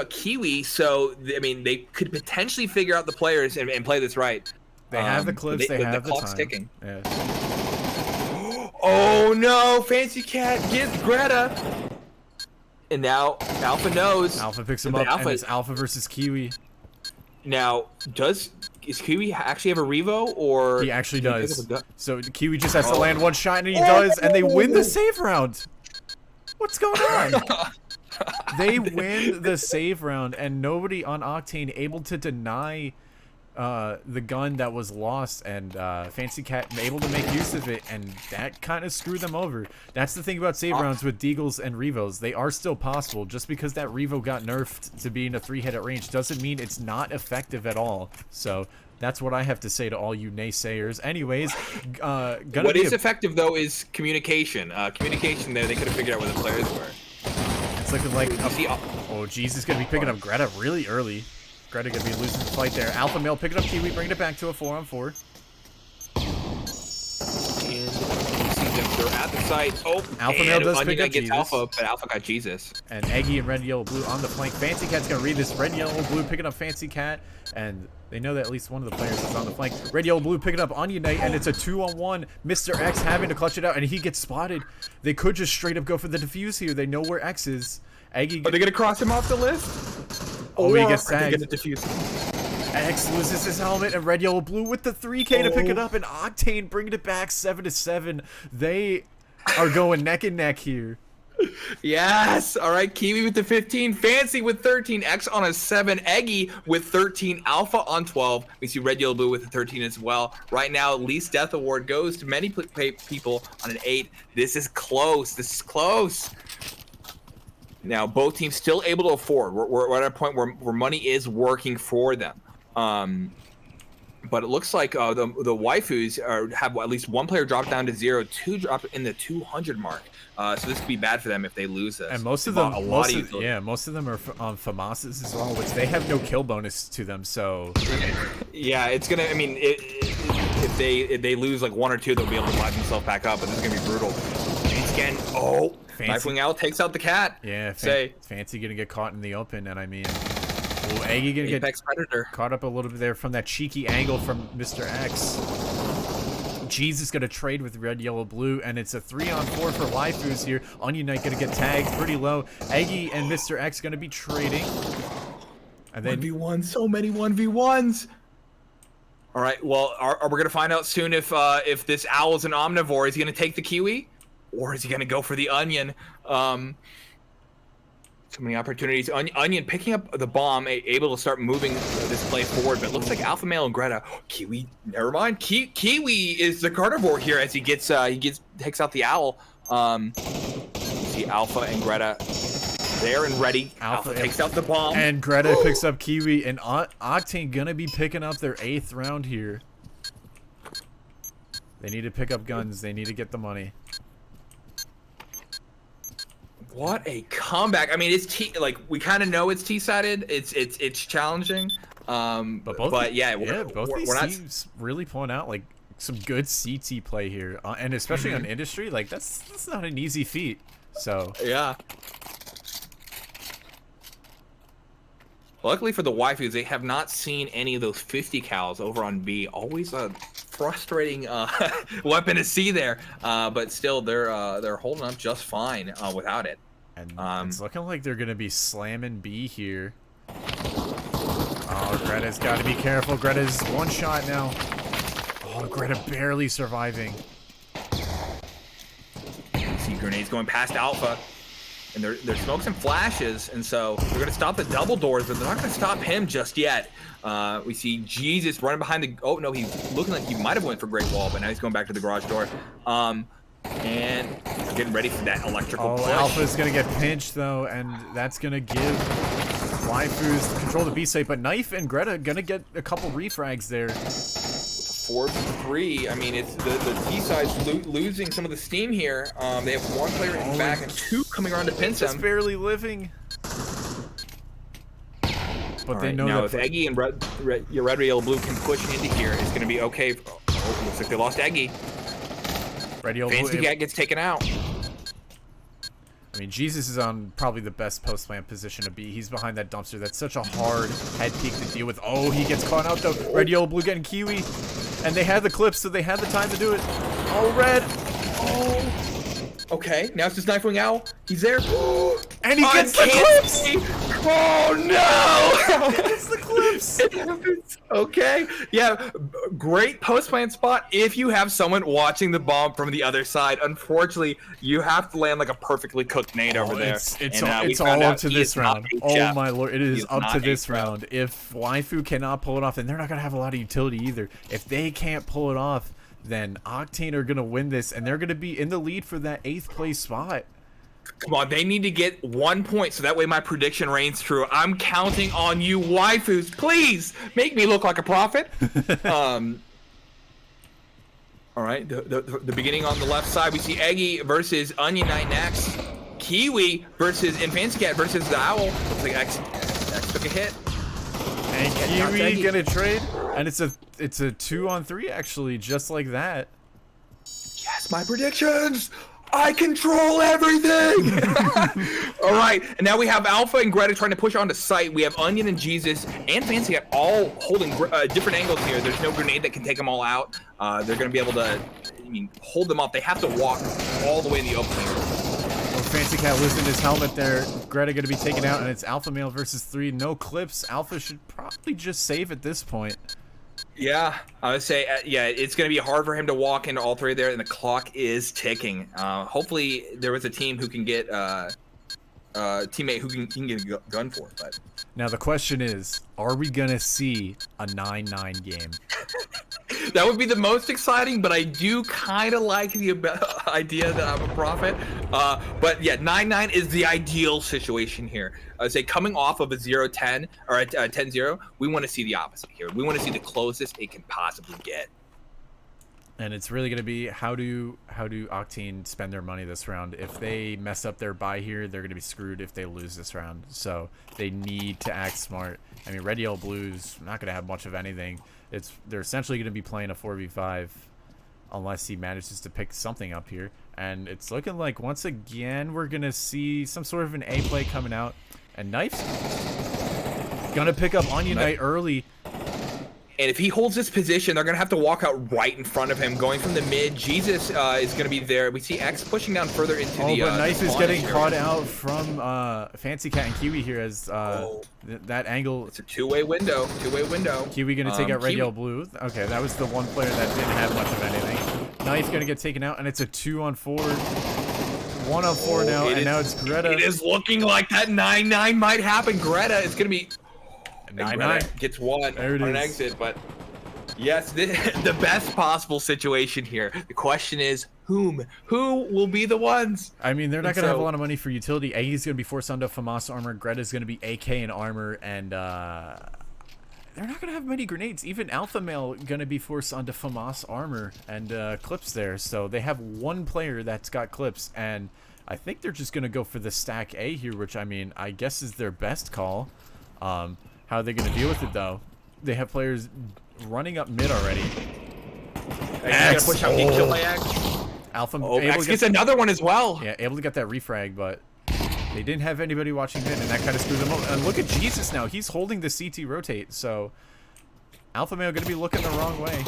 Kiwi. So I mean, they could potentially figure out the players and play this right. They have the clips. They have the clock's time. ticking. Yeah. Oh no! Fancy Cat gets Greta, and now Alpha knows. Alpha picks him up, and it's Alpha versus Kiwi. Now, does Is Kiwi actually have a Revo, or He actually can he pick does. up a gun? So Kiwi just has to land one shot, and he does, and they win the save round. What's going on? They win the save round, and nobody on Octane able to deny the gun that was lost, and Fancy Cat able to make use of it, and that kind of screwed them over. That's the thing about save rounds with Deagles and Revos. They are still possible. Just because that Revo got nerfed to being a 3-hit at range doesn't mean it's not effective at all. So that's what I have to say to all you naysayers. Anyways, what is effective though is communication. Communication there, they could have figured out where the players were. It's looking like oh, Jesus gonna be picking up Greta really early. Greta gonna be losing the fight there. Alpha Male picking up Kiwi, bringing it back to a 4-on-4. And you see them, they're at the site. Oh, Alpha Male does pick up gets Jesus. Alpha, but Alpha got Jesus. And Eggy and Red, Yellow, Blue on the flank. Fancy Cat's gonna read this. Red, Yellow, Blue picking up Fancy Cat, and they know that at least one of the players is on the flank. Red, Yellow, Blue picking up Onion Knight, and it's a 2-on-1. Mr. X having to clutch it out, and he gets spotted. They could just straight up go for the defuse here. They know where X is. Eggy. Are they gonna cross him off the list? Oh, he gets tagged. tagged. X loses his helmet, and Red, Yellow, Blue with the 3K to pick it up, and Octane bringing it back 7-7. They are going neck and neck here. Yes. All right. Kiwi with the 15. Fancy with 13. X on a 7. Eggy with 13. Alpha on 12. We see Red, Yellow, Blue with a 13 as well. Right now, least death award goes to many people on an 8. This is close. This is close. Now, both teams still able to afford. We're at a point where money is working for them. But it looks like the waifus have at least one player drop down to 0, 2 drop in the 200 mark. So this could be bad for them if they lose this. And most of them, most of them are on FAMASas as well, which they have no kill bonus to them. So yeah, it's gonna. I mean, if they lose like 1 or 2, they'll be able to live themselves back up. But this is gonna be brutal. James again. Oh, Knifewing Owl takes out the cat. Yeah, Fancy gonna get caught in the open, and I mean. Ooh, Eggy gonna Apex get Predator. Caught up a little bit there from that cheeky angle from Mr. X. Jesus gonna trade with Red, Yellow, Blue, and it's a 3-on-4 for waifus here. Onion Knight gonna get tagged pretty low. Eggy and Mr. X gonna be trading. And then 1v1, so many 1v1s. All right, well, are we gonna find out soon if this owl is an omnivore? Is he gonna take the Kiwi, or is he gonna go for the Onion? So many opportunities. Onion picking up the bomb, able to start moving this play forward, but it looks like Alpha Male and Greta. Kiwi, never mind. Kiwi is the carnivore here as he takes out the owl. See Alpha and Greta there and ready. Alpha takes out the bomb. And Greta picks up Kiwi, and Octane gonna be picking up their 8th round here. They need to pick up guns. They need to get the money. What a comeback! I mean, it's we kind of know it's T-sided. It's challenging. But both these teams really pulling out like some good CT play here, and especially on industry. Like that's not an easy feat. So yeah. Luckily for the waifus, they have not seen any of those 50 cals over on B. Always a frustrating weapon to see there, but still they're holding up just fine without it. And it's looking like they're gonna be slamming B here. Oh, Greta's got to be careful. Greta's one shot now. Oh, Greta barely surviving. See grenades going past Alpha. And they're smoke some flashes, and so they're going to stop the double doors, but they're not going to stop him just yet. We see Jesus running behind the... Oh, no, he's looking like he might have went for Great Wall, but now he's going back to the garage door. And getting ready for that electrical push. Alpha's going to get pinched, though, and that's going to give waifus control the B site, but Knife and Greta going to get a couple refrags there. 4-3. I mean, it's the T side's losing some of the steam here. They have one player in back and 2 coming around to pinch them. Just barely living. But they know now that if Eggy and Red, Yellow, Blue can push into here, it's going to be okay. Oh, looks like they lost Eggy. Red, Yellow, Blue. Fancy Cat gets taken out. I mean, Jesus is on probably the best post-plant position to be. He's behind that dumpster. That's such a hard head peek to deal with. Oh, he gets caught out, though. Red, Yellow, Blue getting Kiwi. And they had the clips, so they had the time to do it. Oh, Red. Oh. Okay, now it's just Knifewing Owl. He's there. And he gets the clips! Oh, no! He gets the clips! course. It happens. Okay. Yeah. Great post plant spot if you have someone watching the bomb from the other side. Unfortunately, you have to land like a perfectly cooked nade over there. It's And we it's found all up out to he this is not round. a Oh chef. my lord, it He is is up not to a this chef. round. If Waifu cannot pull it off, then they're not gonna have a lot of utility either. If they can't pull it off, then Octane are gonna win this, and they're gonna be in the lead for that 8th place spot. Come on, they need to get 1 point so that way my prediction reigns true. I'm counting on you, waifus. Please make me look like a prophet. All right, the beginning on the left side, we see Eggy versus Onion Knight next. Kiwi versus Fancy Cat versus the Owl. Looks like X took a hit. And Kiwi gonna trade, and it's a 2-on-3 actually, just like that. Yes, my predictions. I control everything. All right, and now we have Alpha and Greta trying to push onto site. We have Onion and Jesus and Fancy Cat all holding different angles here. There's no grenade that can take them all out. They're going to be able to, hold them up. They have to walk all the way in the open here. Well, Fancy Cat losing his helmet there. Greta going to be taken out, and it's Alpha Male versus 3. No clips. Alpha should probably just save at this point. Yeah, I would say, yeah, it's going to be hard for him to walk into all three there, and the clock is ticking. Hopefully, there was a team who can get teammate who can get a gun for it. But now the question is, are we going to see a 9-9 game? That would be the most exciting, but I do kind of like the idea that I'm a prophet. But yeah, 9-9 is the ideal situation here. I would say coming off of a 0-10 or a 10-0, we want to see the opposite here. We want to see the closest it can possibly get. And it's really going to be how do Octane spend their money this round. If they mess up their buy here, they're going to be screwed if they lose this round. So they need to act smart. I mean, Red, Yellow, Blue's not going to have much of anything. They're essentially going to be playing a 4v5 unless he manages to pick something up here. And it's looking like once again we're going to see some sort of an A play coming out. And Knife's going to pick up Onion Knight early. And if he holds this position, they're going to have to walk out right in front of him. Going from the mid, Jesus is going to be there. We see X pushing down further into the... but Knife is getting caught out from Fancy Cat and Kiwi here as that angle... It's a two-way window. Kiwi going to take out Red, Yellow, Blue. Okay, that was the one player that didn't have much of anything. Knife going to get taken out, and it's a 2-on-4. 1-on-4 now, and now it's Greta. It is looking like that 9-9 might happen. Greta is going to be... 9-9 gets one there it on is. An exit, but yes, the best possible situation here. The question is, who will be the ones? I mean, they're not going to have a lot of money for utility. A's going to be forced onto FAMAS armor. Greta's going to be AK in armor, and they're not going to have many grenades. Even Alpha Male going to be forced onto FAMAS armor and clips there. So they have one player that's got clips, and I think they're just going to go for the stack A here, which, I mean, I guess is their best call. How are they going to deal with it, though? They have players running up mid already. X. Push out kill by X. Alpha X gets another one as well. Yeah, able to get that refrag, but they didn't have anybody watching mid, and that kind of screwed them up. And look at Jesus now. He's holding the CT rotate, so Alpha Male going to be looking the wrong way.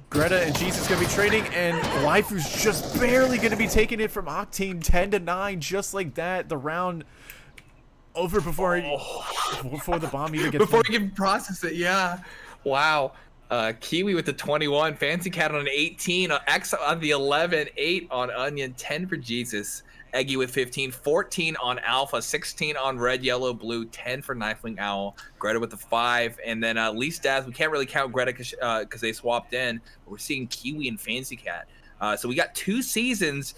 Greta and Jesus going to be trading, and Waifu's just barely going to be taking it from Octane 10-9, just like that. The round... over before the bomb even gets before he can process it. Yeah, wow. Kiwi with the 21, Fancy Cat on an 18, X on the 11, 8 on Onion, 10 for Jesus, Eggy with 15, 14 on Alpha, 16 on Red, Yellow, Blue, 10 for Knifewing Owl, Greta with the 5, and then Least Daz. We can't really count Greta because they swapped in, but we're seeing Kiwi and Fancy Cat. So we got 2 seasons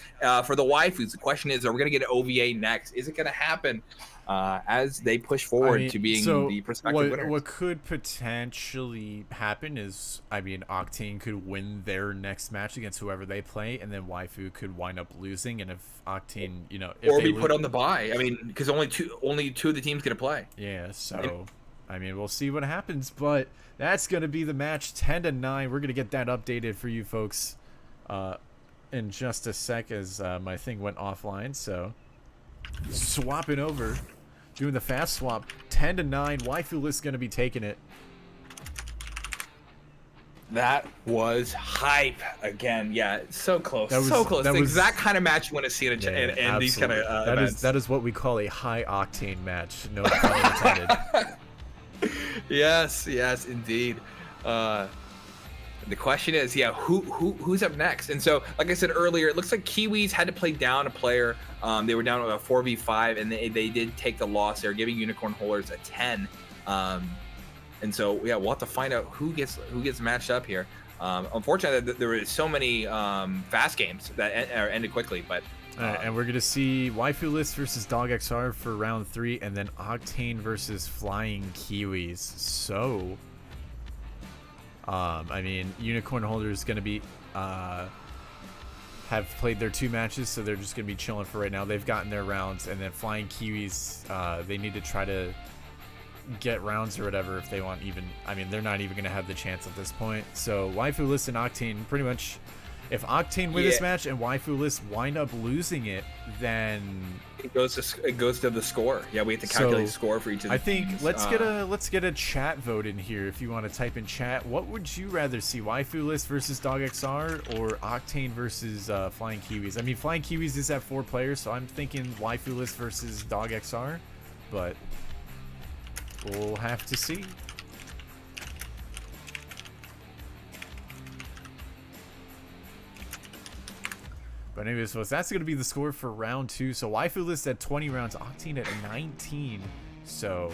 for the waifus. The question is, are we going to get an OVA next? Is it going to happen as they push forward to being the prospective winners? What could potentially happen is, I mean, Octane could win their next match against whoever they play, and then Waifu could wind up losing. And if Octane, if or they be put on the bye. I mean, because only two of the teams going to play. Yeah, so I mean, we'll see what happens, but that's going to be the match 10-9. We're going to get that updated for you folks in just a sec as my thing went offline. So swapping over, doing the fast swap, 10-9. Waifu list going to be taking it, That was hype again. Yeah, so close, That was so close. that The was exact kind of match you want to see in, yeah, in these kind absolutely. of That is events. that is what we call a high octane match. No pun intended. Yes, yes, indeed. The question is, yeah, who's up next? And so, like I said earlier, it looks like Kiwis had to play down a player. They were down a 4v5, and they did take the loss. They're giving Unicorn Holders a 10. And so, yeah, we'll have to find out who gets matched up here. Unfortunately, there were so many fast games that ended quickly, but. All right, and we're gonna see Waifu List versus Dog XR for round 3, and then Octane versus Flying Kiwis. So, I mean, Unicorn Holder is gonna be have played their 2 matches, so they're just gonna be chilling for right now. They've gotten their rounds, and then Flying Kiwis, they need to try to get rounds or whatever if they want even. I mean, they're not even gonna have the chance at this point. So Waifu List and Octane pretty much. If Octane win this match and Waifu List wind up losing it, then it goes to the score. Yeah, we have to calculate the score for each of the I think teams. let's get a chat vote in here. If you want to type in chat, what would you rather see, Waifu List versus Dog XR or Octane versus Flying Kiwis? I mean, Flying Kiwis is at 4 players, so I'm thinking Waifu List versus Dog XR, but we'll have to see. But anyways, so that's going to be the score for round 2. So Waifu List at 20 rounds, Octane at 19. So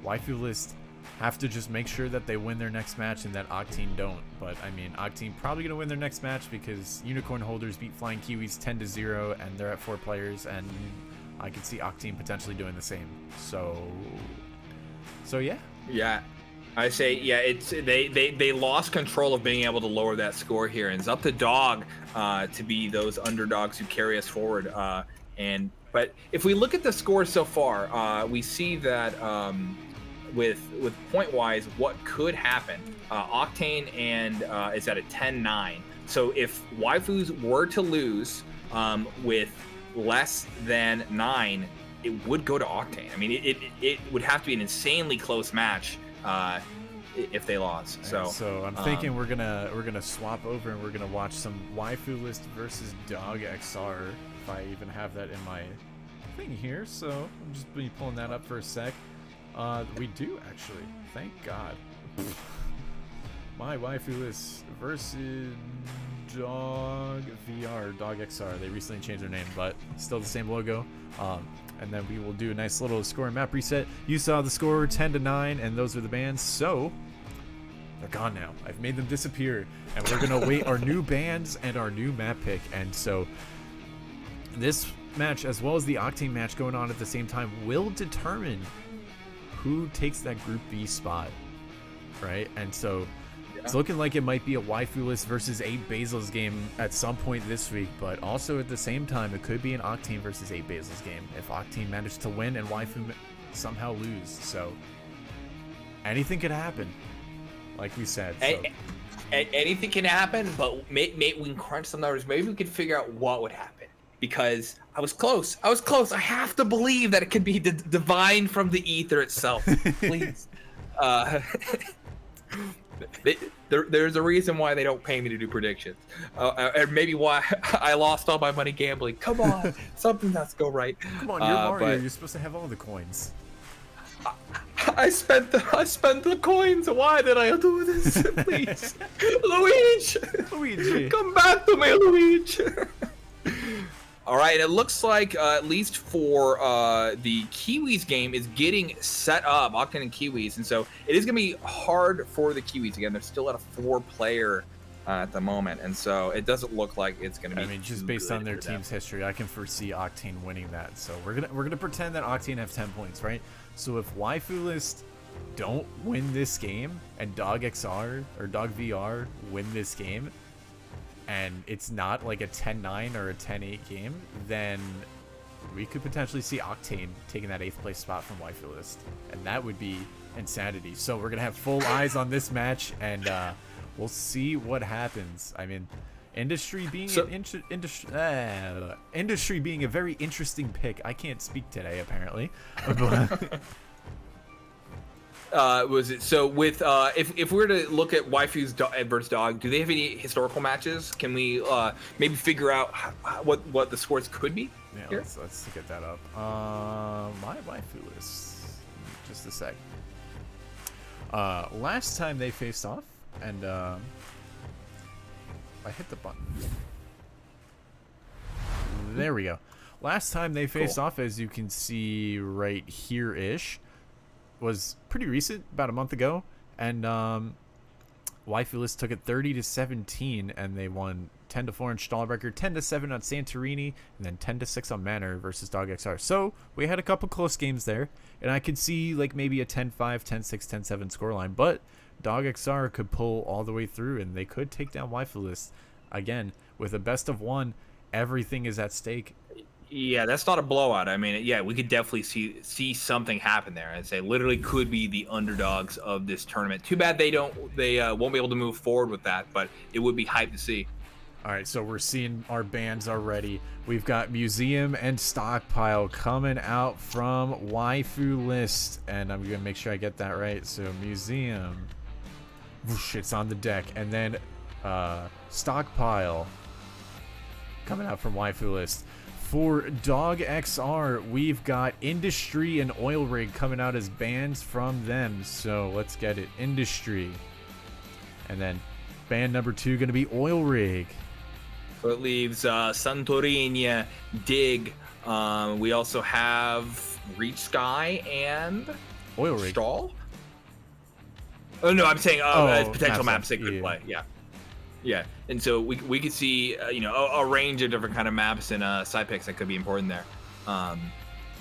Waifu List have to just make sure that they win their next match and that Octane don't. But I mean, Octane probably going to win their next match because Unicorn Holders beat Flying Kiwis 10-0 and they're at 4 players, and I could see Octane potentially doing the same. So yeah. Yeah. I say, yeah, it's they lost control of being able to lower that score here, and it's up to Dog to be those underdogs who carry us forward. But if we look at the score so far, we see that with point wise, what could happen? Octane and is at a 10-9. So if Waifus were to lose with less than 9, it would go to Octane. I mean, it would have to be an insanely close match. If they lost. So I'm thinking we're gonna swap over and we're gonna watch some Waifu List versus Dog XR, if I even have that in my thing here. So I'm just be pulling that up for a sec. We do actually, thank God. My Waifu List versus Dog VR, Dog XR. They recently changed their name, but still the same logo. And then we will do a nice little score and map reset. You saw the score 10-9, and those are the bands. So they're gone now. I've made them disappear, and we're gonna await our new bands and our new map pick. And so this match, as well as the Octane match going on at the same time, will determine who takes that Group B spot, right? And so it's looking like it might be a Waifu List versus 8 Basils game at some point this week, but also at the same time, it could be an Octane versus 8 Basils game if Octane managed to win and Waifu somehow lose. So anything could happen, like we said. So. Anything can happen, but we can crunch some numbers. Maybe we could figure out what would happen. Because I was close. I have to believe that it could be divine from the ether itself. Please. There's a reason why they don't pay me to do predictions, and maybe why I lost all my money gambling. Come on, something has to go right. Come on, you're Mario. You're supposed to have all the coins. I spent the coins. Why did I do this? Please, Luigi, come back to me, Luigi. All right, it looks like at least for the Kiwis game is getting set up, Octane and Kiwis, and so it is going to be hard for the Kiwis. Again, they're still at a 4-player at the moment, and so it doesn't look like it's going to be. I mean, just based on their team's history, I can foresee Octane winning that. So we're gonna pretend that Octane have 10 points, right? So if Waifu List don't win this game and Dog XR or Dog VR win this game, and it's not like a 10-9 or a 10-8 game, then we could potentially see Octane taking that 8th place spot from Waifu List, and that would be insanity. So we're gonna have full eyes on this match, and we'll see what happens. I mean, industry being industry being a very interesting pick. I can't speak today apparently. Was it so with if we were to look at waifu's adverse dog, do they have any historical matches? Can we maybe figure out what the scores could be? Yeah, Here? let's get that up. My waifu list. Just a sec. Last time they faced off, and I hit the button. There we go. Last time they faced off, as you can see right here-ish, was pretty recent, about a month ago, and waifu list took it 30-17, and they won 10-4 on Stahlbrecher, 10-7 on Santorini, and then 10-6 on Manor versus Dog XR. So we had a couple close games there, and I could see like maybe a 10-5, 10-6, 10-7 scoreline, but Dog XR could pull all the way through, and they could take down waifu list. Again, with a best of one, everything is at stake. Yeah, that's not a blowout. I mean, yeah, we could definitely see something happen there. I'd say literally could be the underdogs of this tournament. Too bad they won't be able to move forward with that, but it would be hype to see. All right, so we're seeing our bands already. We've got Museum and Stockpile coming out from waifu list, and I'm gonna make sure I get that right. So Museum, whoosh, it's on the deck, and then Stockpile coming out from waifu list. For Dog XR, we've got Industry and Oil Rig coming out as bands from them. So let's get it. Industry. And then band number 2 going to be Oil Rig. So it leaves Santorini, Dig. We also have Reach Sky and Oil Rig. Stall. Oh, no, I'm saying potential maps they could yeah. play. Yeah. Yeah, and so we could see a range of different kind of maps and side picks that could be important there.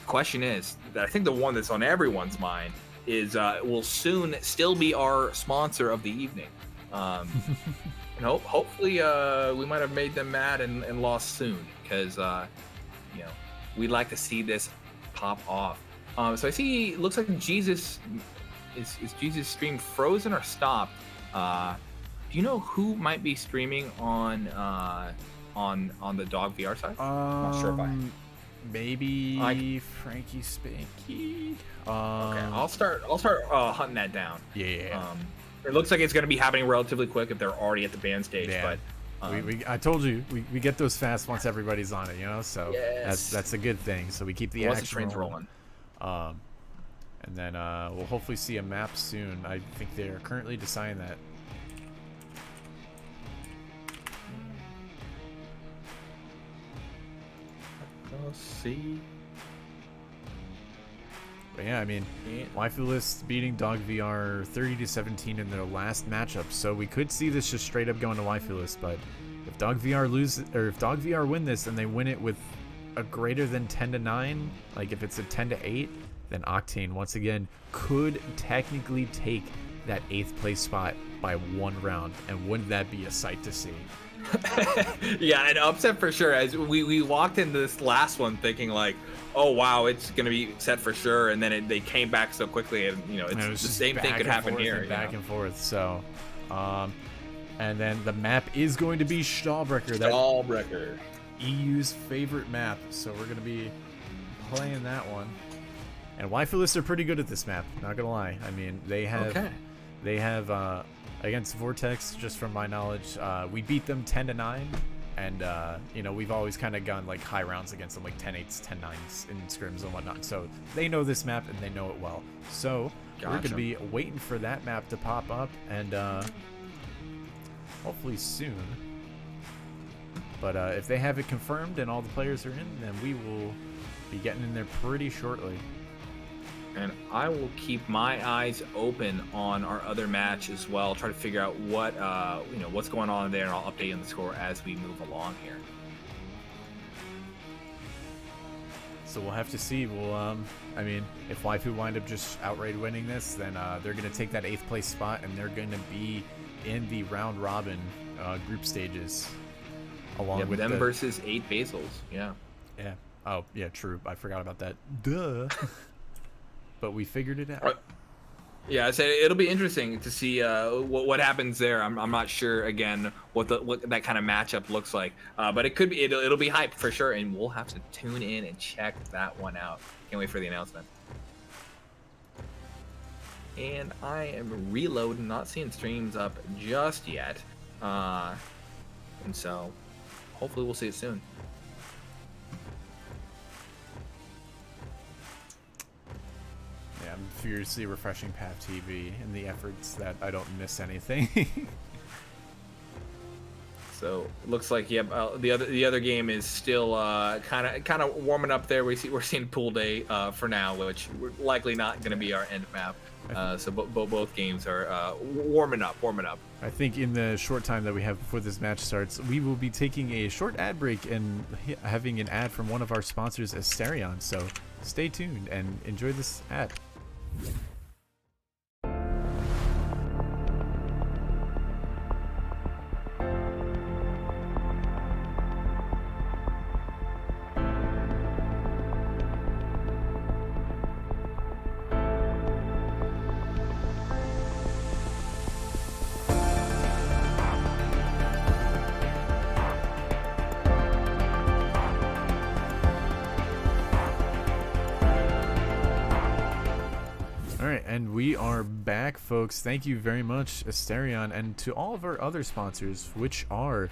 Question is, I think the one that's on everyone's mind is will soon still be our sponsor of the evening. And hopefully we might have made them mad and lost soon, because we'd like to see this pop off. So I see looks like Jesus is Jesus stream frozen or stopped. Do you know who might be streaming on the Dog VR side? I'm not sure if I. Maybe Frankie Spanky. Okay, I'll start hunting that down. Yeah. It looks like it's going to be happening relatively quick if they're already at the band stage. Yeah. But I told you we get those fast once everybody's on it, so yes. that's a good thing. So we keep the Once action the train's rolling. And then we'll hopefully see a map soon. I think they're currently deciding that. Let's see. But yeah, I mean, waifu list beating Dog VR 30-17 in their last matchup, so we could see this just straight up going to waifu list. But if Dog VR if Dog VR win this and they win it with a greater than 10-9, like if it's a 10-8, then Octane once again could technically take that 8th place spot by 1 round, and wouldn't that be a sight to see? Yeah, an upset for sure. As we walked into this last one thinking like, oh wow, it's gonna be set for sure, and then they came back so quickly, and it's the same thing could happen here. Back and forth. So, and then the map is going to be Stahlbrecher. Stahlbrecher, EU's favorite map. So we're gonna be playing that one. And waifu lists are pretty good at this map. Not gonna lie. I mean, they have against Vortex, just from my knowledge, we beat them 10-9, and we've always kind of gone like high rounds against them, like 10-8s, 10-9s in scrims and whatnot. So they know this map and they know it well. So we're gonna be waiting for that map to pop up, and hopefully soon. But if they have it confirmed and all the players are in, then we will be getting in there pretty shortly. And I will keep my eyes open on our other match as well. Try to figure out what's going on there, and I'll update on the score as we move along here. So we'll have to see. We'll, I mean, if waifu wind up just outright winning this, then they're gonna take that 8th place spot, and they're gonna be in the round robin group stages, along with them versus 8 Basils. Yeah. Yeah. Oh yeah, true. I forgot about that. Duh. But we figured it out. Yeah, I said it'll be interesting to see what happens there. I'm not sure again what that kind of matchup looks like, but it could be it'll be hype for sure, and we'll have to tune in and check that one out. Can't wait for the announcement. And I am reloading, not seeing streams up just yet. And so hopefully we'll see it soon. Yeah, I'm furiously refreshing Pav TV in the efforts that I don't miss anything. So it looks like the other game is still kind of warming up there. We're seeing pool day for now, which we're likely not going to be our end map. So both games are warming up. I think in the short time that we have before this match starts, we will be taking a short ad break and having an ad from one of our sponsors, Asterion. So stay tuned and enjoy this ad. And we are back, folks. Thank you very much, Asterion, and to all of our other sponsors, which are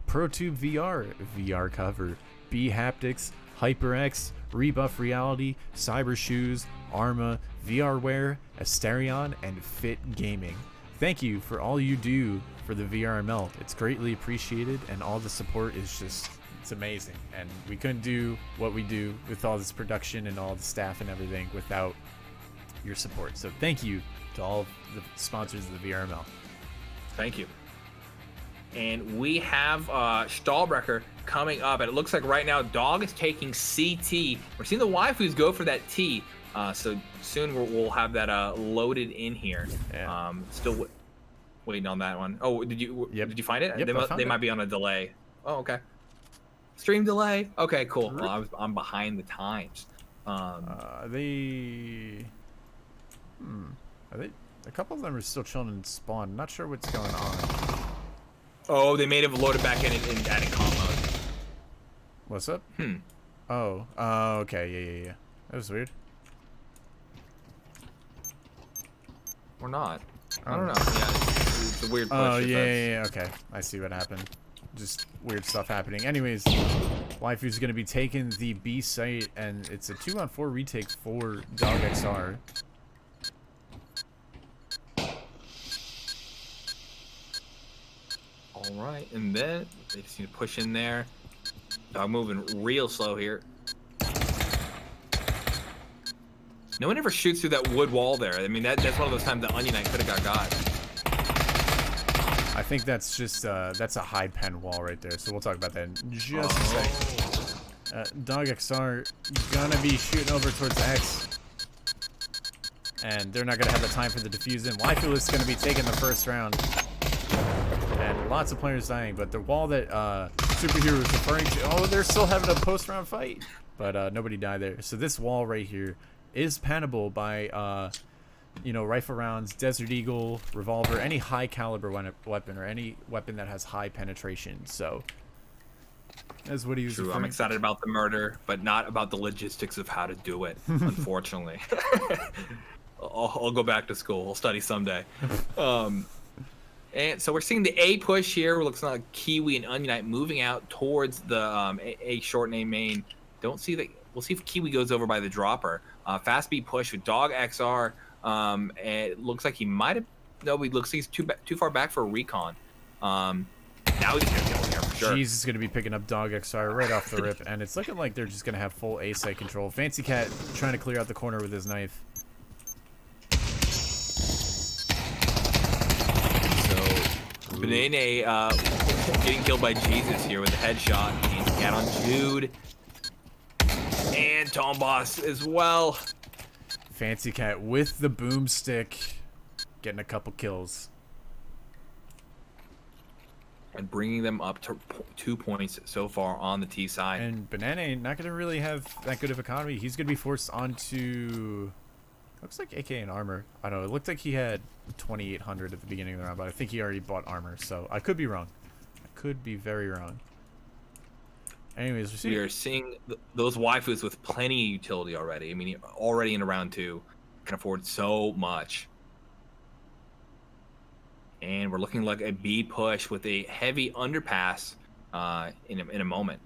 ProTube VR, VR Cover, B Haptics, HyperX, Rebuff Reality, Cyber Shoes, Arma, VRware, Asterion, and Fit Gaming. Thank you for all you do for the VRML. It's greatly appreciated, and all the support is just, it's amazing. And we couldn't do what we do with all this production and all the staff and everything without your support. So thank you to all of the sponsors of the VRML. Thank you. And we have Stahlbrecher coming up, and it looks like right now Dog is taking CT. We're seeing the waifus go for that T. So soon we'll have that loaded in here. Yeah. Still waiting on that one. Oh, did you find it? Yep, they might be on a delay. Oh, okay. Stream delay. Okay, cool. Well, I'm behind the times. Are they? A couple of them are still chilling in spawn. Not sure what's going on. Oh, they may have loaded back in and added comp mode. What's up? Oh, okay, yeah. That was weird. Or not. I don't know. Yeah, it's a weird push. Oh, yeah, okay. I see what happened. Just weird stuff happening. Anyways, Waifu's going to be taking the B site, and it's a 2-on-4 retake for Dog XR. All right, and then they just need to push in there. Dog moving real slow here. No one ever shoots through that wood wall there. I mean, that's one of those times the Onion Knight could have got. I think that's just that's a high pen wall right there. So we'll talk about that in just a second. Dog XR gonna be shooting over towards X, and they're not gonna have the time for the defuse in. Waifu is gonna be taking the first round. And lots of players dying, but the wall that Superhero is referring to, oh, they're still having a post-round fight, but nobody died there. So this wall right here is pannable by, rifle rounds, Desert Eagle, revolver, any high-caliber weapon or any weapon that has high penetration. So that's what he was. True, I'm excited about the murder, but not about the logistics of how to do it. Unfortunately, I'll go back to school. I'll study someday. And so we're seeing the A push here. It looks like Kiwi and Onion Knight moving out towards the A short and A main. Don't see that. We'll see if Kiwi goes over by the dropper. Fast B push with Dog XR. And it looks like he might have. No, he looks like he's too far back for a recon. Now he's gonna kill here for sure. Jeez is gonna be picking up Dog XR right off the rip, and it's looking like they're just gonna have full A site control. Fancy Cat trying to clear out the corner with his knife. Banana getting killed by Jesus here with a headshot. And Cat on Jude. And Tom Boss as well. Fancy Cat with the boomstick, getting a couple kills. And bringing them up to 2 points so far on the T side. And Banana not going to really have that good of economy. He's going to be forced onto... Looks like AK and armor. I don't know. It looked like he had 2,800 at the beginning of the round, but I think he already bought armor. So I could be wrong. I could be very wrong. Anyways, we are seeing those waifus with plenty of utility already. I mean, already in round 2. can afford so much. And we're looking like a B push with a heavy underpass in a moment.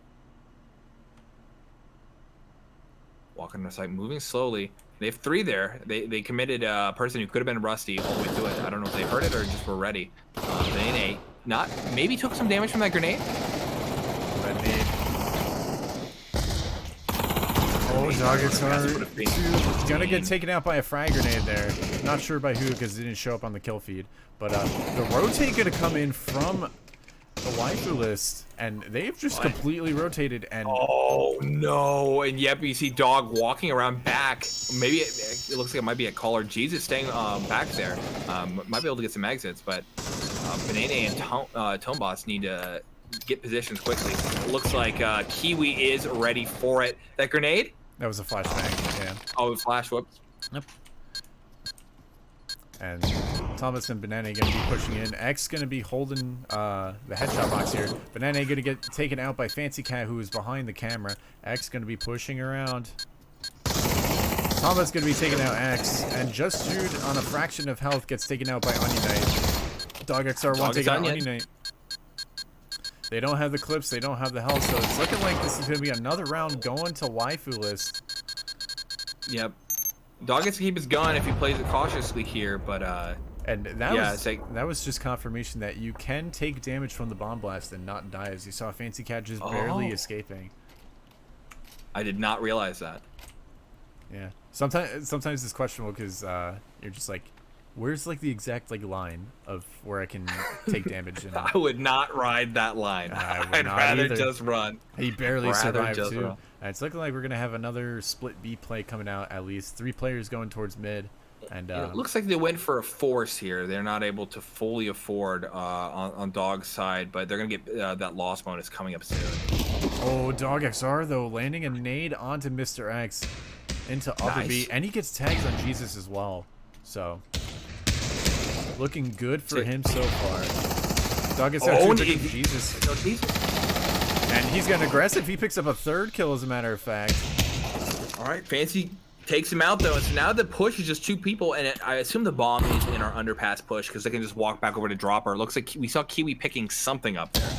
Walking the site, moving slowly. They have 3 there. They committed a person who could have been Rusty all the way to it. I don't know if they heard it or just were ready. They maybe took some damage from that grenade. Red nade. Oh, Dogexar gonna get taken out by a frag grenade there. Not sure by who because it didn't show up on the kill feed. But the rotate gonna come in from the waifu list, and they've just completely rotated. And oh no! And yep, you see Dog walking around back. Maybe it looks like it might be a caller. Jesus staying back there. Might be able to get some exits, but Banana and Tomeboss need to get positions quickly. It looks like Kiwi is ready for it. That grenade? That was a flashbang. Yeah. Oh, flash! Whoops. Yep. And Thomas and Banana going to be pushing in. X going to be holding the headshot box here. Banana going to get taken out by Fancy Cat, who is behind the camera. X going to be pushing around. Thomas going to be taking out X. And Just Jude, on a fraction of health, gets taken out by Onion Knight. Dog XR1 taking out Onion Knight. They don't have the clips. They don't have the health. So it's looking like this is going to be another round going to waifu list. Yep. Dog gets to keep his gun if he plays it cautiously here, but and that was just confirmation that you can take damage from the bomb blast and not die, as you saw Fancy Cat just barely escaping. I did not realize that. Yeah. Sometimes it's questionable because you're just like, where's like the exact like line of where I can take damage? And I would not ride that line. I'd rather just run. He barely survived too. It's looking like we're gonna have another split B play coming out. At least 3 players going towards mid, and it looks like they went for a force here. They're not able to fully afford on Dog's side, but they're gonna get that loss bonus coming up soon. Oh, Dog XR though landing a nade onto Mr. X into upper B, and he gets tags on Jesus as well. So looking good for him so far. Dog XR taking Jesus. And he's getting aggressive. He picks up a 3rd kill, as a matter of fact. All right, Fancy takes him out, though. And so now the push is just 2 people, and I assume the bomb is in our underpass push because they can just walk back over to drop her. It looks like we saw Kiwi picking something up there.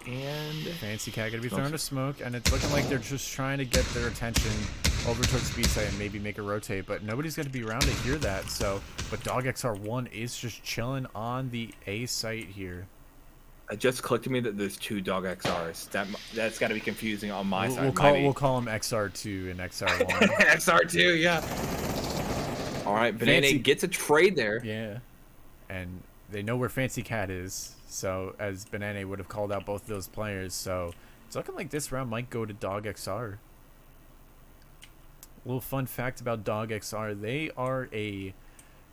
And Fancy Cat gonna be thrown to smoke, and it's looking like they're just trying to get their attention over towards B side and maybe make a rotate, but nobody's gonna be around to hear that. So, but Dog XR1 is just chilling on the A site here. It just clicked to me that there's 2 Dog XRs. That's got to be confusing on my side. We'll call him XR2 and XR1. XR2, yeah. All right, Banana gets a trade there. Yeah, and they know where Fancy Cat is. So as Banana would have called out both of those players. So it's looking like this round might go to Dog XR. A little fun fact about Dog XR: they are a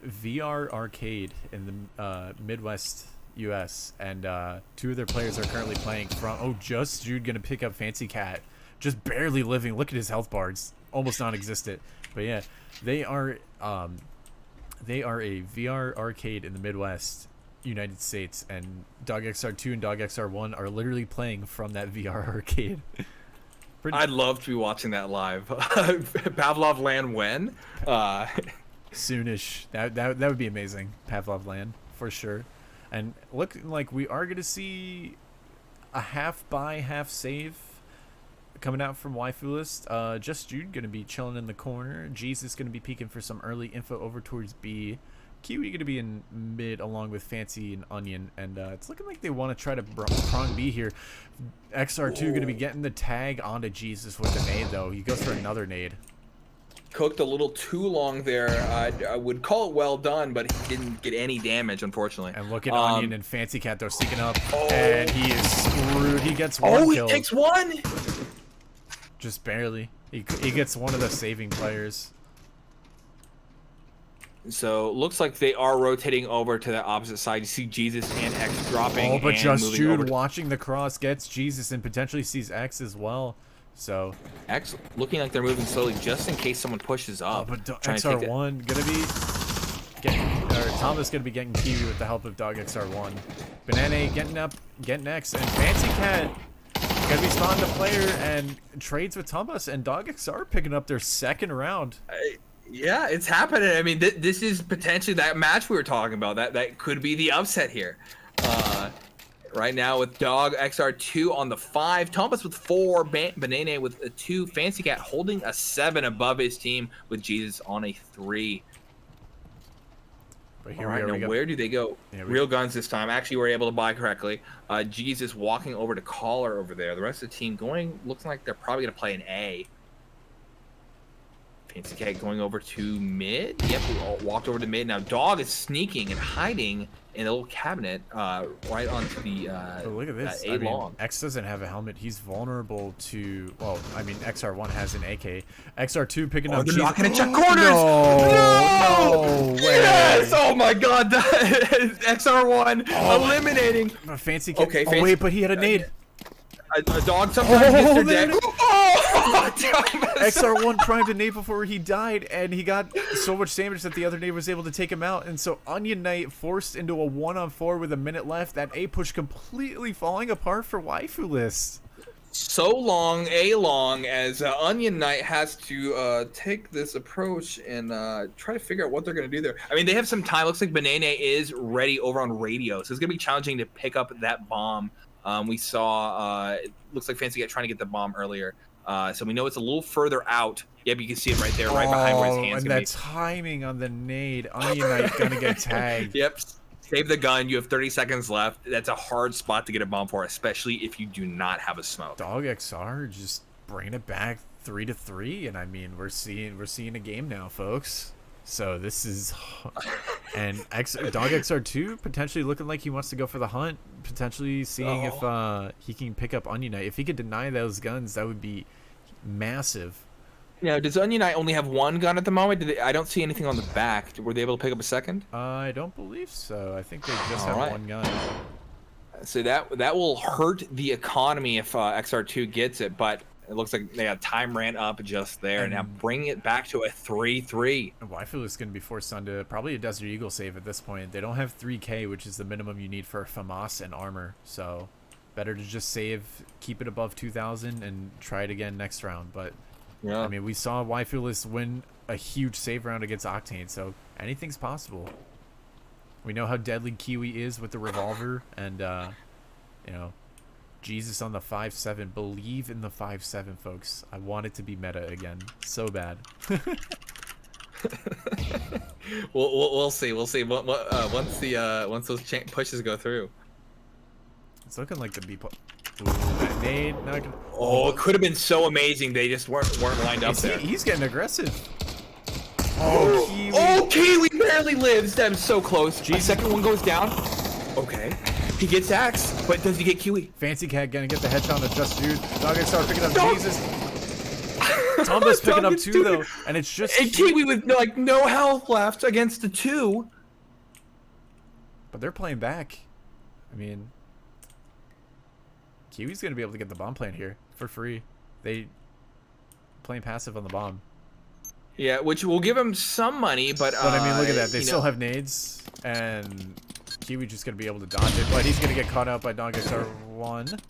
VR arcade in the Midwest US, and 2 of their players are currently playing from Just Jude gonna pick up Fancy Cat, just barely living. Look at his health bars, almost non-existent. But yeah, they are a VR arcade in the Midwest United States, and Dog XR2 and Dog XR1 are literally playing from that VR arcade. I'd love to be watching that live. Pavlov land when? Soonish. That would be amazing. Pavlov land for sure. And looking like we are going to see a half buy, half save coming out from waifu list. Just Jude going to be chilling in the corner. Jesus going to be peeking for some early info over towards B. Kiwi going to be in mid along with Fancy and Onion. And it's looking like they want to try to prong B here. XR2 going to be getting the tag onto Jesus with the nade, though. He goes for another nade. Cooked a little too long there. I would call it well done, but he didn't get any damage, unfortunately. And look at Onion and Fancy Cat, though, sneaking up. And he is screwed. He gets 1 kill. He takes 1! Just barely. He gets one of the saving players. So looks like they are rotating over to the opposite side. You see Jesus and X dropping. Oh, but and Just Jude watching the cross gets Jesus and potentially sees X as well. So X looking like they're moving slowly just in case someone pushes up. But XR1 gonna be getting, Thomas gonna be getting Kiwi with the help of Dog XR1. Banana getting up, getting X, and Fancy Cat gonna be spawning the player and trades with Thomas and DogXR picking up their second round. Yeah, it's happening. I mean, this is potentially that match we were talking about. That could be the upset here. Right now with Dog XR2 on the 5, Thomas with 4, Banane with a 2, Fancy Cat holding a 7 above his team with Jesus on a 3. But here All right, now where do they go? Yeah, Real guns this time. Actually, we're able to buy correctly. Jesus walking over to Caller over there. The rest of the team looks like they're probably going to play an A. Fancy Cat going over to mid. Yep, we all walked over to mid. Now Dog is sneaking and hiding in a little cabinet right onto the look at this. I mean, X doesn't have a helmet. He's vulnerable to, well, I mean, XR1 has an AK. XR2 picking up. They're not going to check corners. No way. Yes. Oh my God. XR1 eliminating. Fancy Cat. Okay, wait, but he had a nade. A dog sometimes gets their deck. XR1 primed a nade before he died, and he got so much damage that the other nade was able to take him out. And so Onion Knight forced into a 1-on-4 with a minute left. That A push completely falling apart for Waifu List. So long, as Onion Knight has to take this approach and try to figure out what they're going to do there. I mean, they have some time. Looks like Banane is ready over on radio, so it's going to be challenging to pick up that bomb. We saw, it looks like Fancy Cat trying to get the bomb earlier. So we know it's a little further out. Yep, you can see it right there, right behind where his hands and that timing on the nade. Onion Knight gonna get tagged. Yep, save the gun. You have 30 seconds left. That's a hard spot to get a bomb for, especially if you do not have a smoke. Dog XR just bringing it back 3-3, and I mean we're seeing a game now, folks. So this is, and Dog XR2 potentially looking like he wants to go for the hunt, potentially seeing if he can pick up Onion Knight. If he could deny those guns, that would be massive. Now, does Onion Knight only have one gun at the moment? I don't see anything on the back. Were they able to pick up a second? I don't believe so. I think they just have one gun. So that will hurt the economy if XR2 gets it, but it looks like time ran up just there. Now bring it back to a 3-3. Waifu is going to be forced onto probably a Desert Eagle save at this point. They don't have 3K, which is the minimum you need for FAMAS and armor. So better to just save, keep it above 2,000, and try it again next round. But yeah, I mean, we saw Waifu List win a huge save round against Octane, so anything's possible. We know how deadly Kiwi is with the revolver, and you know, Jesus on the 5-7. Believe in the 5-7, folks. I want it to be meta again so bad. We'll see. Once those pushes go through. It's looking like the B. That nade. It could have been so amazing. They just weren't lined up there. He's getting aggressive. Kiwi barely lives. That was so close. Second one goes down. Okay. He gets axed, but does he get Kiwi? Fancy Cat gonna get the headshot on the Just Dude. Dog start picking up Jesus. Tomba's picking up 2 though, and it's just Kiwi with like no health left against the 2. But they're playing back. I mean, Kiwi's gonna be able to get the bomb plant here for free. They playing passive on the bomb. Yeah, which will give him some money, but I mean, look at that. They still have nades, and Kiwi just gonna be able to dodge it, but he's gonna get caught out by Dog XR1.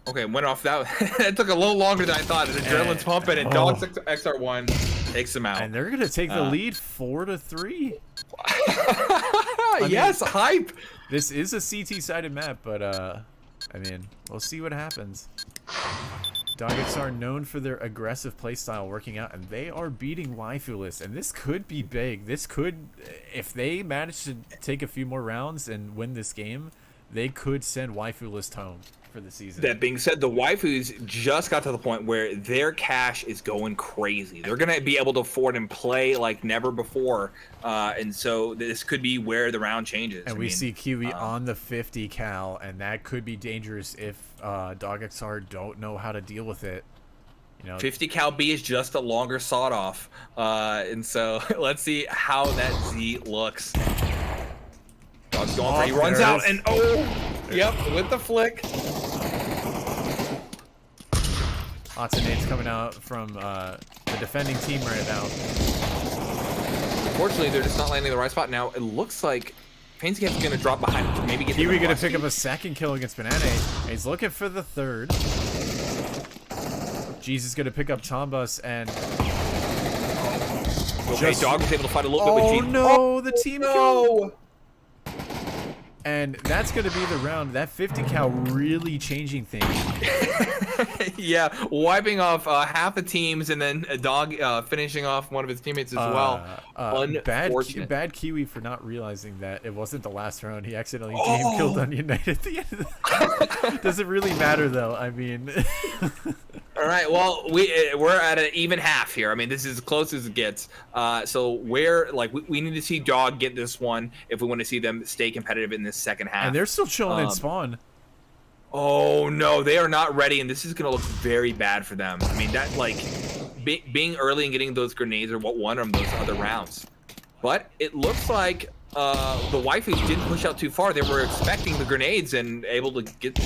Okay, went off that. It took a little longer than I thought. His adrenaline's pumping, and Dog XR1 takes him out. And they're gonna take the lead 4-3. Yes, hype. This is a CT-sided map, but I mean, we'll see what happens. Dog XR known for their aggressive playstyle working out, and they are beating Waifu List, and this could be big. This could, if they manage to take a few more rounds and win this game, they could send Waifu List home for the season. That being said, the Waifus just got to the point where their cash is going crazy. They're going to be able to afford and play like never before, and so this could be where the round changes. And we see Kiwi on the 50 cal, and that could be dangerous if Dog XR don't know how to deal with it. You know, 50 cal B is just a longer sawed off, and so let's see how that Z looks. Dog's going for it. He runs out and yep, with the flick. Lots of nades coming out from the defending team right now. Unfortunately, they're just not landing in the right spot. Now, it looks like Fancy Cat's gonna drop behind him to maybe get Kiwi gonna pick up a second kill against Banana. He's looking for the third. Jesus gonna pick up Tombus and okay, Dog was able to fight a little bit with G. Oh no, the team kill. And that's gonna be the round. That 50 cal really changing things. Yeah, wiping off half the teams and then a Dog finishing off one of his teammates as well. Bad Kiwi for not realizing that it wasn't the last round. He accidentally game killed Onion Knight at the end of the Doesn't really matter though. I mean All right, well, we're at an even half here. I mean, this is as close as it gets. So we need to see Dog get this one if we want to see them stay competitive in this second half. And they're still chilling in spawn. Oh no, they are not ready, and this is gonna look very bad for them. I mean, that being early and getting those grenades are what won them those other rounds. But it looks like the waifus didn't push out too far. They were expecting the grenades and able to get.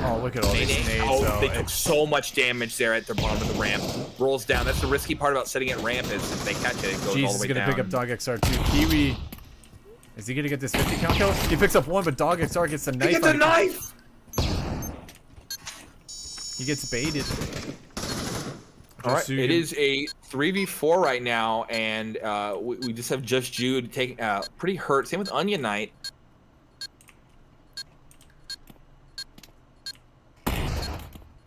Oh, look at all these nades. Oh, they took so much damage there at the bottom of the ramp. Rolls down. That's the risky part about setting at ramp is if they catch it, it goes all the way down. Jesus is gonna pick up Dog XR2. Kiwi, is he gonna get this 50 count kill? He picks up one, but Dog XR gets a knife. He gets a knife. He gets baited. All right, it is a 3v4 right now, and we just have Just Jude taking pretty hurt. Same with Onion Knight.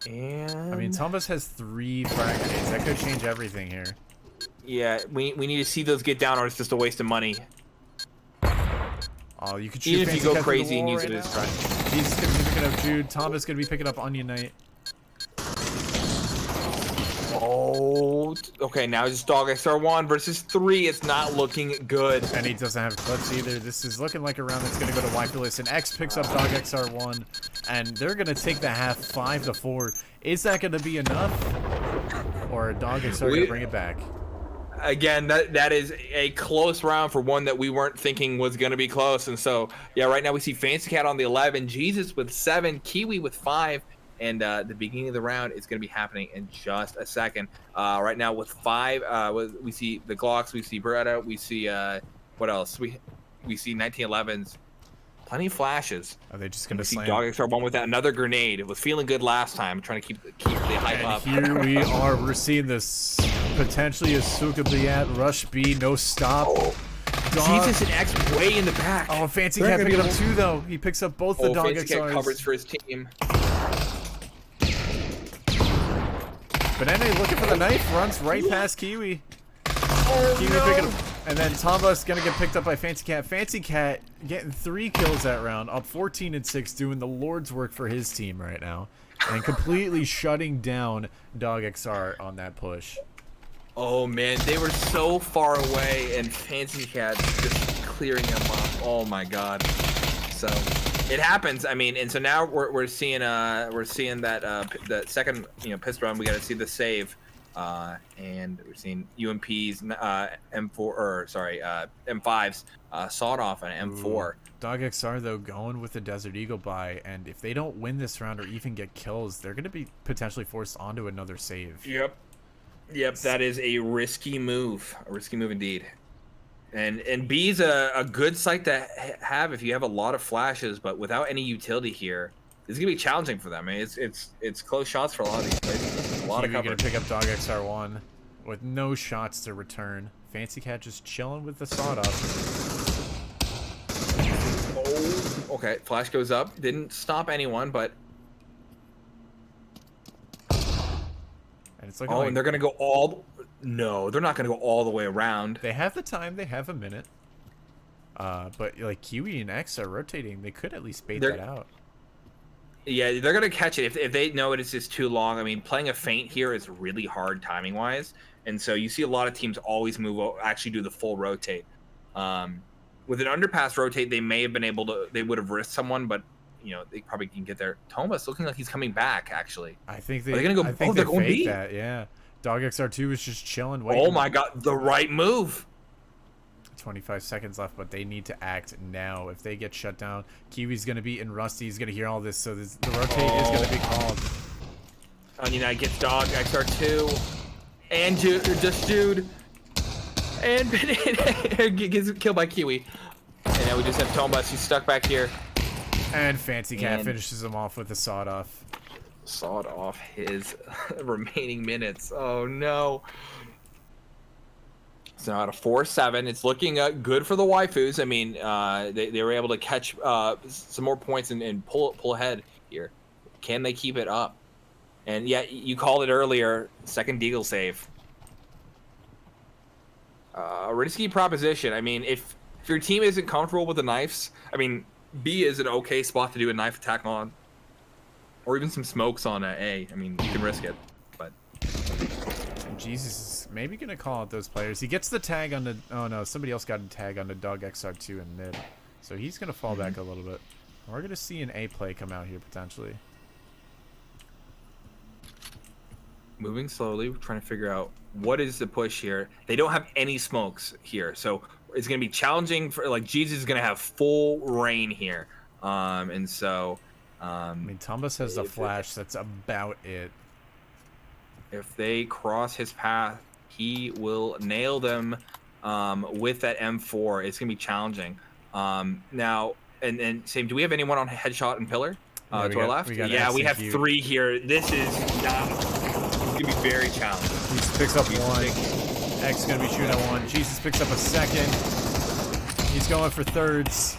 And I mean, Tombus has 3 frag grenades. That could change everything here. Yeah, we need to see those get down, or it's just a waste of money. Oh, you could shoot. Even if you go crazy and use it as try. Jesus gonna be picking up Jude. Tombus gonna be picking up Onion Knight. Oh, okay. Now it's Dog XR1 versus 3. It's not looking good. And he doesn't have clutch either. This is looking like a round that's gonna go to Wifulus. And X picks up Dog XR1, and they're gonna take the half 5-4. Is that gonna be enough, or Dog XR gonna bring it back? Again, that is a close round for one that we weren't thinking was going to be close. And so, yeah, right now we see Fancy Cat on the 11, Jesus with 7, Kiwi with 5, and the beginning of the round is going to be happening in just a second. Right now with 5, we see the Glocks, we see Beretta, we see, what else? We see 1911s. Plenty of flashes. Are they just gonna slam? Dog XR1 with that another grenade. It was feeling good last time. Trying to keep the hype up. Here we are. We're seeing this potentially a Sukabliat rush B, no stop. Oh, Jesus and X way in the back. Oh, Fancy Cat picking up 2 though. He picks up both the Dog XRs. Fancy Cat covers for his team. Banana looking for the knife, runs right past Kiwi. Oh, Kiwi no. picking up, and then Tombus gonna get picked up by Fancy Cat. Fancy Cat getting 3 kills that round, up 14-6, doing the Lord's work for his team right now, and completely shutting down Dog XR on that push. Oh man, they were so far away, and Fancy Cat just clearing them up. Oh my God. So it happens. I mean, and so now we're seeing that the second pistol run. We got to see the save. And we're seeing UMPs, M5s sawed off on M4. Ooh. Dog XR though going with the Desert Eagle buy, and if they don't win this round or even get kills, they're going to be potentially forced onto another save. Yep, that is a risky move. A risky move indeed. And B's a good site to have if you have a lot of flashes, but without any utility here, it's gonna be challenging for them. I mean, it's close shots for a lot of these places. A lot of cover. Gonna pick up Dog XR1 with no shots to return. Fancy Cat just chilling with the sawed off. Oh, okay. Flash goes up. Didn't stop anyone, but. And it's looking oh, like... and they're gonna go all. No, they're not gonna go all the way around. They have the time. They have a minute. But like Kiwi and X are rotating. They could at least bait that out. Yeah, they're gonna catch it if they know it's just too long. I mean, playing a feint here is really hard timing wise, and so you see a lot of teams always actually do the full rotate. With an underpass rotate, they may have been able to. They would have risked someone, but they probably can get there. Thomas looking like he's coming back. Actually, I think they're gonna go. I think they're they going faked B. that. Yeah, Dog XR2 is just chilling. Waiting. Oh my God, the right move. 25 seconds left, but they need to act now. If they get shut down, Kiwi's going to be in Rusty. He's going to hear all this, so the rotate is going to be called. Onion Knight gets Dog XR2, and Just Jude, and gets killed by Kiwi. And now we just have Tombas. He's stuck back here. And Fancy Cat finishes him off with a sawed off. Sawed off his remaining minutes. Oh no. So out of 4-7, it's looking good for the waifus. I mean, they were able to catch some more points and pull ahead here. Can they keep it up? And yeah, you called it earlier. Second Deagle save. Risky proposition. I mean, if your team isn't comfortable with the knives, I mean, B is an okay spot to do a knife attack on, or even some smokes on A. I mean, you can risk it, but Jesus is maybe gonna call out those players. He gets the tag on the. Oh no, somebody else got a tag on the Dog XR2 in mid, so he's gonna fall back a little bit. We're gonna see an A play come out here potentially. moving slowly. We're trying to figure out what is the push here. They don't have any smokes here, so it's gonna be challenging for like Jesus is gonna have full reign here, and so. I mean, Tombas has the flash. That's about it. If they cross his path, he will nail them with that M4. It's gonna be challenging. Now, and same. Do we have anyone on headshot and pillar to our left? Yeah, we have 3 here. This is not. It's gonna be very challenging. Jesus picks up 1. X gonna be shooting at 1. Jesus picks up a 2nd. He's going for 3rds.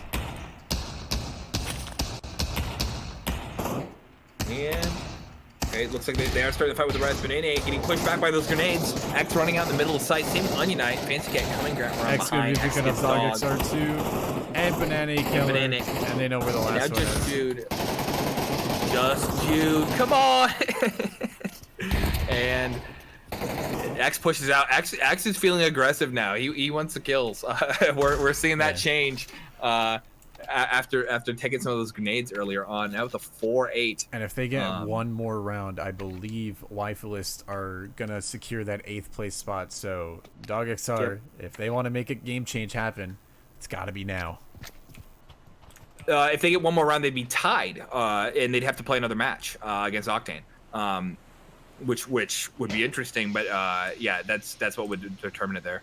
And okay, it looks like they are starting to fight with the Rise Banana, getting pushed back by those grenades. X running out in the middle of the site. Same with Onion Knight. Fancy Cat coming around X behind. X gonna be picking up Dog XR2 and Banana Killer, and they know where the last one just is. Jude. Just Jude. Come on. And X pushes out. X is feeling aggressive now. He wants the kills. We're seeing that change. After taking some of those grenades earlier on, now with a 4-8. And if they get one more round, I believe Waifu are gonna secure that 8th place spot. So Dog XR, if they want to make a game change happen, it's got to be now. If they get one more round, they'd be tied, and they'd have to play another match against Octane, which would be interesting. But yeah, that's what would determine it there.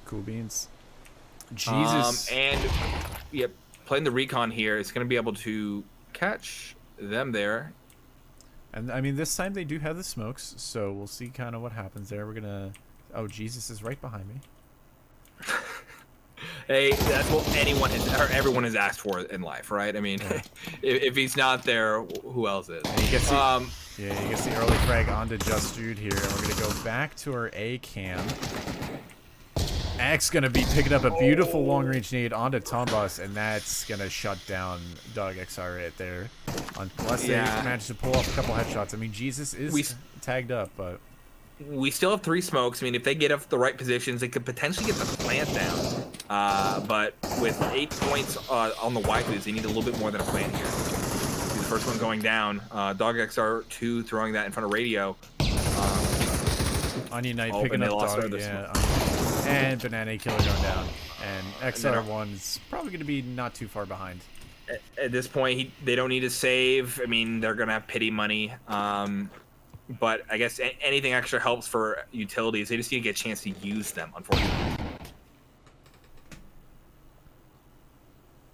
Cool beans. Jesus. And yep, playing the recon here is going to be able to catch them there. And I mean, this time they do have the smokes, so we'll see kind of what happens there. We're gonna. Oh, Jesus is right behind me. Hey, that's what everyone has asked for in life, right? I mean, if he's not there, who else is? And you get the, yeah, you get the early frag onto Just Jude here, and we're gonna go back to our A cam. X gonna be picking up a beautiful long-range nade onto Tombas, and that's gonna shut down Dog XR right there. Unless they manage to pull off a couple headshots. I mean, Jesus is tagged up, but we still have 3 smokes. I mean, if they get up the right positions, they could potentially get the plant down. But with 8 points on the waifus, they need a little bit more than a plant here. See the first one going down. Dog XR2 throwing that in front of radio. Onion Knight picking up Dog, and Banana Killer going down. And XR1's probably going to be not too far behind. At this point, they don't need to save. I mean, they're going to have pity money. But I guess anything extra helps for utilities. They just need to get a chance to use them, unfortunately.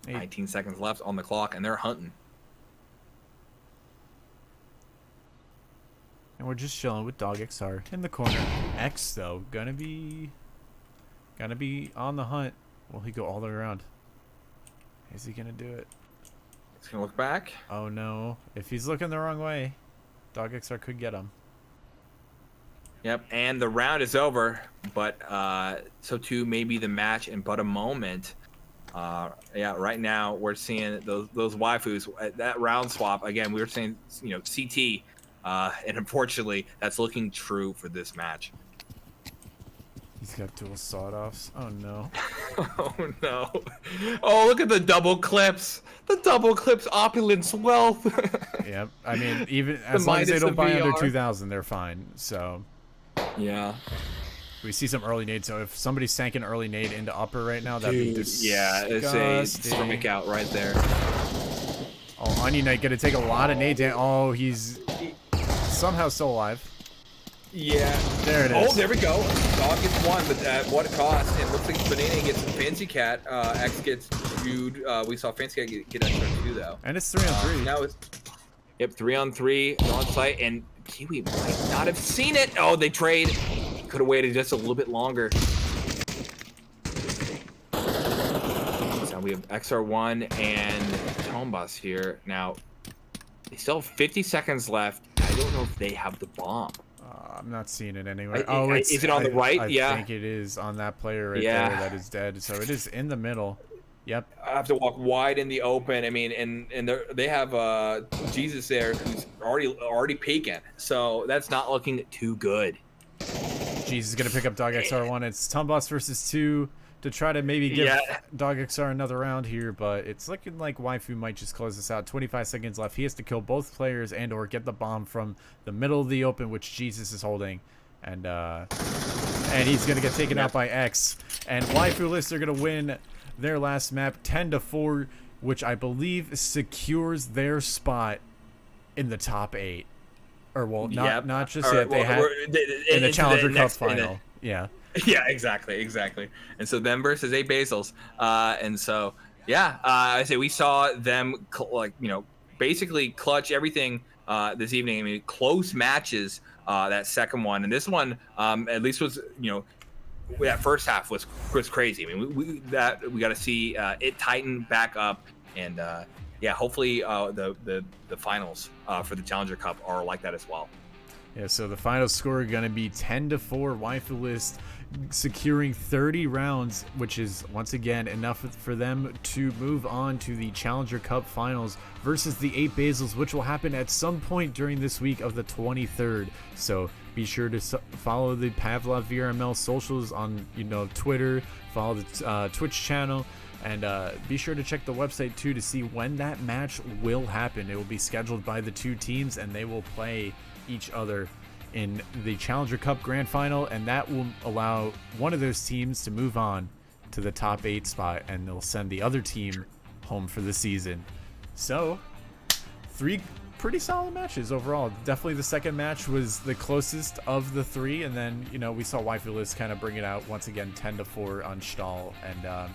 19 seconds left on the clock, and they're hunting. And we're just chilling with Dog XR in the corner. X, though, gonna be on the hunt. Will he go all the way around? Is he gonna do it? He's gonna look back. Oh no! If he's looking the wrong way, Dog XR could get him. Yep, and the round is over, but so too may be the match in but a moment. Yeah, right now we're seeing those waifus. That round swap again. We were saying, CT, and unfortunately, that's looking true for this match. He's got dual sawed-offs. Oh no. Oh no. Oh, look at the double clips. The double clips, opulence, wealth. Yep. I mean, even as long as they don't buy under 2,000, they're fine. So. Yeah. We see some early nades. So if somebody sank an early nade into upper right now, that'd be disgusting. Yeah, it's a stomach out right there. Oh, Onion Knight gonna take a lot of nades. Oh, he's somehow still alive. Yeah. There it Oh, is. there we go. Dog gets one, but at what cost? And it looks like Banana gets Fancy Cat. X gets viewed. We saw Fancy Cat get extra 2, though. And it's 3-on-3. Now it's 3-on-3 on site, and Kiwi might not have seen it. Oh, they trade. Could have waited just a little bit longer. So we have XR1 and Tombas here. Now, they still have 50 seconds left. I don't know if they have the bomb. I'm not seeing it anywhere. Is it on the right? I think it is on that player right there that is dead. So it is in the middle. Yep. I have to walk wide in the open. I mean, and they have Jesus there who's already peeking. So that's not looking too good. Jesus is gonna pick up Dog XR1. It's Tombas versus 2 to try to maybe give Dog XR another round here, but it's looking like Waifu might just close this out. 25 seconds left. He has to kill both players and or get the bomb from the middle of the open, which Jesus is holding, and he's gonna get taken out by X. And Waifu List are gonna win their last map 10-4, which I believe secures their spot in the top 8. Or well, not just yet. They had in the Challenger Cup final. Yeah. Yeah, exactly. And so them versus 8 Basils. And so I say we saw them basically clutch everything this evening. I mean, close matches. That second one and this one at least was that first half was crazy. I mean, we got to see it tighten back up, and hopefully the finals for the Challenger Cup are like that as well. Yeah, so the final score going to be 10-4. Waifu List securing 30 rounds, which is once again enough for them to move on to the Challenger Cup finals versus the 8 Basils, which will happen at some point during this week of the 23rd. So be sure to follow the Pavlov VRML socials on Twitter, follow the Twitch channel, and be sure to check the website too to see when that match will happen. It will be scheduled by the 2 teams, and they will play each other in the Challenger Cup Grand Final, and that will allow one of those teams to move on to the top 8 spot, and they'll send the other team home for the season. So 3 pretty solid matches overall. Definitely the second match was the closest of the 3, and then we saw Waifu List kind of bring it out once again 10-4 on Stahl, and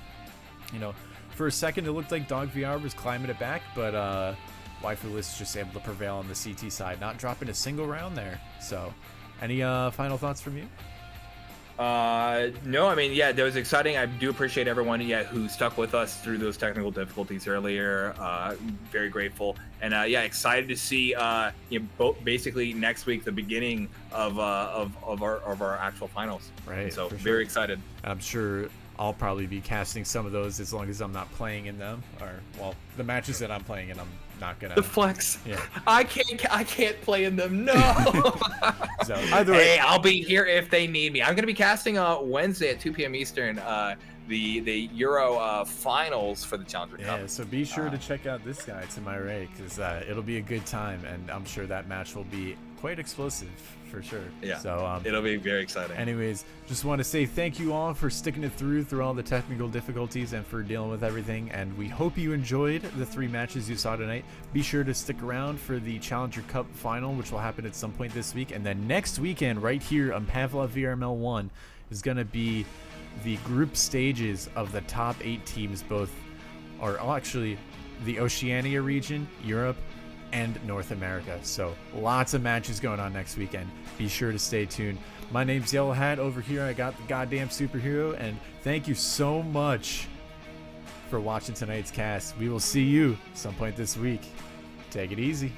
for a second it looked like Dog VR was climbing it back, but Waifu List just able to prevail on the CT side, not dropping a single round there. So any final thoughts from you? No, I mean, that was exciting. I do appreciate everyone who stuck with us through those technical difficulties earlier. Very grateful, and excited to see basically next week the beginning of our actual finals. Right. So very excited. I'm sure I'll probably be casting some of those as long as I'm not playing in them, or the matches that I'm playing in, I'm not gonna. The flex. Yeah. I can't play in them. No. So either way, hey, I'll be here if they need me. I'm gonna be casting Wednesday at 2 p.m. Eastern. The Euro finals for the Challenger Cup. Yeah, so be sure to check out this guy to my right, because it'll be a good time, and I'm sure that match will be quite explosive for sure. Yeah. So it'll be very exciting. Anyways, just want to say thank you all for sticking it through all the technical difficulties and for dealing with everything. And we hope you enjoyed the 3 matches you saw tonight. Be sure to stick around for the Challenger Cup final, which will happen at some point this week. And then next weekend, right here on Pavlov VRML 1, is going to be the group stages of the top 8 teams, actually the Oceania region, Europe, and North America. So lots of matches going on next weekend. Be sure to stay tuned. My name's Yellow Hat. Over here I got the goddamn superhero, and thank you so much for watching tonight's cast. We will see you some point this week. Take it easy.